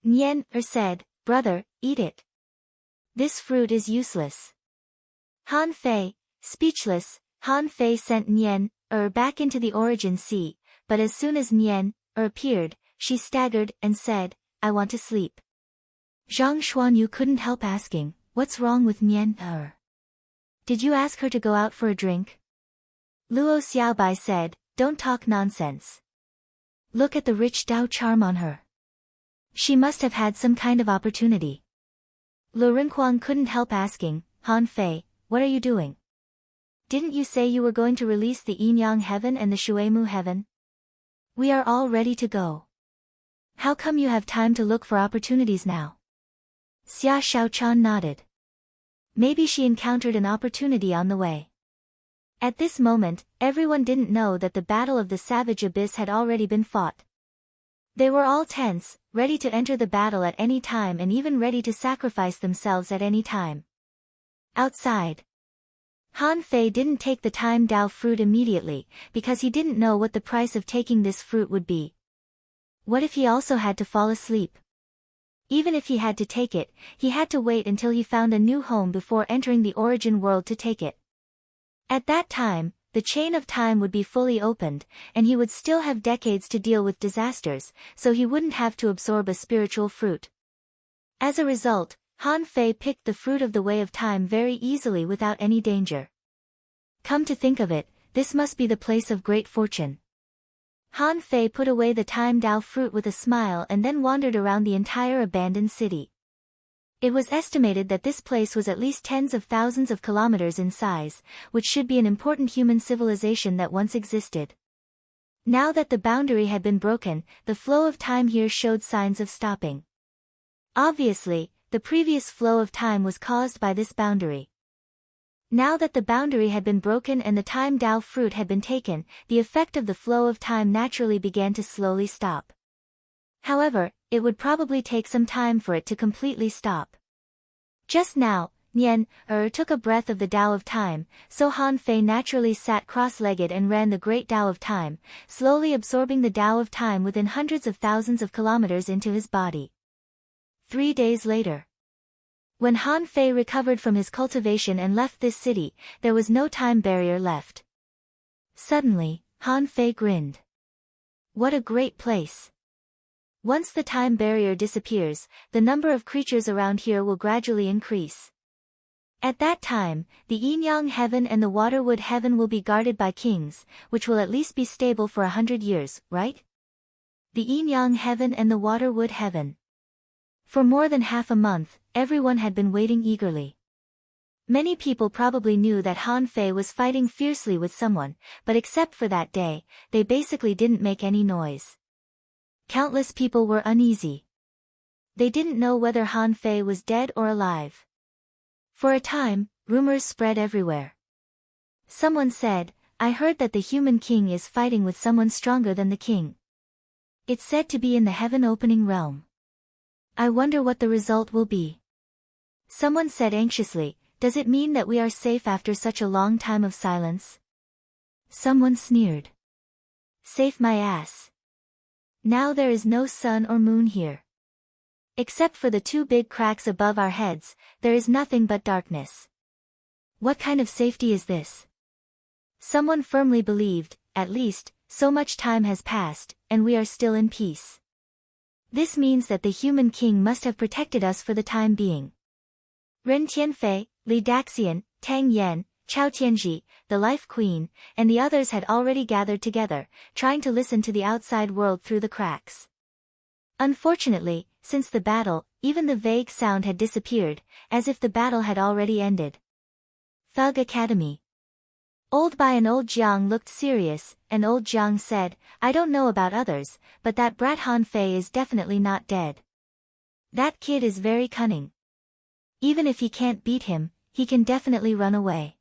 Nian said, brother, eat it. This fruit is useless. Han Fei, speechless, Han Fei sent Nian back into the origin sea, but as soon as Nian appeared, she staggered and said, I want to sleep. Zhang Xuanyu couldn't help asking, what's wrong with Nian Did you ask her to go out for a drink? Luo Xiaobai said, don't talk nonsense. Look at the rich Dao charm on her. She must have had some kind of opportunity. Lu Rinquang couldn't help asking, Han Fei, what are you doing? Didn't you say you were going to release the Yin-Yang heaven and the Shuemu heaven? We are all ready to go. How come you have time to look for opportunities now? Xia Shaochan nodded. Maybe she encountered an opportunity on the way. At this moment, everyone didn't know that the Battle of the Savage Abyss had already been fought. They were all tense, ready to enter the battle at any time and even ready to sacrifice themselves at any time. Outside, Han Fei didn't take the time Dao fruit immediately, because he didn't know what the price of taking this fruit would be. What if he also had to fall asleep? Even if he had to take it, he had to wait until he found a new home before entering the origin world to take it. At that time, the chain of time would be fully opened, and he would still have decades to deal with disasters, so he wouldn't have to absorb a spiritual fruit. As a result, Han Fei picked the fruit of the way of time very easily without any danger. Come to think of it, this must be the place of great fortune. Han Fei put away the time Dao fruit with a smile and then wandered around the entire abandoned city. It was estimated that this place was at least tens of thousands of kilometers in size, which should be an important human civilization that once existed. Now that the boundary had been broken, the flow of time here showed signs of stopping. Obviously, the previous flow of time was caused by this boundary. Now that the boundary had been broken and the time Dao fruit had been taken, the effect of the flow of time naturally began to slowly stop. However, it would probably take some time for it to completely stop. Just now, Nian took a breath of the Dao of time, so Han Fei naturally sat cross-legged and ran the great Dao of time, slowly absorbing the Dao of time within hundreds of thousands of kilometers into his body. 3 days later, when Han Fei recovered from his cultivation and left this city, there was no time barrier left. Suddenly, Han Fei grinned. What a great place! Once the time barrier disappears, the number of creatures around here will gradually increase. At that time, the Yin-Yang heaven and the Waterwood heaven will be guarded by kings, which will at least be stable for 100 years, right? The Yin-Yang heaven and the Waterwood heaven. For more than half a month, everyone had been waiting eagerly. Many people probably knew that Han Fei was fighting fiercely with someone, but except for that day, they basically didn't make any noise. Countless people were uneasy. They didn't know whether Han Fei was dead or alive. For a time, rumors spread everywhere. Someone said, I heard that the human king is fighting with someone stronger than the king. It's said to be in the heaven-opening realm. I wonder what the result will be. Someone said anxiously, does it mean that we are safe after such a long time of silence? Someone sneered. Safe my ass. Now there is no sun or moon here. Except for the 2 big cracks above our heads, there is nothing but darkness. What kind of safety is this? Someone firmly believed, at least, so much time has passed, and we are still in peace. This means that the human king must have protected us for the time being. Ren Tianfei, Li Daxian, Tang Yan, Chao Tianji, the Life Queen, and the others had already gathered together, trying to listen to the outside world through the cracks. Unfortunately, since the battle, even the vague sound had disappeared, as if the battle had already ended. Thug Academy. Old Bai and Old Jiang looked serious, and Old Jiang said, I don't know about others, but that brat Han Fei is definitely not dead. That kid is very cunning. Even if he can't beat him, he can definitely run away.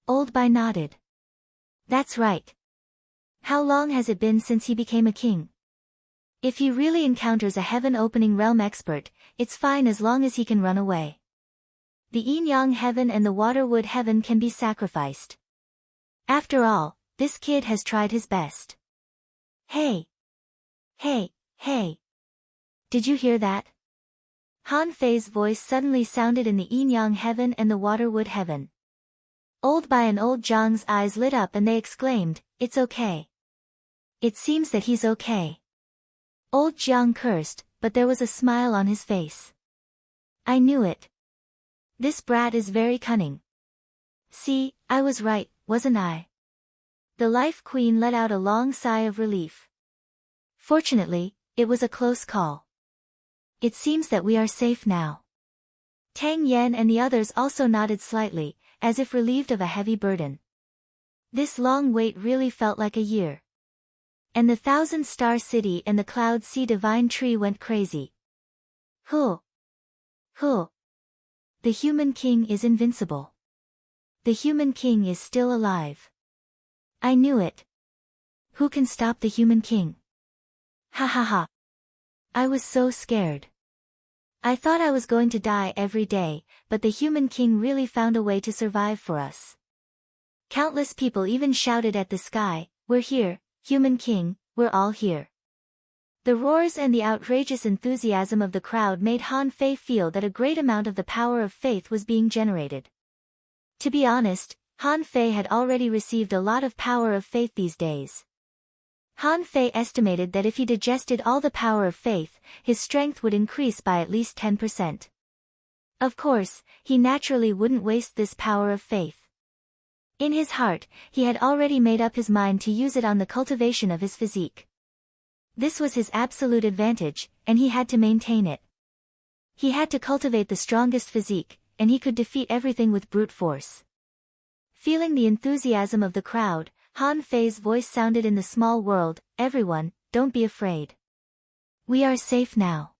Old Bai nodded. That's right. How long has it been since he became a king? If he really encounters a heaven-opening realm expert, it's fine as long as he can run away. The yin-yang heaven and the water-wood heaven can be sacrificed. After all, this kid has tried his best. Hey! Hey, hey! Did you hear that? Han Fei's voice suddenly sounded in the yin-yang heaven and the water-wood heaven. Old Bai and Old Zhang's eyes lit up and they exclaimed, "It's okay." It seems that he's okay. Old Jiang cursed, but there was a smile on his face. I knew it. This brat is very cunning. See, I was right, wasn't I? The Life Queen let out a long sigh of relief. Fortunately, it was a close call. It seems that we are safe now. Tang Yen and the others also nodded slightly, as if relieved of a heavy burden. This long wait really felt like a year. And the Thousand-Star City and the Cloud Sea Divine Tree went crazy. Huh. Huh. The Human King is invincible. The Human King is still alive. I knew it. Who can stop the Human King? Ha ha ha. I was so scared. I thought I was going to die every day, but the Human King really found a way to survive for us. Countless people even shouted at the sky, "We're here, Human King, we're all here." The roars and the outrageous enthusiasm of the crowd made Han Fei feel that a great amount of the power of faith was being generated. To be honest, Han Fei had already received a lot of power of faith these days. Han Fei estimated that if he digested all the power of faith, his strength would increase by at least 10%. Of course, he naturally wouldn't waste this power of faith. In his heart, he had already made up his mind to use it on the cultivation of his physique. This was his absolute advantage, and he had to maintain it. He had to cultivate the strongest physique, and he could defeat everything with brute force. Feeling the enthusiasm of the crowd, Han Fei's voice sounded in the small world, "Everyone, don't be afraid. We are safe now.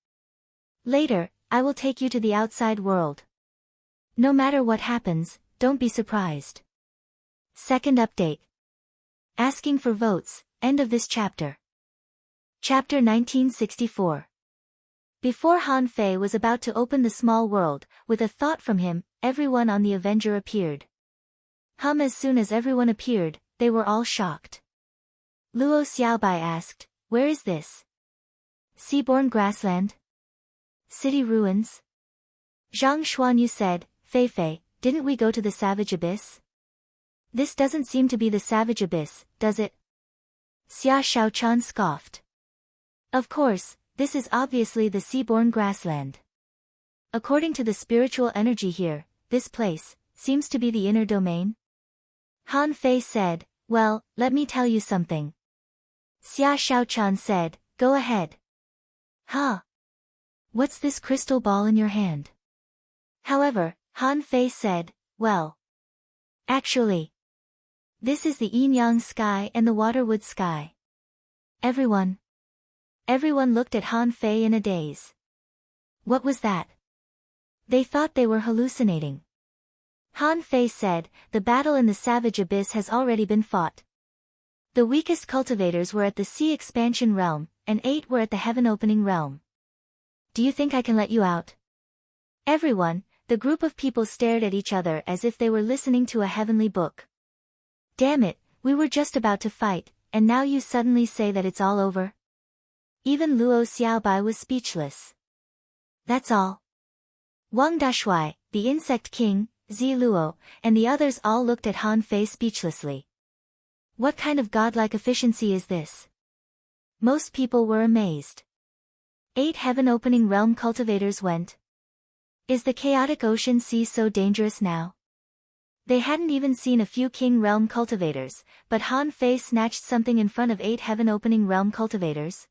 Later, I will take you to the outside world. No matter what happens, don't be surprised." Second update. Asking for votes, end of this chapter. Chapter 1964. Before Han Fei was about to open the small world, with a thought from him, everyone on the Avenger appeared. As soon as everyone appeared, they were all shocked. Luo Xiaobai asked, "Where is this? Seaborn grassland? City ruins?" Zhang Xuanyu said, "Fei Fei, didn't we go to the Savage Abyss? This doesn't seem to be the Savage Abyss, does it?" Xia Shaochan scoffed. Of course, this is obviously the Seaborn grassland. According to the spiritual energy here, this place seems to be the inner domain. Han Fei said, "Well, let me tell you something." Xia Shaochan said, "Go ahead." Huh? What's this crystal ball in your hand? However, Han Fei said, "Well, actually, this is the yin-yang sky and the waterwood sky." Everyone looked at Han Fei in a daze. What was that? They thought they were hallucinating. Han Fei said, "The battle in the Savage Abyss has already been fought. The weakest cultivators were at the Sea Expansion Realm, and 8 were at the Heaven Opening Realm. Do you think I can let you out?" Everyone, the group of people stared at each other as if they were listening to a heavenly book. Damn it, we were just about to fight, and now you suddenly say that it's all over? Even Luo Xiaobai was speechless. That's all. Wang Dashui, the Insect King, Zi Luo, and the others all looked at Han Fei speechlessly. What kind of godlike efficiency is this? Most people were amazed. 8 heaven-opening realm cultivators went. Is the chaotic ocean sea so dangerous now? They hadn't even seen a few king realm cultivators, but Han Fei snatched something in front of 8 heaven-opening realm cultivators.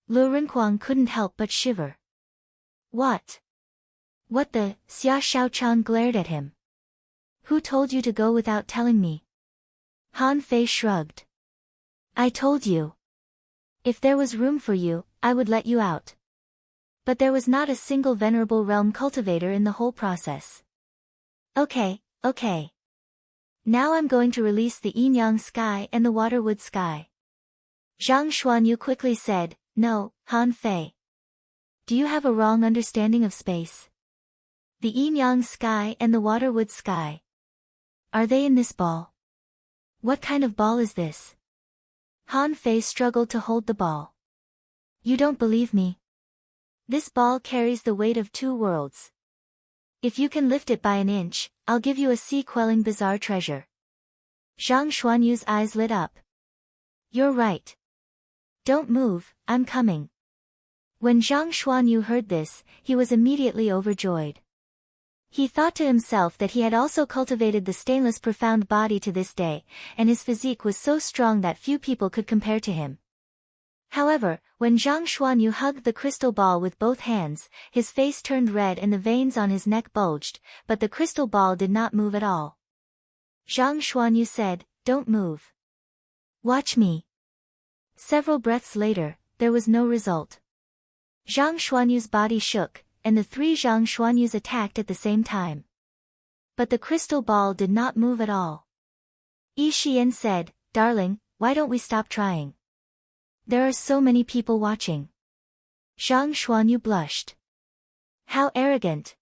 Lu Renquang couldn't help but shiver. What? What the? Xia Shaochan glared at him. Who told you to go without telling me? Han Fei shrugged. I told you. If there was room for you, I would let you out. But there was not a single venerable realm cultivator in the whole process. Okay. Now I'm going to release the yin-yang sky and the water-wood sky. Zhang Xuanyu quickly said, No, Han Fei. Do you have a wrong understanding of space? The yin-yang sky and the water-wood sky. Are they in this ball? What kind of ball is this? Han Fei struggled to hold the ball. You don't believe me? This ball carries the weight of 2 worlds. If you can lift it by an inch, I'll give you a sea-quelling bizarre treasure. Zhang Xuanyu's eyes lit up. You're right. Don't move, I'm coming. When Zhang Xuanyu heard this, he was immediately overjoyed. He thought to himself that he had also cultivated the stainless profound body to this day, and his physique was so strong that few people could compare to him. However, when Zhang Xuanyu hugged the crystal ball with both hands, his face turned red and the veins on his neck bulged, but the crystal ball did not move at all. Zhang Xuanyu said, Don't move. Watch me. Several breaths later, there was no result. Zhang Xuanyu's body shook, and the 3 Zhang Xuanyus attacked at the same time. But the crystal ball did not move at all. Yi Xian said, Darling, why don't we stop trying? There are so many people watching. Zhang Xuanyu blushed. How arrogant.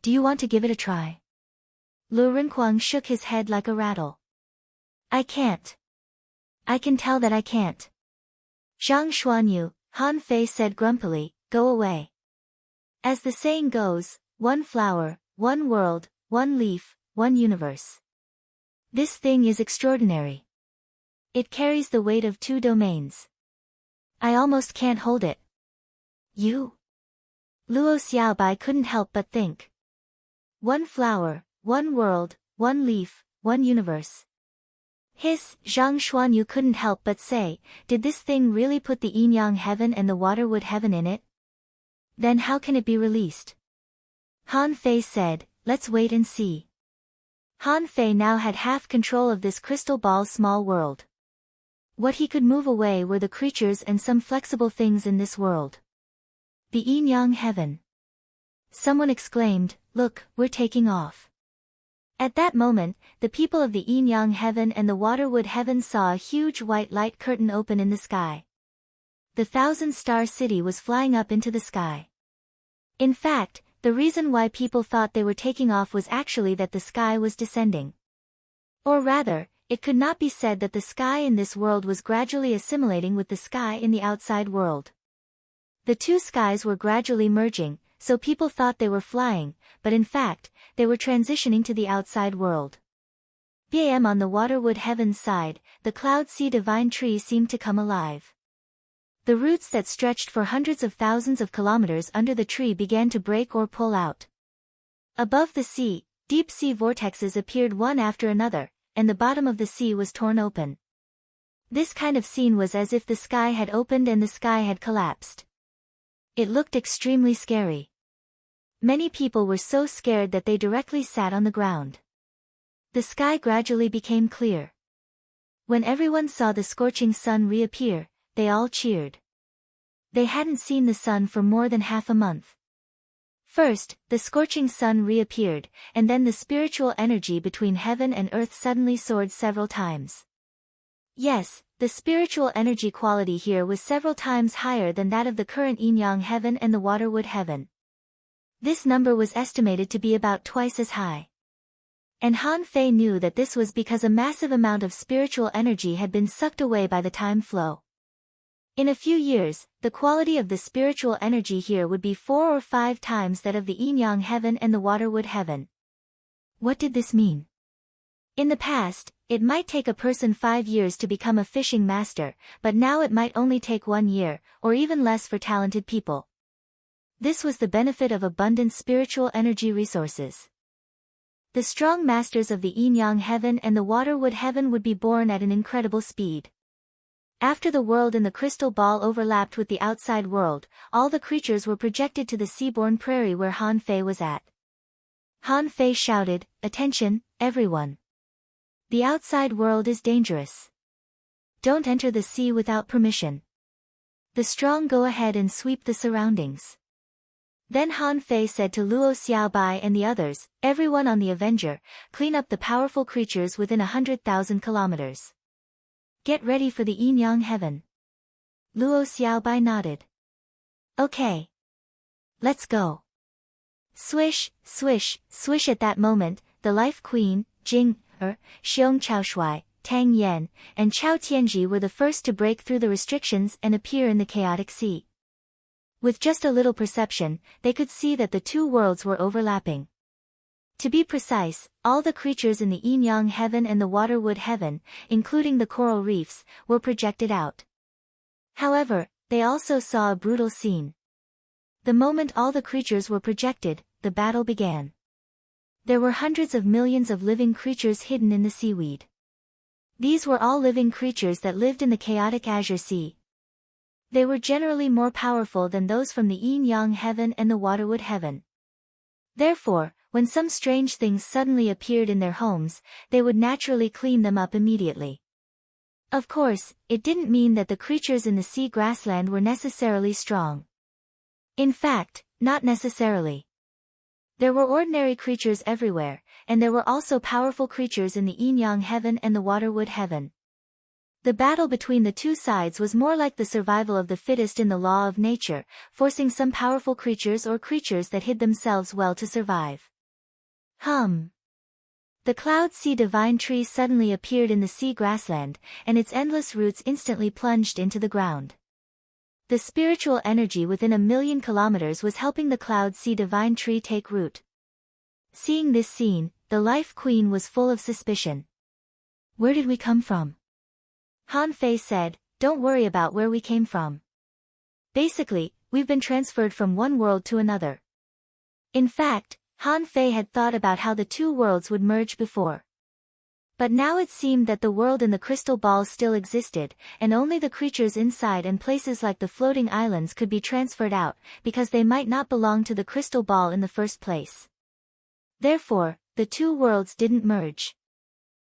Do you want to give it a try? Lu Rinquang shook his head like a rattle. I can't. I can tell that I can't. Zhang Xuanyu, Han Fei said grumpily, Go away. As the saying goes, 1 flower, 1 world, 1 leaf, 1 universe. This thing is extraordinary. It carries the weight of 2 domains. I almost can't hold it. You? Luo Xiaobai couldn't help but think. 1 flower, 1 world, 1 leaf, 1 universe. Zhang Xuanyu couldn't help but say, Did this thing really put the yin-yang heaven and the water-wood heaven in it? Then how can it be released? Han Fei said, Let's wait and see. Han Fei now had half control of this crystal ball's small world. What he could move away were the creatures and some flexible things in this world. The yin-yang heaven. Someone exclaimed, Look, we're taking off. At that moment, the people of the yin-yang heaven and the water-wood heaven saw a huge white light curtain open in the sky. The 1,000-star city was flying up into the sky. In fact, the reason why people thought they were taking off was actually that the sky was descending. Or rather, it could not be said that the sky in this world was gradually assimilating with the sky in the outside world. The 2 skies were gradually merging, so people thought they were flying, but in fact, they were transitioning to the outside world. BAM on the water-wood heaven's side, the cloud sea divine tree seemed to come alive. The roots that stretched for hundreds of thousands of kilometers under the tree began to break or pull out. Above the sea, deep sea vortexes appeared one after another, and the bottom of the sea was torn open. This kind of scene was as if the sky had opened and the sky had collapsed. It looked extremely scary. Many people were so scared that they directly sat on the ground. The sky gradually became clear. When everyone saw the scorching sun reappear, they all cheered. They hadn't seen the sun for more than half a month. First, the scorching sun reappeared, and then the spiritual energy between heaven and earth suddenly soared several times. Yes, the spiritual energy quality here was several times higher than that of the current yin-yang heaven and the water-wood heaven. This number was estimated to be about twice as high. And Han Fei knew that this was because a massive amount of spiritual energy had been sucked away by the time flow. In a few years, the quality of the spiritual energy here would be 4 or 5 times that of the yin-yang heaven and the water-wood heaven. What did this mean? In the past, it might take a person 5 years to become a fishing master, but now it might only take 1 year, or even less for talented people. This was the benefit of abundant spiritual energy resources. The strong masters of the yin-yang heaven and the water-wood heaven would be born at an incredible speed. After the world in the crystal ball overlapped with the outside world, all the creatures were projected to the seaborne prairie where Han Fei was at. Han Fei shouted, "Attention, everyone! The outside world is dangerous. Don't enter the sea without permission. The strong go ahead and sweep the surroundings. Then Han Fei said to Luo Xiaobai and the others, everyone on the Avenger, clean up the powerful creatures within 100,000 kilometers. Get ready for the Yin Yang Heaven. Luo Xiaobai nodded. Okay. Let's go. Swish, swish, swish. At that moment, the Life Queen, Jing, Xiong Chaoshui, Tang Yan, and Chao Tianji were the first to break through the restrictions and appear in the chaotic sea. With just a little perception, they could see that the two worlds were overlapping. To be precise, all the creatures in the Yin Yang Heaven and the Waterwood Heaven, including the coral reefs, were projected out. However, they also saw a brutal scene. The moment all the creatures were projected, the battle began. There were hundreds of millions of living creatures hidden in the seaweed. These were all living creatures that lived in the chaotic Azure Sea. They were generally more powerful than those from the Yin Yang Heaven and the Waterwood Heaven. Therefore, when some strange things suddenly appeared in their homes, they would naturally clean them up immediately. Of course, it didn't mean that the creatures in the sea grassland were necessarily strong. In fact, not necessarily. There were ordinary creatures everywhere, and there were also powerful creatures in the Yin Yang Heaven and the Waterwood Heaven. The battle between the two sides was more like the survival of the fittest in the law of nature, forcing some powerful creatures or creatures that hid themselves well to survive. The Cloud Sea Divine Tree suddenly appeared in the sea grassland, and its endless roots instantly plunged into the ground. The spiritual energy within 1,000,000 kilometers was helping the Cloud Sea Divine Tree take root. Seeing this scene, the Life Queen was full of suspicion. Where did we come from? Han Fei said, don't worry about where we came from. Basically, we've been transferred from one world to another. In fact, Han Fei had thought about how the two worlds would merge before. But now it seemed that the world in the crystal ball still existed, and only the creatures inside and places like the floating islands could be transferred out, because they might not belong to the crystal ball in the first place. Therefore, the two worlds didn't merge.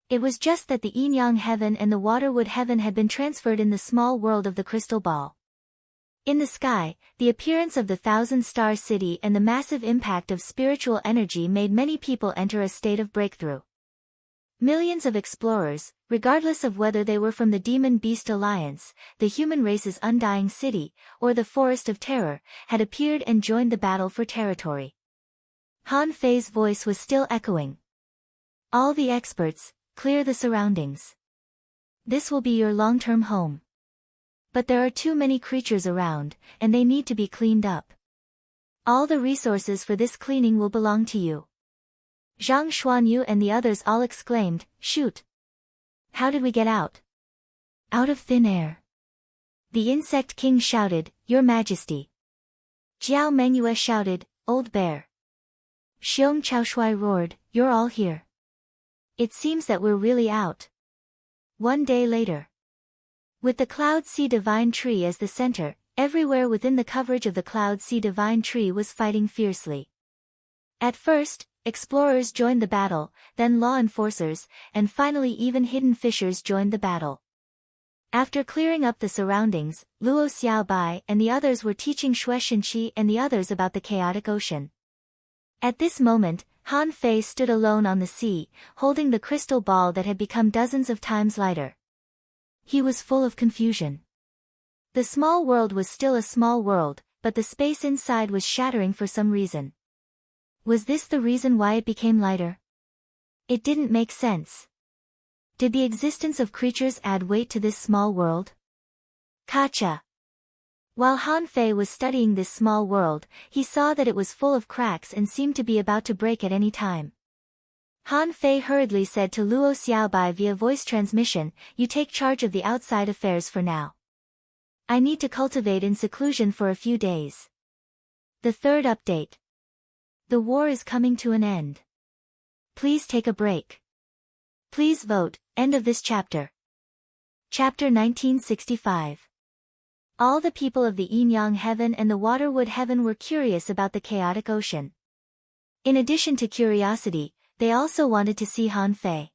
It was just that the Yin Yang Heaven and the Waterwood Heaven had been transferred in the small world of the crystal ball. In the sky, the appearance of the thousand-star city and the massive impact of spiritual energy made many people enter a state of breakthrough. Millions of explorers, regardless of whether they were from the Demon Beast Alliance, the human race's undying city, or the Forest of Terror, had appeared and joined the battle for territory. Han Fei's voice was still echoing. All the experts, clear the surroundings. This will be your long-term home. But there are too many creatures around, and they need to be cleaned up. All the resources for this cleaning will belong to you. Zhang Xuanyu and the others all exclaimed, shoot! How did we get out? Out of thin air. The Insect King shouted, Your Majesty. Jiao Mengyue shouted, Old Bear. Xiong Chaoshui roared, You're all here. It seems that we're really out. One day later. With the Cloud Sea Divine Tree as the center, everywhere within the coverage of the Cloud Sea Divine Tree was fighting fiercely. At first, explorers joined the battle, then law enforcers, and finally even hidden fishers joined the battle. After clearing up the surroundings, Luo Xiaobai and the others were teaching Xue Xinqi and the others about the chaotic ocean. At this moment, Han Fei stood alone on the sea, holding the crystal ball that had become dozens of times lighter. He was full of confusion. The small world was still a small world, but the space inside was shattering for some reason. Was this the reason why it became lighter? It didn't make sense. Did the existence of creatures add weight to this small world? Kacha. While Han Fei was studying this small world, he saw that it was full of cracks and seemed to be about to break at any time. Han Fei hurriedly said to Luo Xiaobai via voice transmission, You take charge of the outside affairs for now. I need to cultivate in seclusion for a few days. The third update. The war is coming to an end. Please take a break. Please vote, end of this chapter. Chapter 1965. All the people of the Yin Yang Heaven and the Waterwood Heaven were curious about the chaotic ocean. In addition to curiosity, they also wanted to see Han Fei.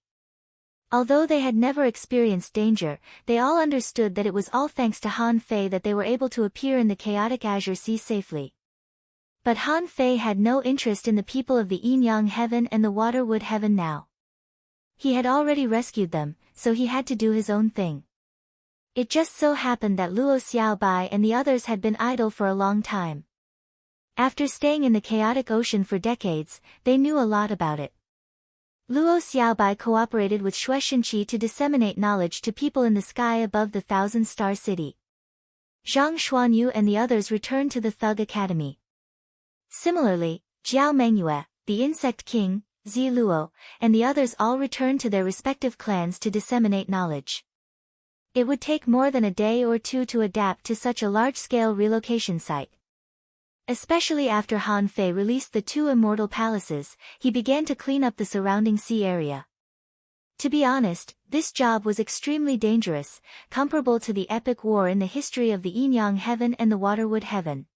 Although they had never experienced danger, they all understood that it was all thanks to Han Fei that they were able to appear in the chaotic Azure Sea safely. But Han Fei had no interest in the people of the Yin-Yang Heaven and the Water-Wood Heaven now. He had already rescued them, so he had to do his own thing. It just so happened that Luo Xiaobai and the others had been idle for a long time. After staying in the chaotic ocean for decades, they knew a lot about it. Luo Xiaobai cooperated with Xue Xinqi to disseminate knowledge to people in the sky above the Thousand-Star City. Zhang Xuanyu and the others returned to the Thug Academy. Similarly, Jiao Mengyue, the Insect King, Zi Luo, and the others all returned to their respective clans to disseminate knowledge. It would take more than a day or two to adapt to such a large-scale relocation site. Especially after Han Fei released the 2 immortal palaces, he began to clean up the surrounding sea area. To be honest, this job was extremely dangerous, comparable to the epic war in the history of the Yin-Yang Heaven and the Water-Wood Heaven.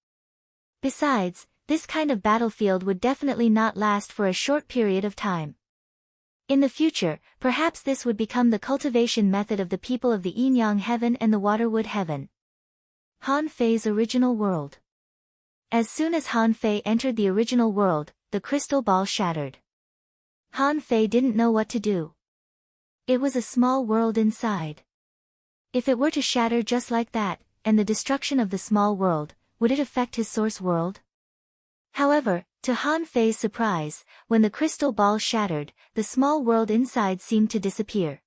Besides, this kind of battlefield would definitely not last for a short period of time. In the future, perhaps this would become the cultivation method of the people of the Yin-Yang Heaven and the Water-Wood Heaven. Han Fei's original world. As soon as Han Fei entered the original world, the crystal ball shattered. Han Fei didn't know what to do. It was a small world inside. If it were to shatter just like that, and the destruction of the small world, would it affect his source world? However, to Han Fei's surprise, when the crystal ball shattered, the small world inside seemed to disappear.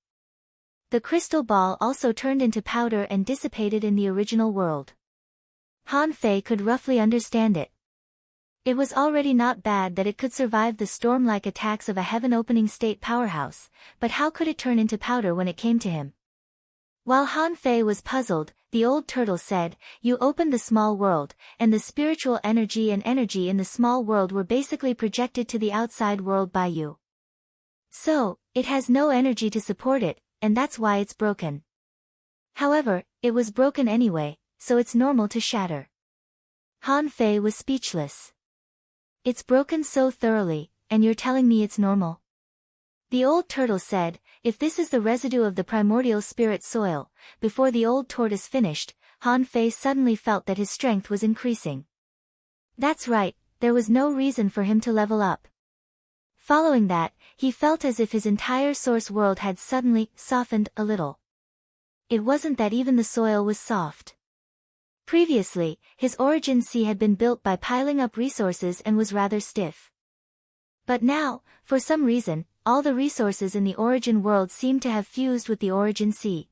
The crystal ball also turned into powder and dissipated in the original world. Han Fei could roughly understand it. It was already not bad that it could survive the storm-like attacks of a heaven-opening state powerhouse, but how could it turn into powder when it came to him? While Han Fei was puzzled, the old turtle said, "You opened the small world, and the spiritual energy and energy in the small world were basically projected to the outside world by you. So, it has no energy to support it, and that's why it's broken. However, it was broken anyway, so it's normal to shatter." Han Fei was speechless. "It's broken so thoroughly, and you're telling me it's normal?" The old turtle said, "If this is the residue of the primordial spirit soil." Before the old tortoise finished, Han Fei suddenly felt that his strength was increasing. That's right, there was no reason for him to level up. Following that, he felt as if his entire source world had suddenly softened a little. It wasn't that even the soil was soft. Previously, his origin sea had been built by piling up resources and was rather stiff. But now, for some reason, all the resources in the origin world seemed to have fused with the origin sea.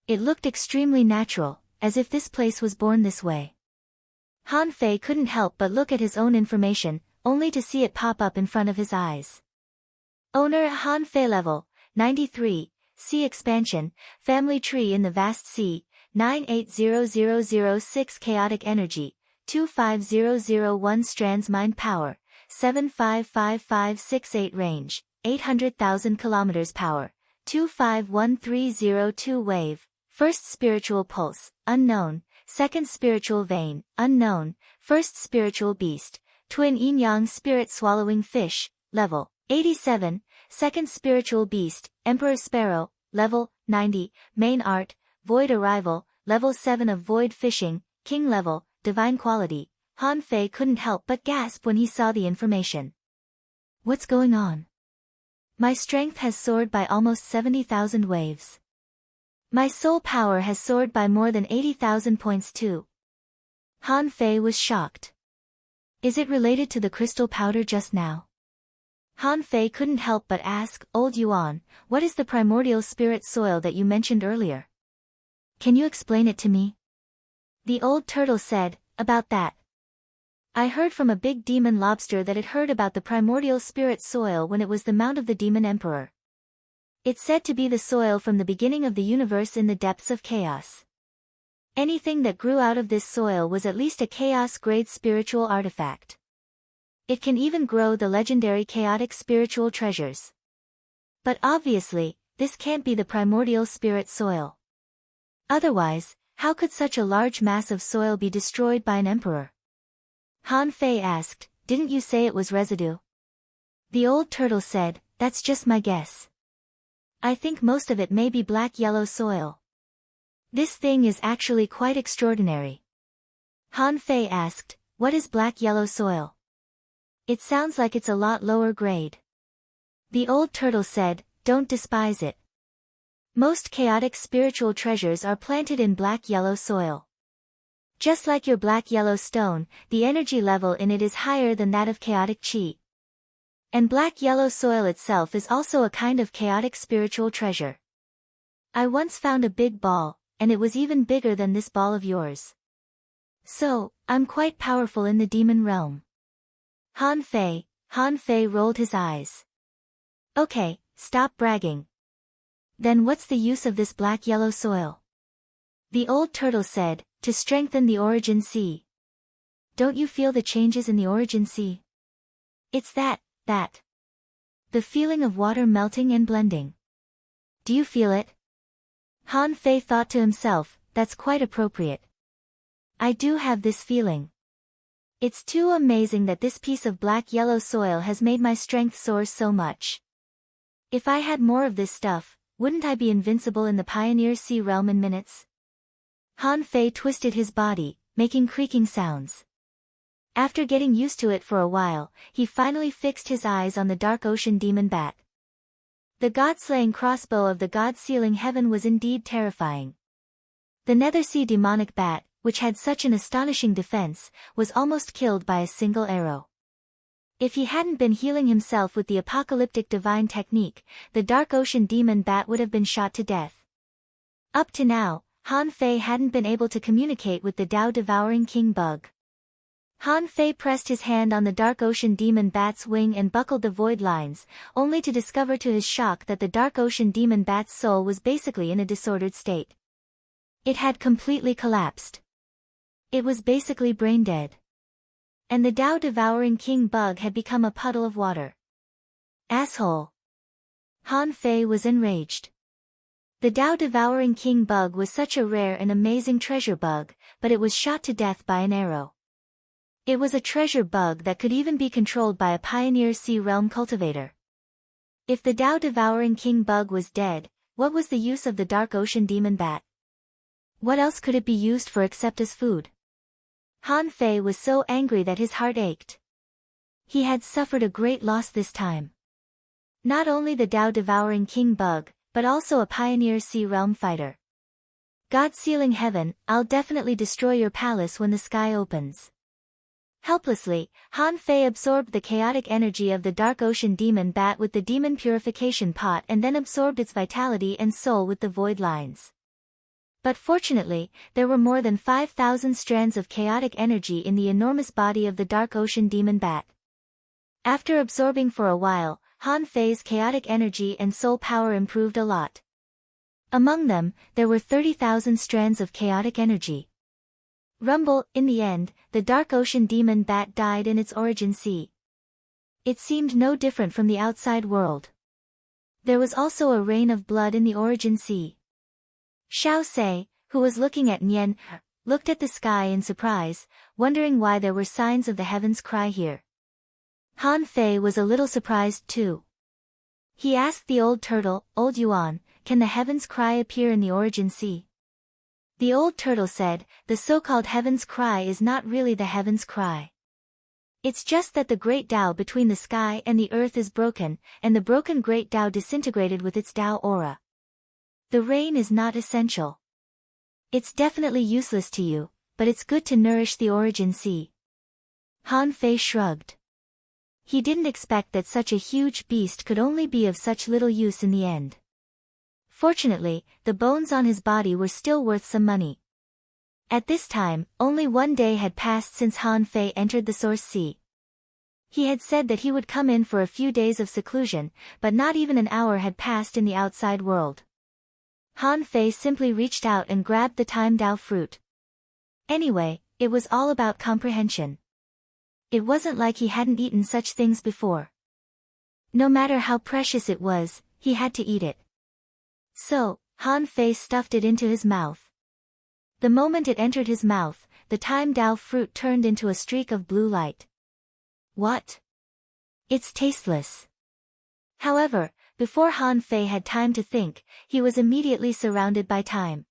It looked extremely natural, as if this place was born this way. Han Fei couldn't help but look at his own information, only to see it pop up in front of his eyes. Owner Han Fei level, 93, sea expansion, family tree in the vast sea, 980006 chaotic energy, 25001 strands mind power, 755568 range, 800,000 kilometers power, 251302 wave, first spiritual pulse, unknown, second spiritual vein, unknown, first spiritual beast, twin yin-yang spirit swallowing fish, level 87, second spiritual beast, emperor sparrow, level 90, main art, void arrival, level 7 of void fishing, king level, divine quality. Han Fei couldn't help but gasp when he saw the information. What's going on? My strength has soared by almost 70,000 waves. My soul power has soared by more than 80,000 points too. Han Fei was shocked. Is it related to the crystal powder just now? Han Fei couldn't help but ask, Old Yuan, what is the primordial spirit soil that you mentioned earlier? Can you explain it to me? The old turtle said, about that. I heard from a big demon lobster that it heard about the primordial spirit soil when it was the mount of the demon emperor. It's said to be the soil from the beginning of the universe in the depths of chaos. Anything that grew out of this soil was at least a chaos-grade spiritual artifact. It can even grow the legendary chaotic spiritual treasures. But obviously, this can't be the primordial spirit soil. Otherwise, how could such a large mass of soil be destroyed by an emperor? Han Fei asked, didn't you say it was residue? The old turtle said, that's just my guess. I think most of it may be black-yellow soil. This thing is actually quite extraordinary. Han Fei asked, what is black-yellow soil? It sounds like it's a lot lower grade. The old turtle said, don't despise it. Most chaotic spiritual treasures are planted in black-yellow soil. Just like your black-yellow stone, the energy level in it is higher than that of chaotic chi. And black-yellow soil itself is also a kind of chaotic spiritual treasure. I once found a big ball, and it was even bigger than this ball of yours. So, I'm quite powerful in the demon realm. Han Fei rolled his eyes. Okay, stop bragging. Then what's the use of this black-yellow soil? The old turtle said, to strengthen the origin sea. Don't you feel the changes in the origin sea? It's that. The feeling of water melting and blending. Do you feel it? Han Fei thought to himself, that's quite appropriate. I do have this feeling. It's too amazing that this piece of black-yellow soil has made my strength soar so much. If I had more of this stuff, wouldn't I be invincible in the Pioneer Sea realm in minutes? Han Fei twisted his body, making creaking sounds. After getting used to it for a while, he finally fixed his eyes on the dark ocean demon bat. The god-slaying crossbow of the god-sealing heaven was indeed terrifying. The Nethersea demonic bat, which had such an astonishing defense, was almost killed by a single arrow. If he hadn't been healing himself with the apocalyptic divine technique, the dark ocean demon bat would have been shot to death. Up to now, Han Fei hadn't been able to communicate with the Tao-devouring king bug. Han Fei pressed his hand on the dark ocean demon bat's wing and buckled the void lines, only to discover to his shock that the dark ocean demon bat's soul was basically in a disordered state. It had completely collapsed. It was basically brain dead. And the Tao-devouring king bug had become a puddle of water. Asshole! Han Fei was enraged. The Tao-devouring king bug was such a rare and amazing treasure bug, but it was shot to death by an arrow. It was a treasure bug that could even be controlled by a Pioneer Sea realm cultivator. If the Tao-devouring king bug was dead, what was the use of the dark ocean demon bat? What else could it be used for except as food? Han Fei was so angry that his heart ached. He had suffered a great loss this time. Not only the Tao-devouring king bug, but also a Pioneer Sea realm fighter. God-sealing heaven, I'll definitely destroy your palace when the sky opens. Helplessly, Han Fei absorbed the chaotic energy of the dark ocean demon bat with the demon purification pot and then absorbed its vitality and soul with the void lines. But fortunately, there were more than 5,000 strands of chaotic energy in the enormous body of the dark ocean demon bat. After absorbing for a while, Han Fei's chaotic energy and soul power improved a lot. Among them, there were 30,000 strands of chaotic energy. Rumble, in the end, the dark ocean demon bat died in its origin sea. It seemed no different from the outside world. There was also a rain of blood in the origin sea. Xiao Sei, who was looking at Nian, looked at the sky in surprise, wondering why there were signs of the heavens cry here. Han Fei was a little surprised too. He asked the old turtle, Old Yuan, can the heavens cry appear in the origin sea? The old turtle said, the so-called heaven's cry is not really the heaven's cry. It's just that the great Tao between the sky and the earth is broken, and the broken great Tao disintegrated with its Tao aura. The rain is not essential. It's definitely useless to you, but it's good to nourish the origin sea. Han Fei shrugged. He didn't expect that such a huge beast could only be of such little use in the end. Fortunately, the bones on his body were still worth some money. At this time, only one day had passed since Han Fei entered the Source Sea. He had said that he would come in for a few days of seclusion, but not even an hour had passed in the outside world. Han Fei simply reached out and grabbed the Time Dao fruit. Anyway, it was all about comprehension. It wasn't like he hadn't eaten such things before. No matter how precious it was, he had to eat it. So, Han Fei stuffed it into his mouth. The moment it entered his mouth, the Time Dao fruit turned into a streak of blue light. What? It's tasteless. However, before Han Fei had time to think, he was immediately surrounded by time.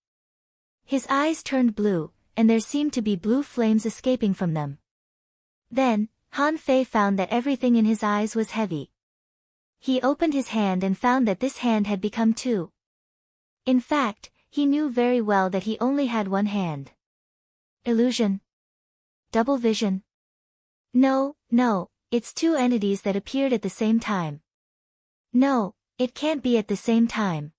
His eyes turned blue, and there seemed to be blue flames escaping from them. Then, Han Fei found that everything in his eyes was heavy. He opened his hand and found that this hand had become two. In fact, he knew very well that he only had one hand. Illusion? Double vision? No, it's two entities that appeared at the same time. No, it can't be at the same time.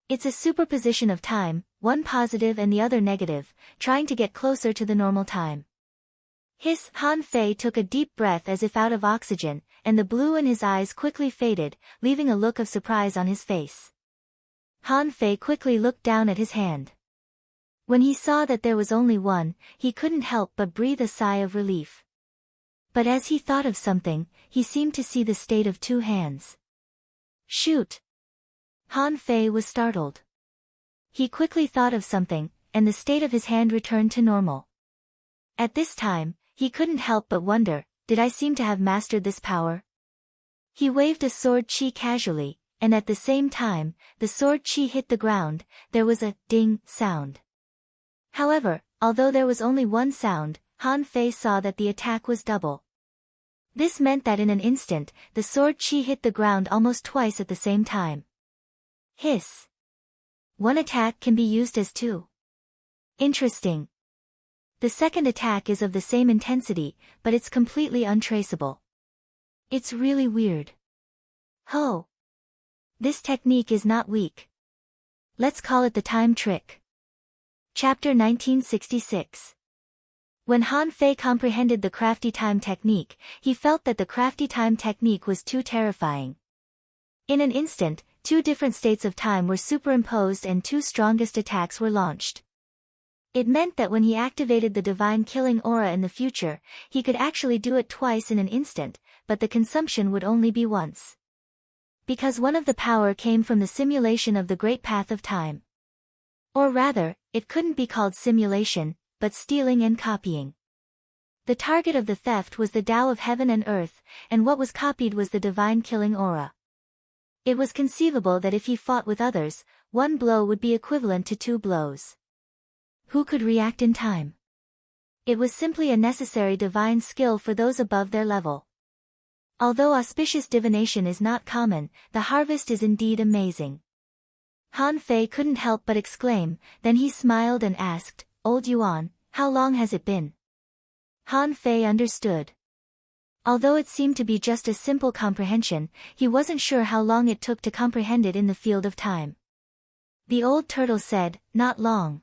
It's a superposition of time, one positive and the other negative, trying to get closer to the normal time. Han Fei took a deep breath as if out of oxygen, and the blue in his eyes quickly faded, leaving a look of surprise on his face. Han Fei quickly looked down at his hand. When he saw that there was only one, he couldn't help but breathe a sigh of relief. But as he thought of something, he seemed to see the state of two hands. Shoot! Han Fei was startled. He quickly thought of something, and the state of his hand returned to normal. At this time, he couldn't help but wonder, did I seem to have mastered this power? He waved a sword chi casually, and at the same time, the sword chi hit the ground, there was a ding sound. However, although there was only one sound, Han Fei saw that the attack was double. This meant that in an instant, the sword chi hit the ground almost twice at the same time. Hiss! One attack can be used as two. Interesting. The second attack is of the same intensity, but it's completely untraceable. It's really weird. Ho! This technique is not weak. Let's call it the time trick. Chapter 1966. When Han Fei comprehended the crafty time technique, he felt that the crafty time technique was too terrifying. In an instant, two different states of time were superimposed and two strongest attacks were launched. It meant that when he activated the divine killing aura in the future, he could actually do it twice in an instant, but the consumption would only be once. Because one of the power came from the simulation of the great path of time. Or rather, it couldn't be called simulation, but stealing and copying. The target of the theft was the Tao of heaven and earth, and what was copied was the divine killing aura. It was conceivable that if he fought with others, one blow would be equivalent to two blows. Who could react in time? It was simply a necessary divine skill for those above their level. Although auspicious divination is not common, the harvest is indeed amazing. Han Fei couldn't help but exclaim, then he smiled and asked, Old Yuan, how long has it been? Han Fei understood. Although it seemed to be just a simple comprehension, he wasn't sure how long it took to comprehend it in the field of time. The old turtle said, not long.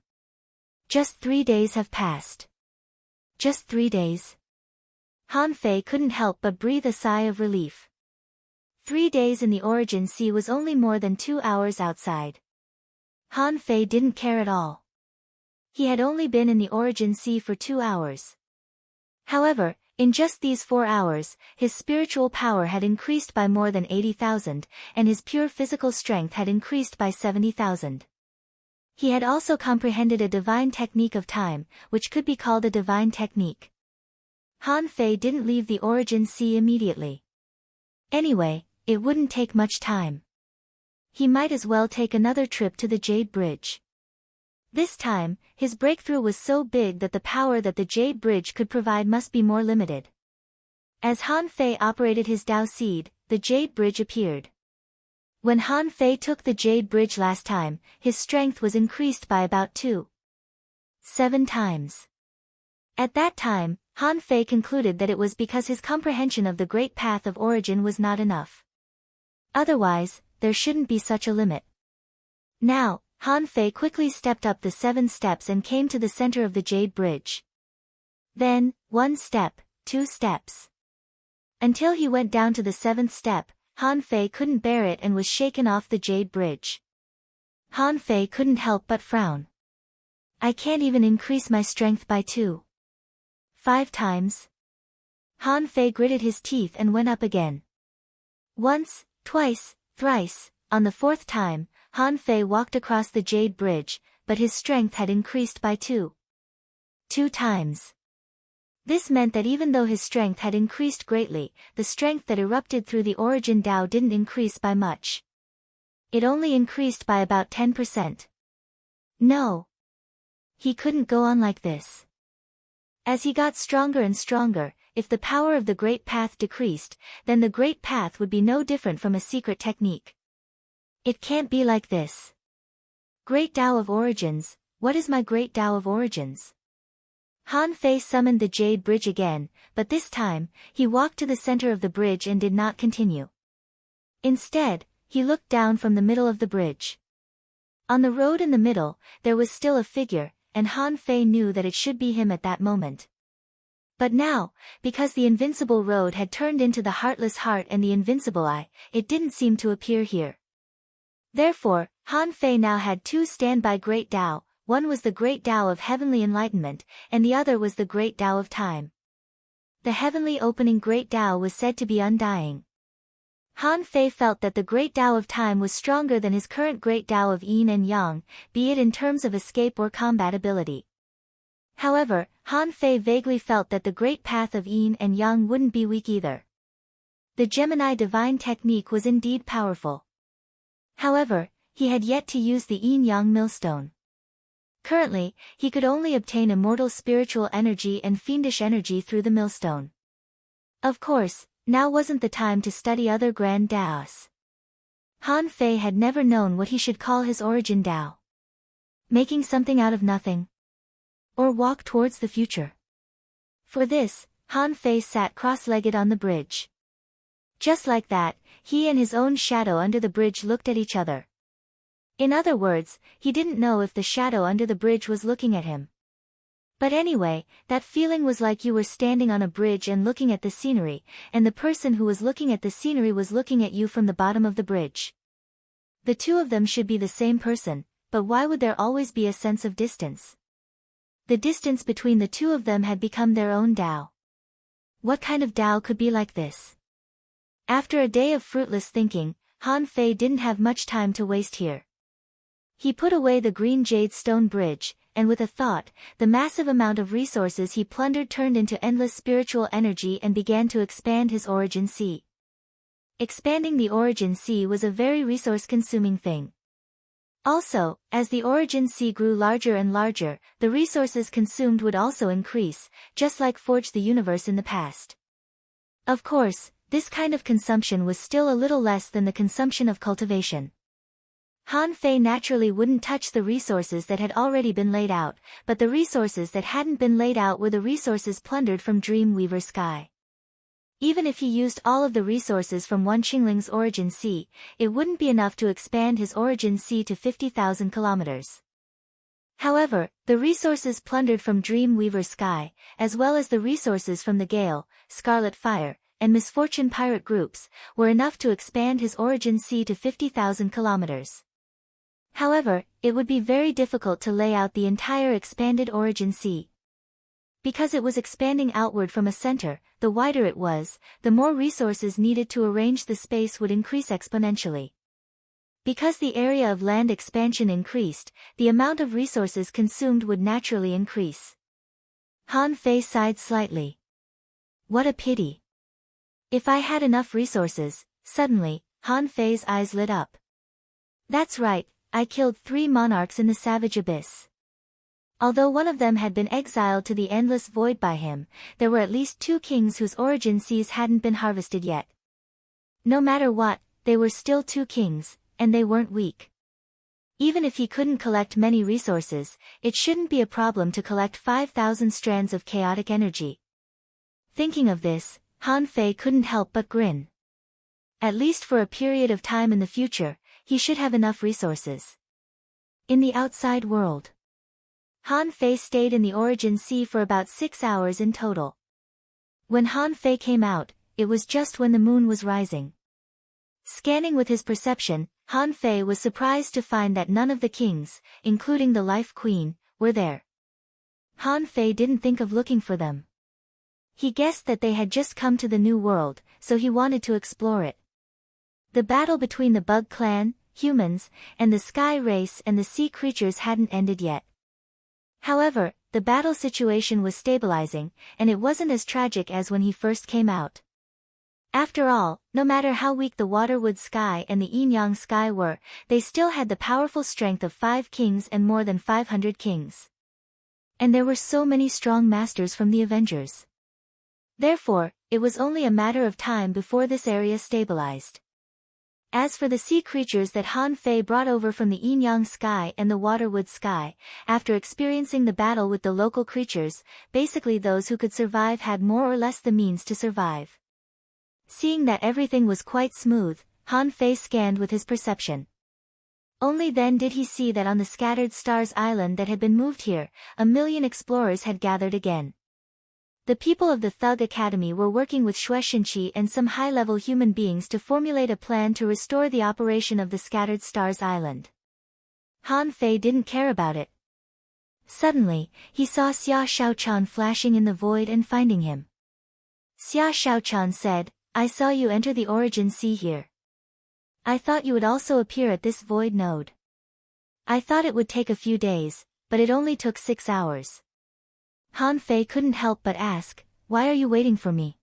Just 3 days have passed. Just 3 days? Han Fei couldn't help but breathe a sigh of relief. 3 days in the origin sea was only more than 2 hours outside. Han Fei didn't care at all. He had only been in the origin sea for 2 hours. However, in just these 4 hours, his spiritual power had increased by more than 80,000, and his pure physical strength had increased by 70,000. He had also comprehended a divine technique of time, which could be called a divine technique. Han Fei didn't leave the origin sea immediately. Anyway, it wouldn't take much time. He might as well take another trip to the Jade Bridge. This time, his breakthrough was so big that the power that the Jade Bridge could provide must be more limited. As Han Fei operated his Tao Seed, the Jade Bridge appeared. When Han Fei took the Jade Bridge last time, his strength was increased by about 7 times. At that time, Han Fei concluded that it was because his comprehension of the great path of origin was not enough. Otherwise, there shouldn't be such a limit. Now, Han Fei quickly stepped up the 7 steps and came to the center of the Jade Bridge. Then, 1 step, 2 steps. Until he went down to the 7th step, Han Fei couldn't bear it and was shaken off the Jade Bridge. Han Fei couldn't help but frown. I can't even increase my strength by 5 times. Han Fei gritted his teeth and went up again. Once, twice, thrice, on the 4th time, Han Fei walked across the Jade Bridge, but his strength had increased by 2 times. This meant that even though his strength had increased greatly, the strength that erupted through the origin Tao didn't increase by much. It only increased by about 10%. No. He couldn't go on like this. As he got stronger and stronger, if the power of the Great Path decreased, then the Great Path would be no different from a secret technique. It can't be like this. Great Tao of Origins, what is my Great Tao of Origins? Han Fei summoned the Jade Bridge again, but this time, he walked to the center of the bridge and did not continue. Instead, he looked down from the middle of the bridge. On the road in the middle, there was still a figure, and Han Fei knew that it should be him at that moment. But now, because the invincible road had turned into the heartless heart and the invincible eye, it didn't seem to appear here. Therefore, Han Fei now had two standby Great Tao, one was the Great Tao of Heavenly Enlightenment, and the other was the Great Tao of Time. The heavenly opening Great Tao was said to be undying. Han Fei felt that the Great Tao of Time was stronger than his current Great Tao of Yin and Yang, be it in terms of escape or combat ability. However, Han Fei vaguely felt that the Great Path of Yin and Yang wouldn't be weak either. The Gemini divine technique was indeed powerful. However, he had yet to use the Yin-Yang millstone. Currently, he could only obtain immortal spiritual energy and fiendish energy through the millstone. Of course, now wasn't the time to study other grand Taos. Han Fei had never known what he should call his origin Tao. Making something out of nothing. Or walk towards the future. For this, Han Fei sat cross-legged on the bridge. Just like that, he and his own shadow under the bridge looked at each other. In other words, he didn't know if the shadow under the bridge was looking at him. But anyway, that feeling was like you were standing on a bridge and looking at the scenery, and the person who was looking at the scenery was looking at you from the bottom of the bridge. The two of them should be the same person, but why would there always be a sense of distance? The distance between the two of them had become their own Tao. What kind of Tao could be like this? After a day of fruitless thinking, Han Fei didn't have much time to waste here. He put away the green jade stone bridge, and with a thought, the massive amount of resources he plundered turned into endless spiritual energy and began to expand his origin sea. Expanding the origin sea was a very resource-consuming thing. Also, as the origin sea grew larger and larger, the resources consumed would also increase, just like Forge the Universe in the past. Of course, this kind of consumption was still a little less than the consumption of cultivation. Han Fei naturally wouldn't touch the resources that had already been laid out, but the resources that hadn't been laid out were the resources plundered from Dreamweaver Sky. Even if he used all of the resources from One Qingling's origin sea, it wouldn't be enough to expand his origin sea to 50,000 kilometers. However, the resources plundered from Dreamweaver Sky, as well as the resources from the Gale, Scarlet Fire, and Misfortune pirate groups, were enough to expand his origin sea to 50,000 kilometers. However, it would be very difficult to lay out the entire expanded origin sea. Because it was expanding outward from a center, the wider it was, the more resources needed to arrange the space would increase exponentially. Because the area of land expansion increased, the amount of resources consumed would naturally increase. Han Fei sighed slightly. What a pity. If I had enough resources, suddenly, Han Fei's eyes lit up. That's right, I killed 3 monarchs in the Savage Abyss. Although one of them had been exiled to the Endless Void by him, there were at least 2 kings whose origin seas hadn't been harvested yet. No matter what, they were still 2 kings, and they weren't weak. Even if he couldn't collect many resources, it shouldn't be a problem to collect 5,000 strands of chaotic energy. Thinking of this, Han Fei couldn't help but grin. At least for a period of time in the future, he should have enough resources. In the outside world, Han Fei stayed in the origin sea for about 6 hours in total. When Han Fei came out, it was just when the moon was rising. Scanning with his perception, Han Fei was surprised to find that none of the kings, including the Life Queen, were there. Han Fei didn't think of looking for them. He guessed that they had just come to the new world, so he wanted to explore it. The battle between the Bug Clan, humans, and the Sky Race and the sea creatures hadn't ended yet. However, the battle situation was stabilizing, and it wasn't as tragic as when he first came out. After all, no matter how weak the Waterwood Sky and the Yin-Yang Sky were, they still had the powerful strength of 5 kings and more than 500 kings. And there were so many strong masters from the Avengers. Therefore, it was only a matter of time before this area stabilized. As for the sea creatures that Han Fei brought over from the Yin-Yang sky and the Waterwood sky, after experiencing the battle with the local creatures, basically those who could survive had more or less the means to survive. Seeing that everything was quite smooth, Han Fei scanned with his perception. Only then did he see that on the scattered stars island that had been moved here, 1,000,000 explorers had gathered again. The people of the Thug Academy were working with Xue Xinqi and some high-level human beings to formulate a plan to restore the operation of the scattered stars island. Han Fei didn't care about it. Suddenly, he saw Xia Shaochan flashing in the void and finding him. Xia Shaochan said, "I saw you enter the origin sea here. I thought you would also appear at this void node. I thought it would take a few days, but it only took 6 hours." Han Fei couldn't help but ask, "Why are you waiting for me?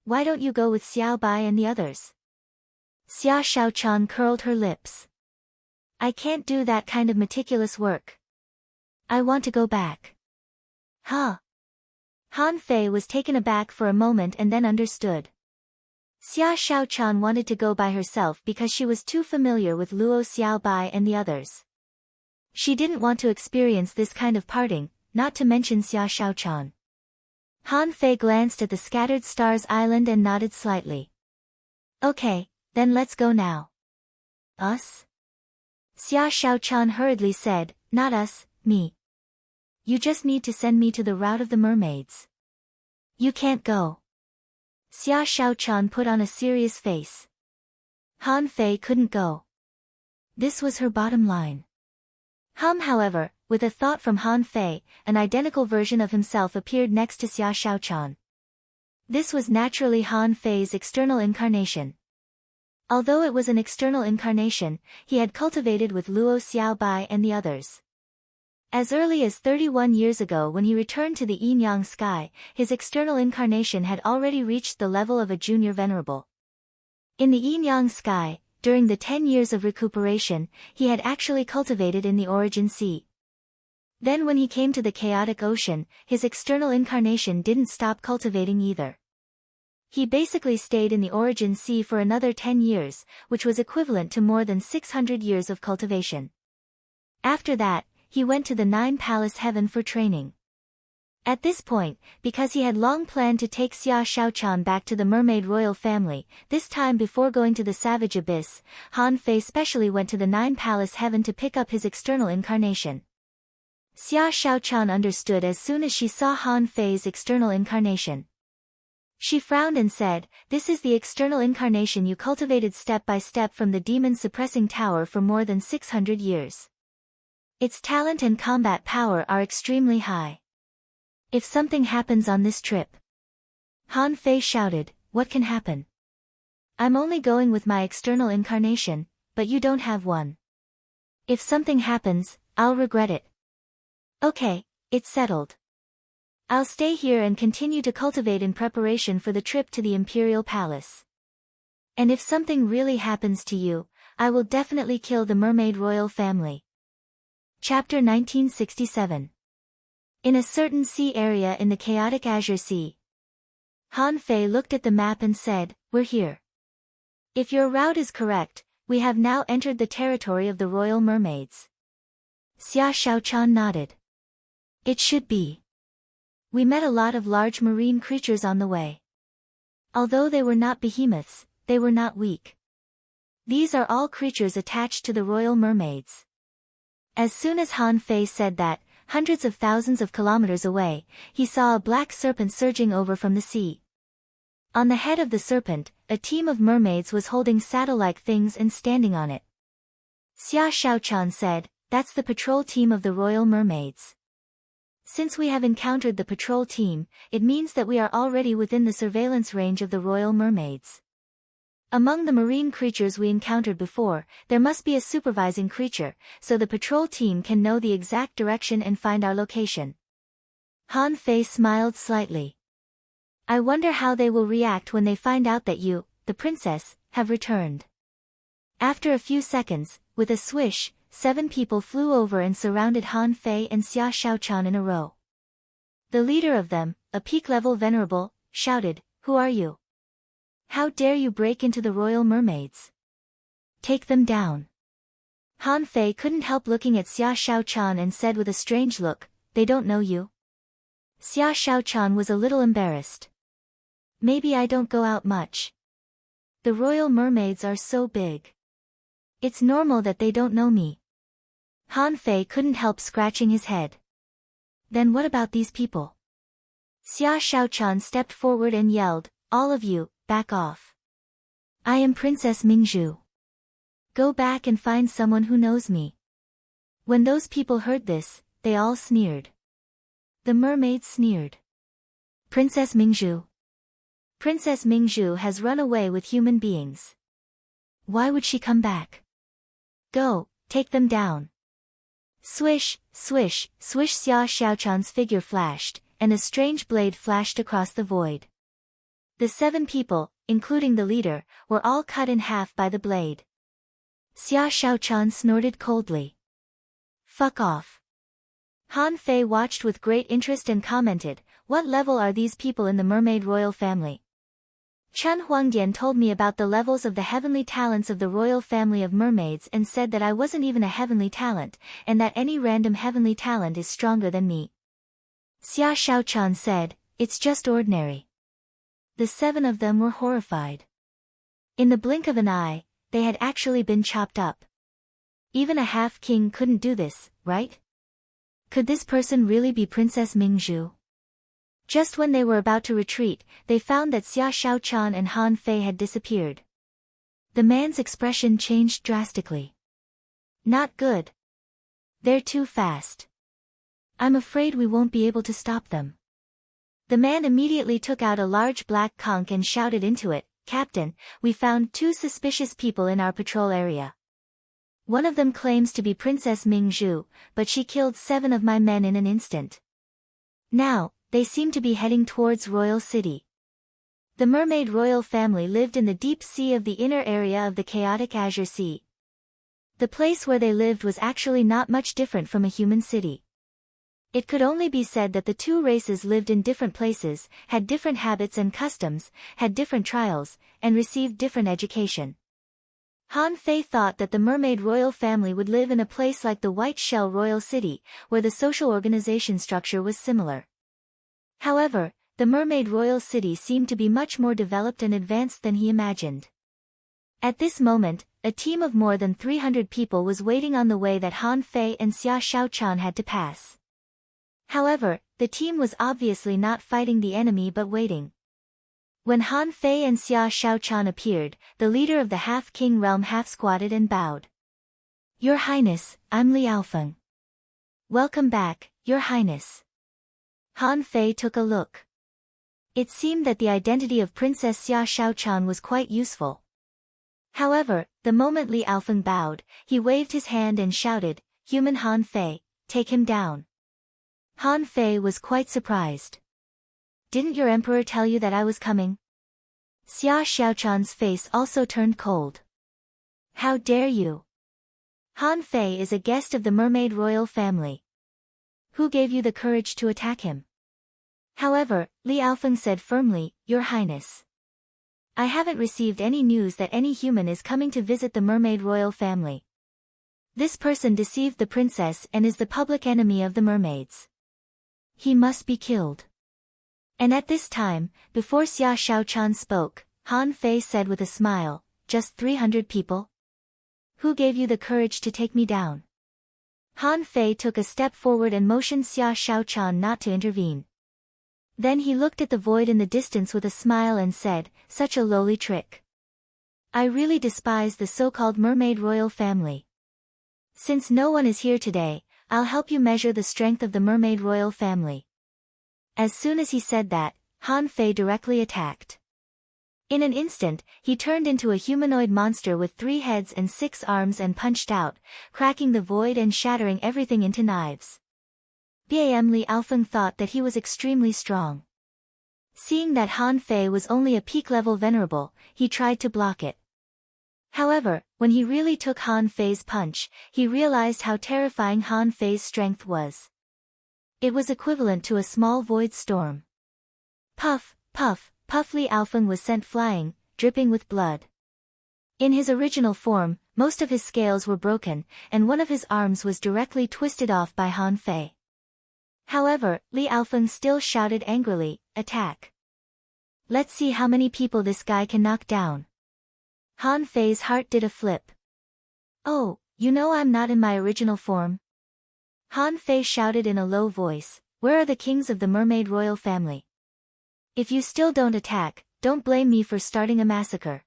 Why don't you go with Xiao Bai and the others?" Xia Shaochan curled her lips. "I can't do that kind of meticulous work. I want to go back." Huh? Han Fei was taken aback for a moment and then understood. Xia Shaochan wanted to go by herself because she was too familiar with Luo Xiao Bai and the others. She didn't want to experience this kind of parting, not to mention Xia Shaochan. Han Fei glanced at the scattered stars island and nodded slightly. "Okay, then let's go now." "Us?" Xia Shaochan hurriedly said, "Not us, me. You just need to send me to the route of the mermaids." "You can't go." Xia Shaochan put on a serious face. Han Fei couldn't go. This was her bottom line. However, with a thought from Han Fei, an identical version of himself appeared next to Xia Shaochan. This was naturally Han Fei's external incarnation. Although it was an external incarnation, he had cultivated with Luo Xiao Bai and the others. As early as 31 years ago when he returned to the Yin-Yang sky, his external incarnation had already reached the level of a junior venerable. In the Yin-Yang sky, during the 10 years of recuperation, he had actually cultivated in the origin sea. Then when he came to the chaotic ocean, his external incarnation didn't stop cultivating either. He basically stayed in the origin sea for another 10 years, which was equivalent to more than 600 years of cultivation. After that, he went to the 9 Palace Heaven for training. At this point, because he had long planned to take Xia Shaochan back to the mermaid royal family, this time before going to the Savage Abyss, Han Fei specially went to the 9 Palace Heaven to pick up his external incarnation. Xia Shaochan understood as soon as she saw Han Fei's external incarnation. She frowned and said, "This is the external incarnation you cultivated step by step from the demon suppressing tower for more than 600 years. Its talent and combat power are extremely high. If something happens on this trip..." Han Fei shouted, "What can happen? I'm only going with my external incarnation, but you don't have one. If something happens, I'll regret it." "Okay, it's settled. I'll stay here and continue to cultivate in preparation for the trip to the Imperial Palace. And if something really happens to you, I will definitely kill the Mermaid Royal family." Chapter 1967. In a certain sea area in the chaotic Azure Sea. Han Fei looked at the map and said, "We're here. If your route is correct, we have now entered the territory of the Royal Mermaids." Xia Shaochan nodded. "It should be. We met a lot of large marine creatures on the way. Although they were not behemoths, they were not weak. These are all creatures attached to the Royal Mermaids." As soon as Han Fei said that, hundreds of thousands of kilometers away, he saw a black serpent surging over from the sea. On the head of the serpent, a team of mermaids was holding saddle-like things and standing on it. Xia Shaochan said, "That's the patrol team of the Royal Mermaids. Since we have encountered the patrol team, it means that we are already within the surveillance range of the Royal Mermaids. Among the marine creatures we encountered before, there must be a supervising creature, so the patrol team can know the exact direction and find our location." Han Fei smiled slightly. "I wonder how they will react when they find out that you, the princess, have returned." After a few seconds, with a swish, 7 people flew over and surrounded Han Fei and Xia Shaochan in a row. The leader of them, a peak-level venerable, shouted, "Who are you? How dare you break into the royal mermaids? Take them down." Han Fei couldn't help looking at Xia Shaochan and said with a strange look, "They don't know you?" Xia Shaochan was a little embarrassed. "Maybe I don't go out much. The royal mermaids are so big. It's normal that they don't know me." Han Fei couldn't help scratching his head. "Then what about these people?" Xia Shaochan stepped forward and yelled, "All of you, back off. I am Princess Mingzhu. Go back and find someone who knows me." When those people heard this, they all sneered. The mermaids sneered. "Princess Mingzhu? Princess Mingzhu has run away with human beings. Why would she come back? Go, take them down." Swish, swish, swish. Xia Shaochan's figure flashed, and a strange blade flashed across the void. The 7 people, including the leader, were all cut in half by the blade. Xia Shaochan snorted coldly. "Fuck off." Han Fei watched with great interest and commented, "What level are these people in the mermaid royal family?" Chen Huangdian told me about the levels of the heavenly talents of the royal family of mermaids and said that I wasn't even a heavenly talent, and that any random heavenly talent is stronger than me. Xia Shaochan said, "It's just ordinary." The 7 of them were horrified. In the blink of an eye, they had actually been chopped up. Even a half-king couldn't do this, right? Could this person really be Princess Mingzhu? Just when they were about to retreat, they found that Xia Shaochan and Han Fei had disappeared. The man's expression changed drastically. "Not good. They're too fast. I'm afraid we won't be able to stop them." The man immediately took out a large black conch and shouted into it, "Captain, we found 2 suspicious people in our patrol area. One of them claims to be Princess Mingzhu, but she killed 7 of my men in an instant. Now, they seem to be heading towards Royal City." The mermaid royal family lived in the deep sea of the inner area of the chaotic Azure Sea. The place where they lived was actually not much different from a human city. It could only be said that the 2 races lived in different places, had different habits and customs, had different trials, and received different education. Han Fei thought that the mermaid royal family would live in a place like the White Shell Royal City, where the social organization structure was similar. However, the mermaid royal city seemed to be much more developed and advanced than he imagined. At this moment, a team of more than 300 people was waiting on the way that Han Fei and Xia Shaochan had to pass. However, the team was obviously not fighting the enemy but waiting. When Han Fei and Xia Shaochan appeared, the leader of the half-king realm half-squatted and bowed. "Your Highness, I'm Li Alfeng." "Welcome back, Your Highness." Han Fei took a look. It seemed that the identity of Princess Xia Shaochan was quite useful. However, the moment Li Alfeng bowed, he waved his hand and shouted, "Human Han Fei, take him down." Han Fei was quite surprised. "Didn't your emperor tell you that I was coming?" Xia Shaochan's face also turned cold. "How dare you? Han Fei is a guest of the mermaid royal family. Who gave you the courage to attack him?" However, Li Alfeng said firmly, "Your Highness. I haven't received any news that any human is coming to visit the mermaid royal family. This person deceived the princess and is the public enemy of the mermaids. He must be killed." And at this time, before Xia Shaochan spoke, Han Fei said with a smile, "Just 300 people? Who gave you the courage to take me down?" Han Fei took a step forward and motioned Xia Shaochan not to intervene. Then he looked at the void in the distance with a smile and said, "Such a lowly trick. I really despise the so-called mermaid royal family. Since no one is here today, I'll help you measure the strength of the mermaid royal family." As soon as he said that, Han Fei directly attacked. In an instant, he turned into a humanoid monster with 3 heads and 6 arms and punched out, cracking the void and shattering everything into knives. Bam Li Alfeng thought that he was extremely strong. Seeing that Han Fei was only a peak-level venerable, he tried to block it. However, when he really took Han Fei's punch, he realized how terrifying Han Fei's strength was. It was equivalent to a small void storm. Puff, Puff, Li Alfeng was sent flying, dripping with blood. In his original form, most of his scales were broken, and one of his arms was directly twisted off by Han Fei. However, Li Alfeng still shouted angrily, "Attack! Let's see how many people this guy can knock down." Han Fei's heart did a flip. "Oh, you know I'm not in my original form?" Han Fei shouted in a low voice, "Where are the kings of the mermaid royal family? If you still don't attack, don't blame me for starting a massacre."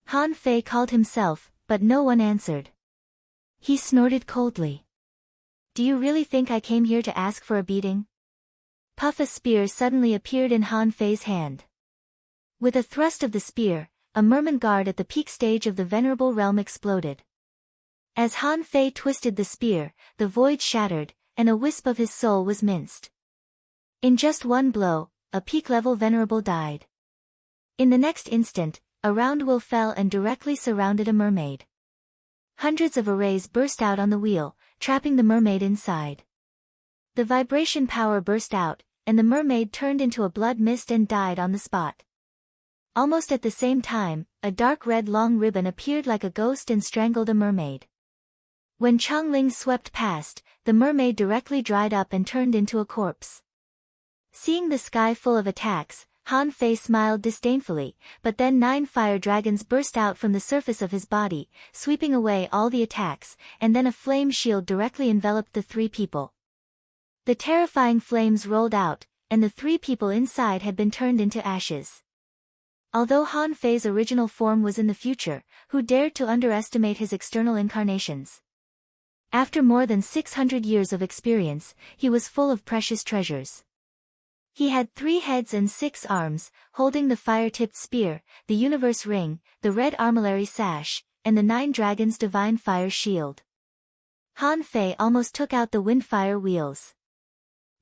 Han Fei called himself, but no one answered. He snorted coldly. "Do you really think I came here to ask for a beating?" Puff, a spear suddenly appeared in Han Fei's hand. With a thrust of the spear, a merman guard at the peak stage of the venerable realm exploded. As Han Fei twisted the spear, the void shattered, and a wisp of his soul was minced. In just one blow, a peak-level venerable died. In the next instant, a round wheel fell and directly surrounded a mermaid. Hundreds of arrays burst out on the wheel, trapping the mermaid inside. The vibration power burst out, and the mermaid turned into a blood mist and died on the spot. Almost at the same time, a dark red long ribbon appeared like a ghost and strangled a mermaid. When Changling swept past, the mermaid directly dried up and turned into a corpse. Seeing the sky full of attacks, Han Fei smiled disdainfully, but then 9 fire dragons burst out from the surface of his body, sweeping away all the attacks, and then a flame shield directly enveloped the 3 people. The terrifying flames rolled out, and the 3 people inside had been turned into ashes. Although Han Fei's original form was in the future, who dared to underestimate his external incarnations? After more than 600 years of experience, he was full of precious treasures. He had 3 heads and 6 arms, holding the fire-tipped spear, the universe ring, the red armillary sash, and the 9 dragons' divine fire shield. Han Fei almost took out the windfire wheels.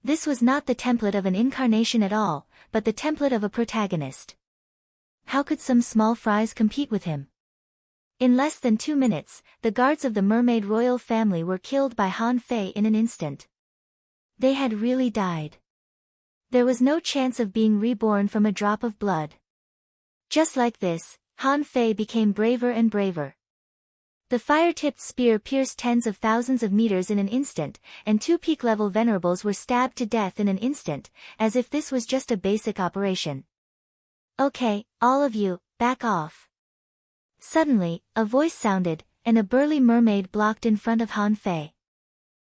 This was not the template of an incarnation at all, but the template of a protagonist. How could some small fries compete with him? In less than 2 minutes, the guards of the mermaid royal family were killed by Han Fei in an instant. They had really died. There was no chance of being reborn from a drop of blood. Just like this, Han Fei became braver and braver. The fire-tipped spear pierced tens of thousands of meters in an instant, and 2 peak-level venerables were stabbed to death in an instant, as if this was just a basic operation. "Okay, all of you, back off." Suddenly, a voice sounded, and a burly mermaid blocked in front of Han Fei.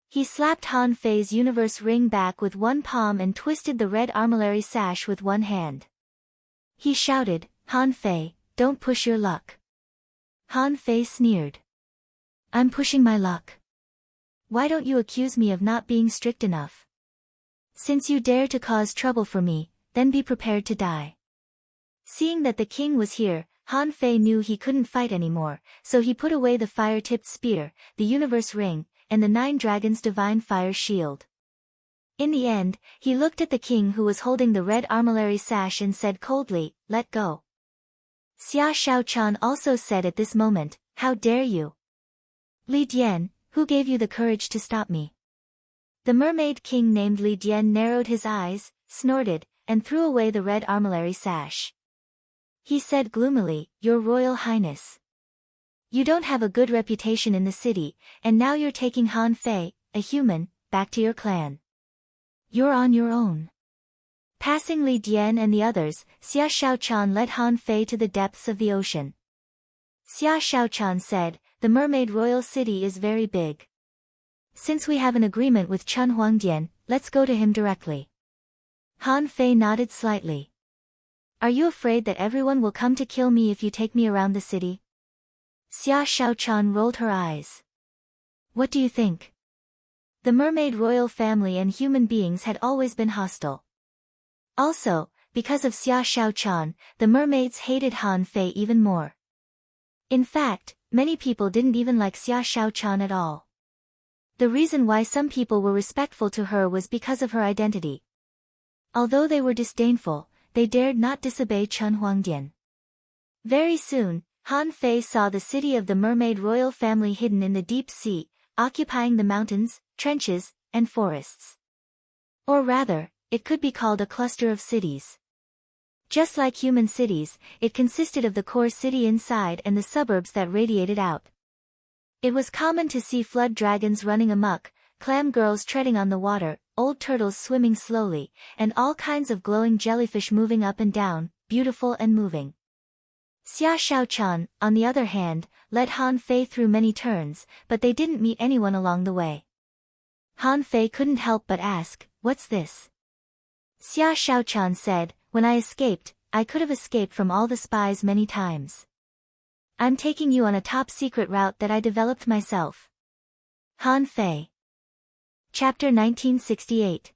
He slapped Han Fei's universe ring back with one palm and twisted the red armillary sash with one hand. He shouted, "Han Fei, don't push your luck." Han Fei sneered. "I'm pushing my luck. Why don't you accuse me of not being strict enough? Since you dare to cause trouble for me, then be prepared to die." Seeing that the king was here, Han Fei knew he couldn't fight anymore, so he put away the fire-tipped spear, the universe ring, and the 9 dragons' divine fire shield. In the end, he looked at the king who was holding the red armillary sash and said coldly, "Let go." Xia Shaochan also said at this moment, "How dare you? Li Dian, who gave you the courage to stop me?" The mermaid king named Li Dian narrowed his eyes, snorted, and threw away the red armillary sash. He said gloomily, "Your Royal Highness. You don't have a good reputation in the city, and now you're taking Han Fei, a human, back to your clan. You're on your own." Passing Li Dian and the others, Xia Shaochan led Han Fei to the depths of the ocean. Xia Shaochan said, "The mermaid royal city is very big. Since we have an agreement with Chun Huangdian, let's go to him directly." Han Fei nodded slightly. "Are you afraid that everyone will come to kill me if you take me around the city?" Xia Shaochan rolled her eyes. "What do you think?" The mermaid royal family and human beings had always been hostile. Also, because of Xia Shaochan, the mermaids hated Han Fei even more. In fact, many people didn't even like Xia Shaochan at all. The reason why some people were respectful to her was because of her identity. Although they were disdainful, they dared not disobey Chun Huangdian. Very soon, Han Fei saw the city of the mermaid royal family hidden in the deep sea, occupying the mountains, trenches, and forests. Or rather, it could be called a cluster of cities. Just like human cities, it consisted of the core city inside and the suburbs that radiated out. It was common to see flood dragons running amok, clam girls treading on the water, old turtles swimming slowly, and all kinds of glowing jellyfish moving up and down, beautiful and moving. Xia Xiaochan, on the other hand, led Han Fei through many turns, but they didn't meet anyone along the way. Han Fei couldn't help but ask, "What's this?" Xia Xiaochan said, "When I escaped, I could have escaped from all the spies many times. I'm taking you on a top-secret route that I developed myself." Han Fei. Chapter 1968.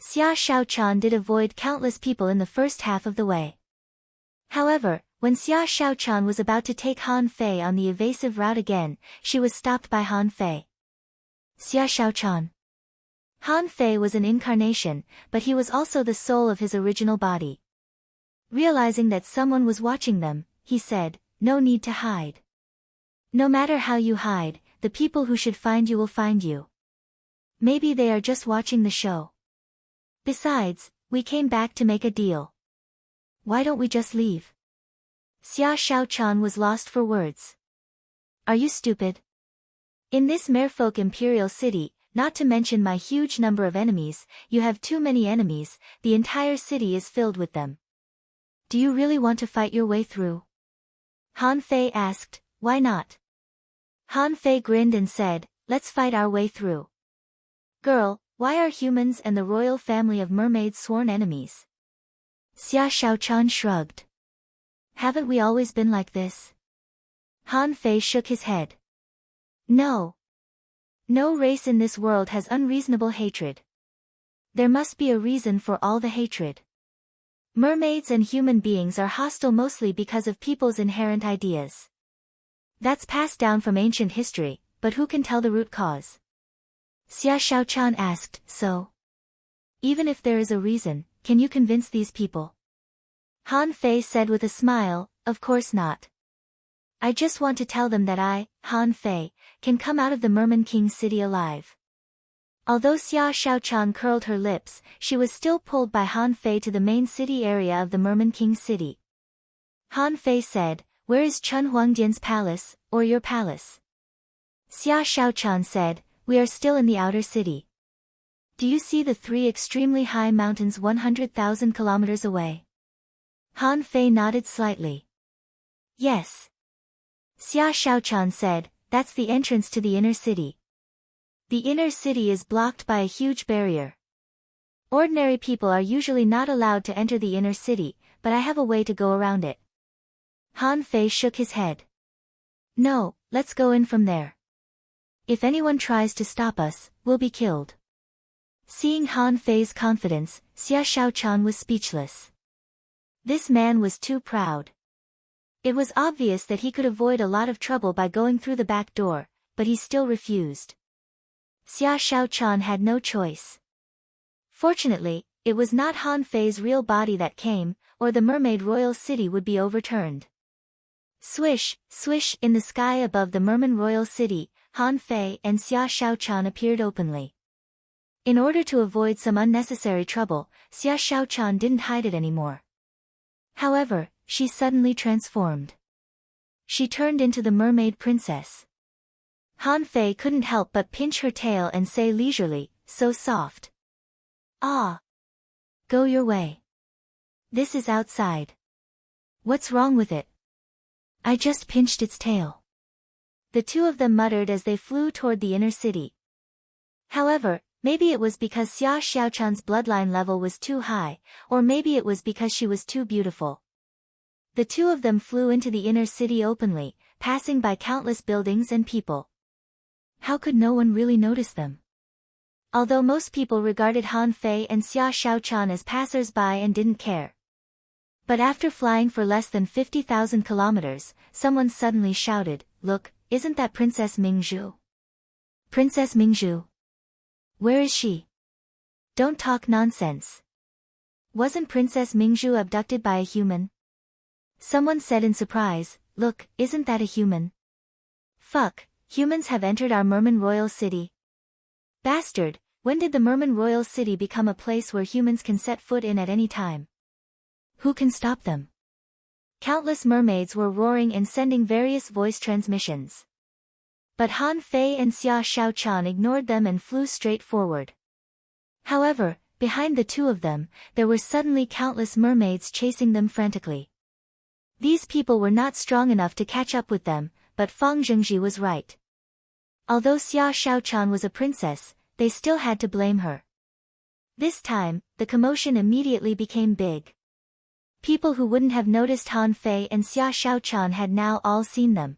Xia Xiaochan did avoid countless people in the first half of the way. However, when Xia Xiaochan was about to take Han Fei on the evasive route again, she was stopped by Han Fei. Xia Xiaochan. Han Fei was an incarnation, but he was also the soul of his original body. Realizing that someone was watching them, he said, "No need to hide. No matter how you hide, the people who should find you will find you. Maybe they are just watching the show. Besides, we came back to make a deal. Why don't we just leave?" Xia Xiaochan was lost for words. "Are you stupid? In this merfolk imperial city, not to mention my huge number of enemies, you have too many enemies, the entire city is filled with them. Do you really want to fight your way through?" Han Fei asked, "Why not?" Han Fei grinned and said, "Let's fight our way through." "Girl, why are humans and the royal family of mermaids sworn enemies?" Xia Xiaochan shrugged. "Haven't we always been like this?" Han Fei shook his head. "No. No race in this world has unreasonable hatred. There must be a reason for all the hatred. Mermaids and human beings are hostile mostly because of people's inherent ideas. That's passed down from ancient history, but who can tell the root cause?" Xia Xiaochan asked, "So? Even if there is a reason, can you convince these people?" Han Fei said with a smile, "Of course not. I just want to tell them that I, Han Fei, can come out of the Merman King city alive." Although Xia Xiaochan curled her lips, she was still pulled by Han Fei to the main city area of the Merman King city. Han Fei said, "Where is Chun Huangdian's palace, or your palace?" Xia Xiaochan said, "We are still in the outer city. Do you see the three extremely high mountains 100,000 kilometers away?" Han Fei nodded slightly. "Yes." Xia Xiaochan said, "That's the entrance to the inner city. The inner city is blocked by a huge barrier. Ordinary people are usually not allowed to enter the inner city, but I have a way to go around it." Han Fei shook his head. "No, let's go in from there. If anyone tries to stop us, we'll be killed." Seeing Han Fei's confidence, Xia Xiaochan was speechless. This man was too proud. It was obvious that he could avoid a lot of trouble by going through the back door, but he still refused. Xia Xiaochan had no choice. Fortunately, it was not Han Fei's real body that came, or the mermaid royal city would be overturned. Swish, swish, in the sky above the merman royal city, Han Fei and Xia Xiaochan appeared openly. In order to avoid some unnecessary trouble, Xia Xiaochan didn't hide it anymore. However, she suddenly transformed. She turned into the mermaid princess. Han Fei couldn't help but pinch her tail and say leisurely, "So soft." "Ah. Go your way. This is outside. What's wrong with it?" "I just pinched its tail." The two of them muttered as they flew toward the inner city. However, maybe it was because Xia Xiaochan's bloodline level was too high, or maybe it was because she was too beautiful. The two of them flew into the inner city openly, passing by countless buildings and people. How could no one really notice them? Although most people regarded Han Fei and Xia Xiaochan as passers-by and didn't care. But after flying for less than 50,000 kilometers, someone suddenly shouted, "Look, isn't that Princess Mingzhu?" "Princess Mingzhu? Where is she?" "Don't talk nonsense. Wasn't Princess Mingzhu abducted by a human?" Someone said in surprise, "Look, isn't that a human?" "Fuck, humans have entered our merman royal city." "Bastard, when did the merman royal city become a place where humans can set foot in at any time?" Who can stop them? Countless mermaids were roaring and sending various voice transmissions. But Han Fei and Xia Shaochan ignored them and flew straight forward. However, behind the two of them, there were suddenly countless mermaids chasing them frantically. These people were not strong enough to catch up with them, but Fang Zhengji was right. Although Xia Shaochan was a princess, they still had to blame her. This time, the commotion immediately became big. People who wouldn't have noticed Han Fei and Xia Shaochan had now all seen them.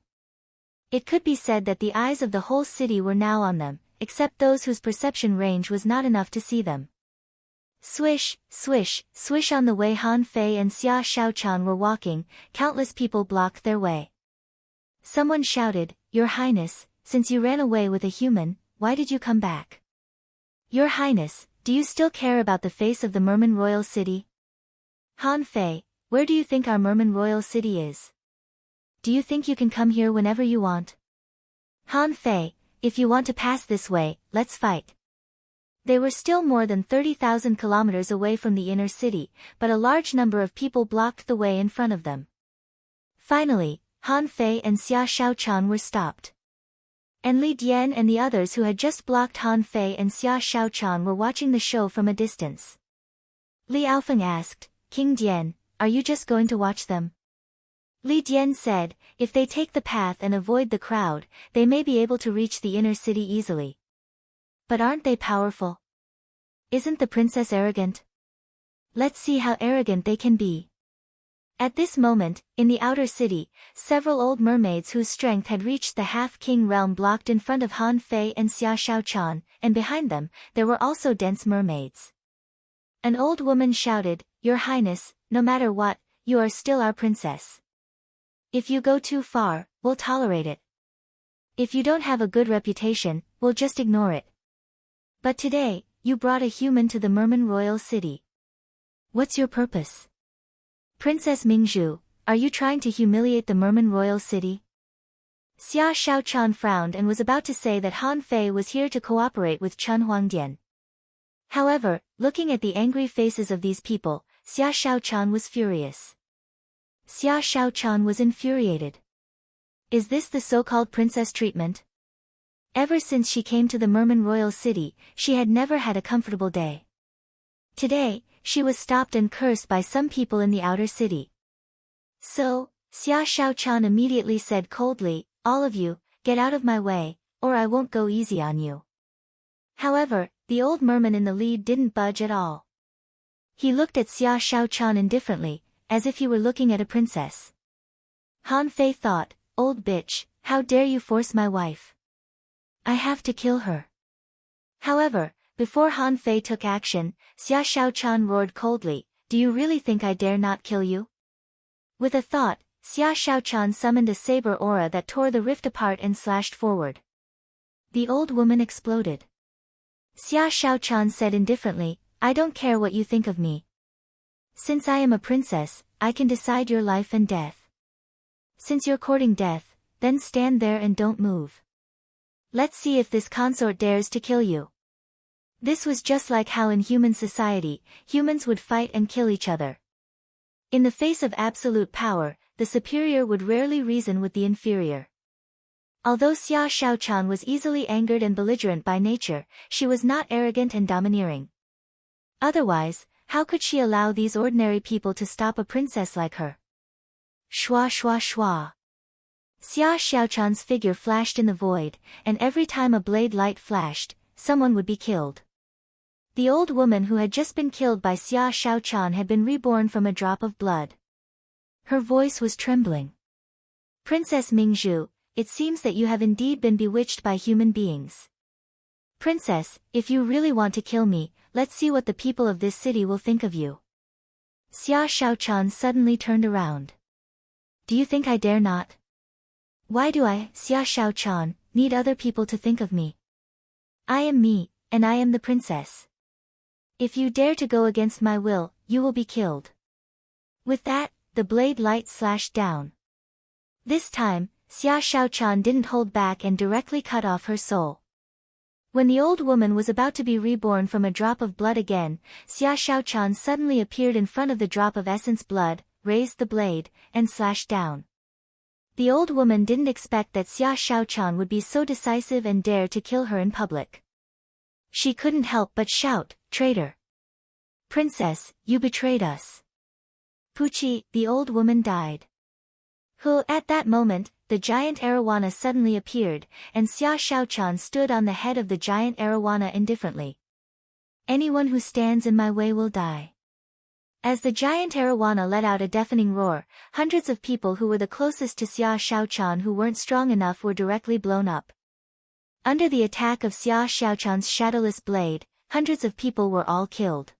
It could be said that the eyes of the whole city were now on them, except those whose perception range was not enough to see them. Swish, swish, swish. On the way Han Fei and Xia Shaochan were walking, countless people blocked their way. Someone shouted, "Your Highness, since you ran away with a human, why did you come back? Your Highness, do you still care about the face of the Merman Royal City? Han Fei, where do you think our Merman Royal City is? Do you think you can come here whenever you want? Han Fei, if you want to pass this way, let's fight." They were still more than 30,000 kilometers away from the inner city, but a large number of people blocked the way in front of them. Finally, Han Fei and Xia Shaochan were stopped. And Li Dian and the others who had just blocked Han Fei and Xia Shaochan were watching the show from a distance. Li Aofeng asked, "King Dian, are you just going to watch them?" Li Dian said, "If they take the path and avoid the crowd, they may be able to reach the inner city easily. But aren't they powerful? Isn't the princess arrogant? Let's see how arrogant they can be." At this moment, in the outer city, several old mermaids whose strength had reached the half-king realm blocked in front of Han Fei and Xia Shaochan, and behind them, there were also dense mermaids. An old woman shouted, "Your Highness, no matter what, you are still our princess. If you go too far, we'll tolerate it. If you don't have a good reputation, we'll just ignore it. But today, you brought a human to the Merman Royal City. What's your purpose? Princess Mingzhu, are you trying to humiliate the Merman Royal City?" Xia Shaochan frowned and was about to say that Han Fei was here to cooperate with Chen Huangdian. However, looking at the angry faces of these people, Xia Shaochan was furious. Xia Shaochan was infuriated. Is this the so-called princess treatment? Ever since she came to the Merman Royal City, she had never had a comfortable day. Today, she was stopped and cursed by some people in the outer city. So, Xia Shaochan immediately said coldly, "All of you, get out of my way, or I won't go easy on you." However, the old merman in the lead didn't budge at all. He looked at Xia Shaochan indifferently, as if he were looking at a princess. Han Fei thought, "Old bitch, how dare you force my wife? I have to kill her." However, before Han Fei took action, Xia Shaochan roared coldly, "Do you really think I dare not kill you?" With a thought, Xia Shaochan summoned a saber aura that tore the rift apart and slashed forward. The old woman exploded. Xia Shaochan said indifferently, "I don't care what you think of me. Since I am a princess, I can decide your life and death. Since you're courting death, then stand there and don't move. Let's see if this consort dares to kill you." This was just like how in human society, humans would fight and kill each other. In the face of absolute power, the superior would rarely reason with the inferior. Although Xia Shaochan was easily angered and belligerent by nature, she was not arrogant and domineering. Otherwise, how could she allow these ordinary people to stop a princess like her? Shwa shwa shwa. Xia Shaochan's figure flashed in the void, and every time a blade light flashed, someone would be killed. The old woman who had just been killed by Xia Shaochan had been reborn from a drop of blood. Her voice was trembling. "Princess Mingzhu, it seems that you have indeed been bewitched by human beings. Princess, if you really want to kill me, let's see what the people of this city will think of you." Xia Shaochan suddenly turned around. "Do you think I dare not? Why do I, Xia Shaochan, need other people to think of me? I am me, and I am the princess. If you dare to go against my will, you will be killed." With that, the blade light slashed down. This time, Xia Shaochan didn't hold back and directly cut off her soul. When the old woman was about to be reborn from a drop of blood again, Xia Shaochan suddenly appeared in front of the drop of essence blood, raised the blade, and slashed down. The old woman didn't expect that Xia Shaochan would be so decisive and dare to kill her in public. She couldn't help but shout, "Traitor! Princess, you betrayed us!" Puchi, the old woman died. At that moment, the giant arowana suddenly appeared, and Xia Shaochan stood on the head of the giant arowana indifferently. "Anyone who stands in my way will die." As the giant arowana let out a deafening roar, hundreds of people who were the closest to Xia Shaochan who weren't strong enough were directly blown up. Under the attack of Xia Shaochan's shadowless blade, hundreds of people were all killed.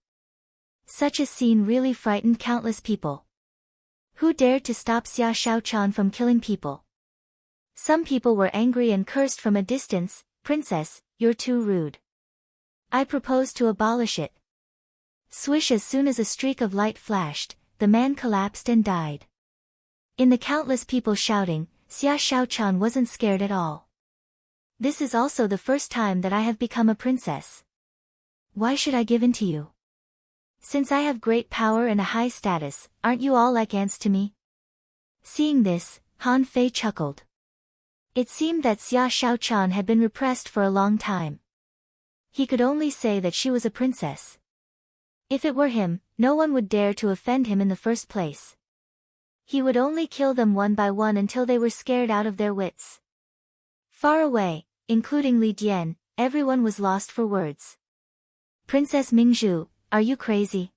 Such a scene really frightened countless people. Who dared to stop Xia Shaochan from killing people? Some people were angry and cursed from a distance, "Princess, you're too rude. I propose to abolish it." Swish, as soon as a streak of light flashed, the man collapsed and died. In the countless people shouting, Xia Shaochan wasn't scared at all. "This is also the first time that I have become a princess. Why should I give in to you? Since I have great power and a high status, aren't you all like ants to me?" Seeing this, Han Fei chuckled. It seemed that Xia Shaochan had been repressed for a long time. He could only say that she was a princess. If it were him, no one would dare to offend him in the first place. He would only kill them one by one until they were scared out of their wits. Far away, including Li Dian, everyone was lost for words. "Princess Mingzhu, are you crazy?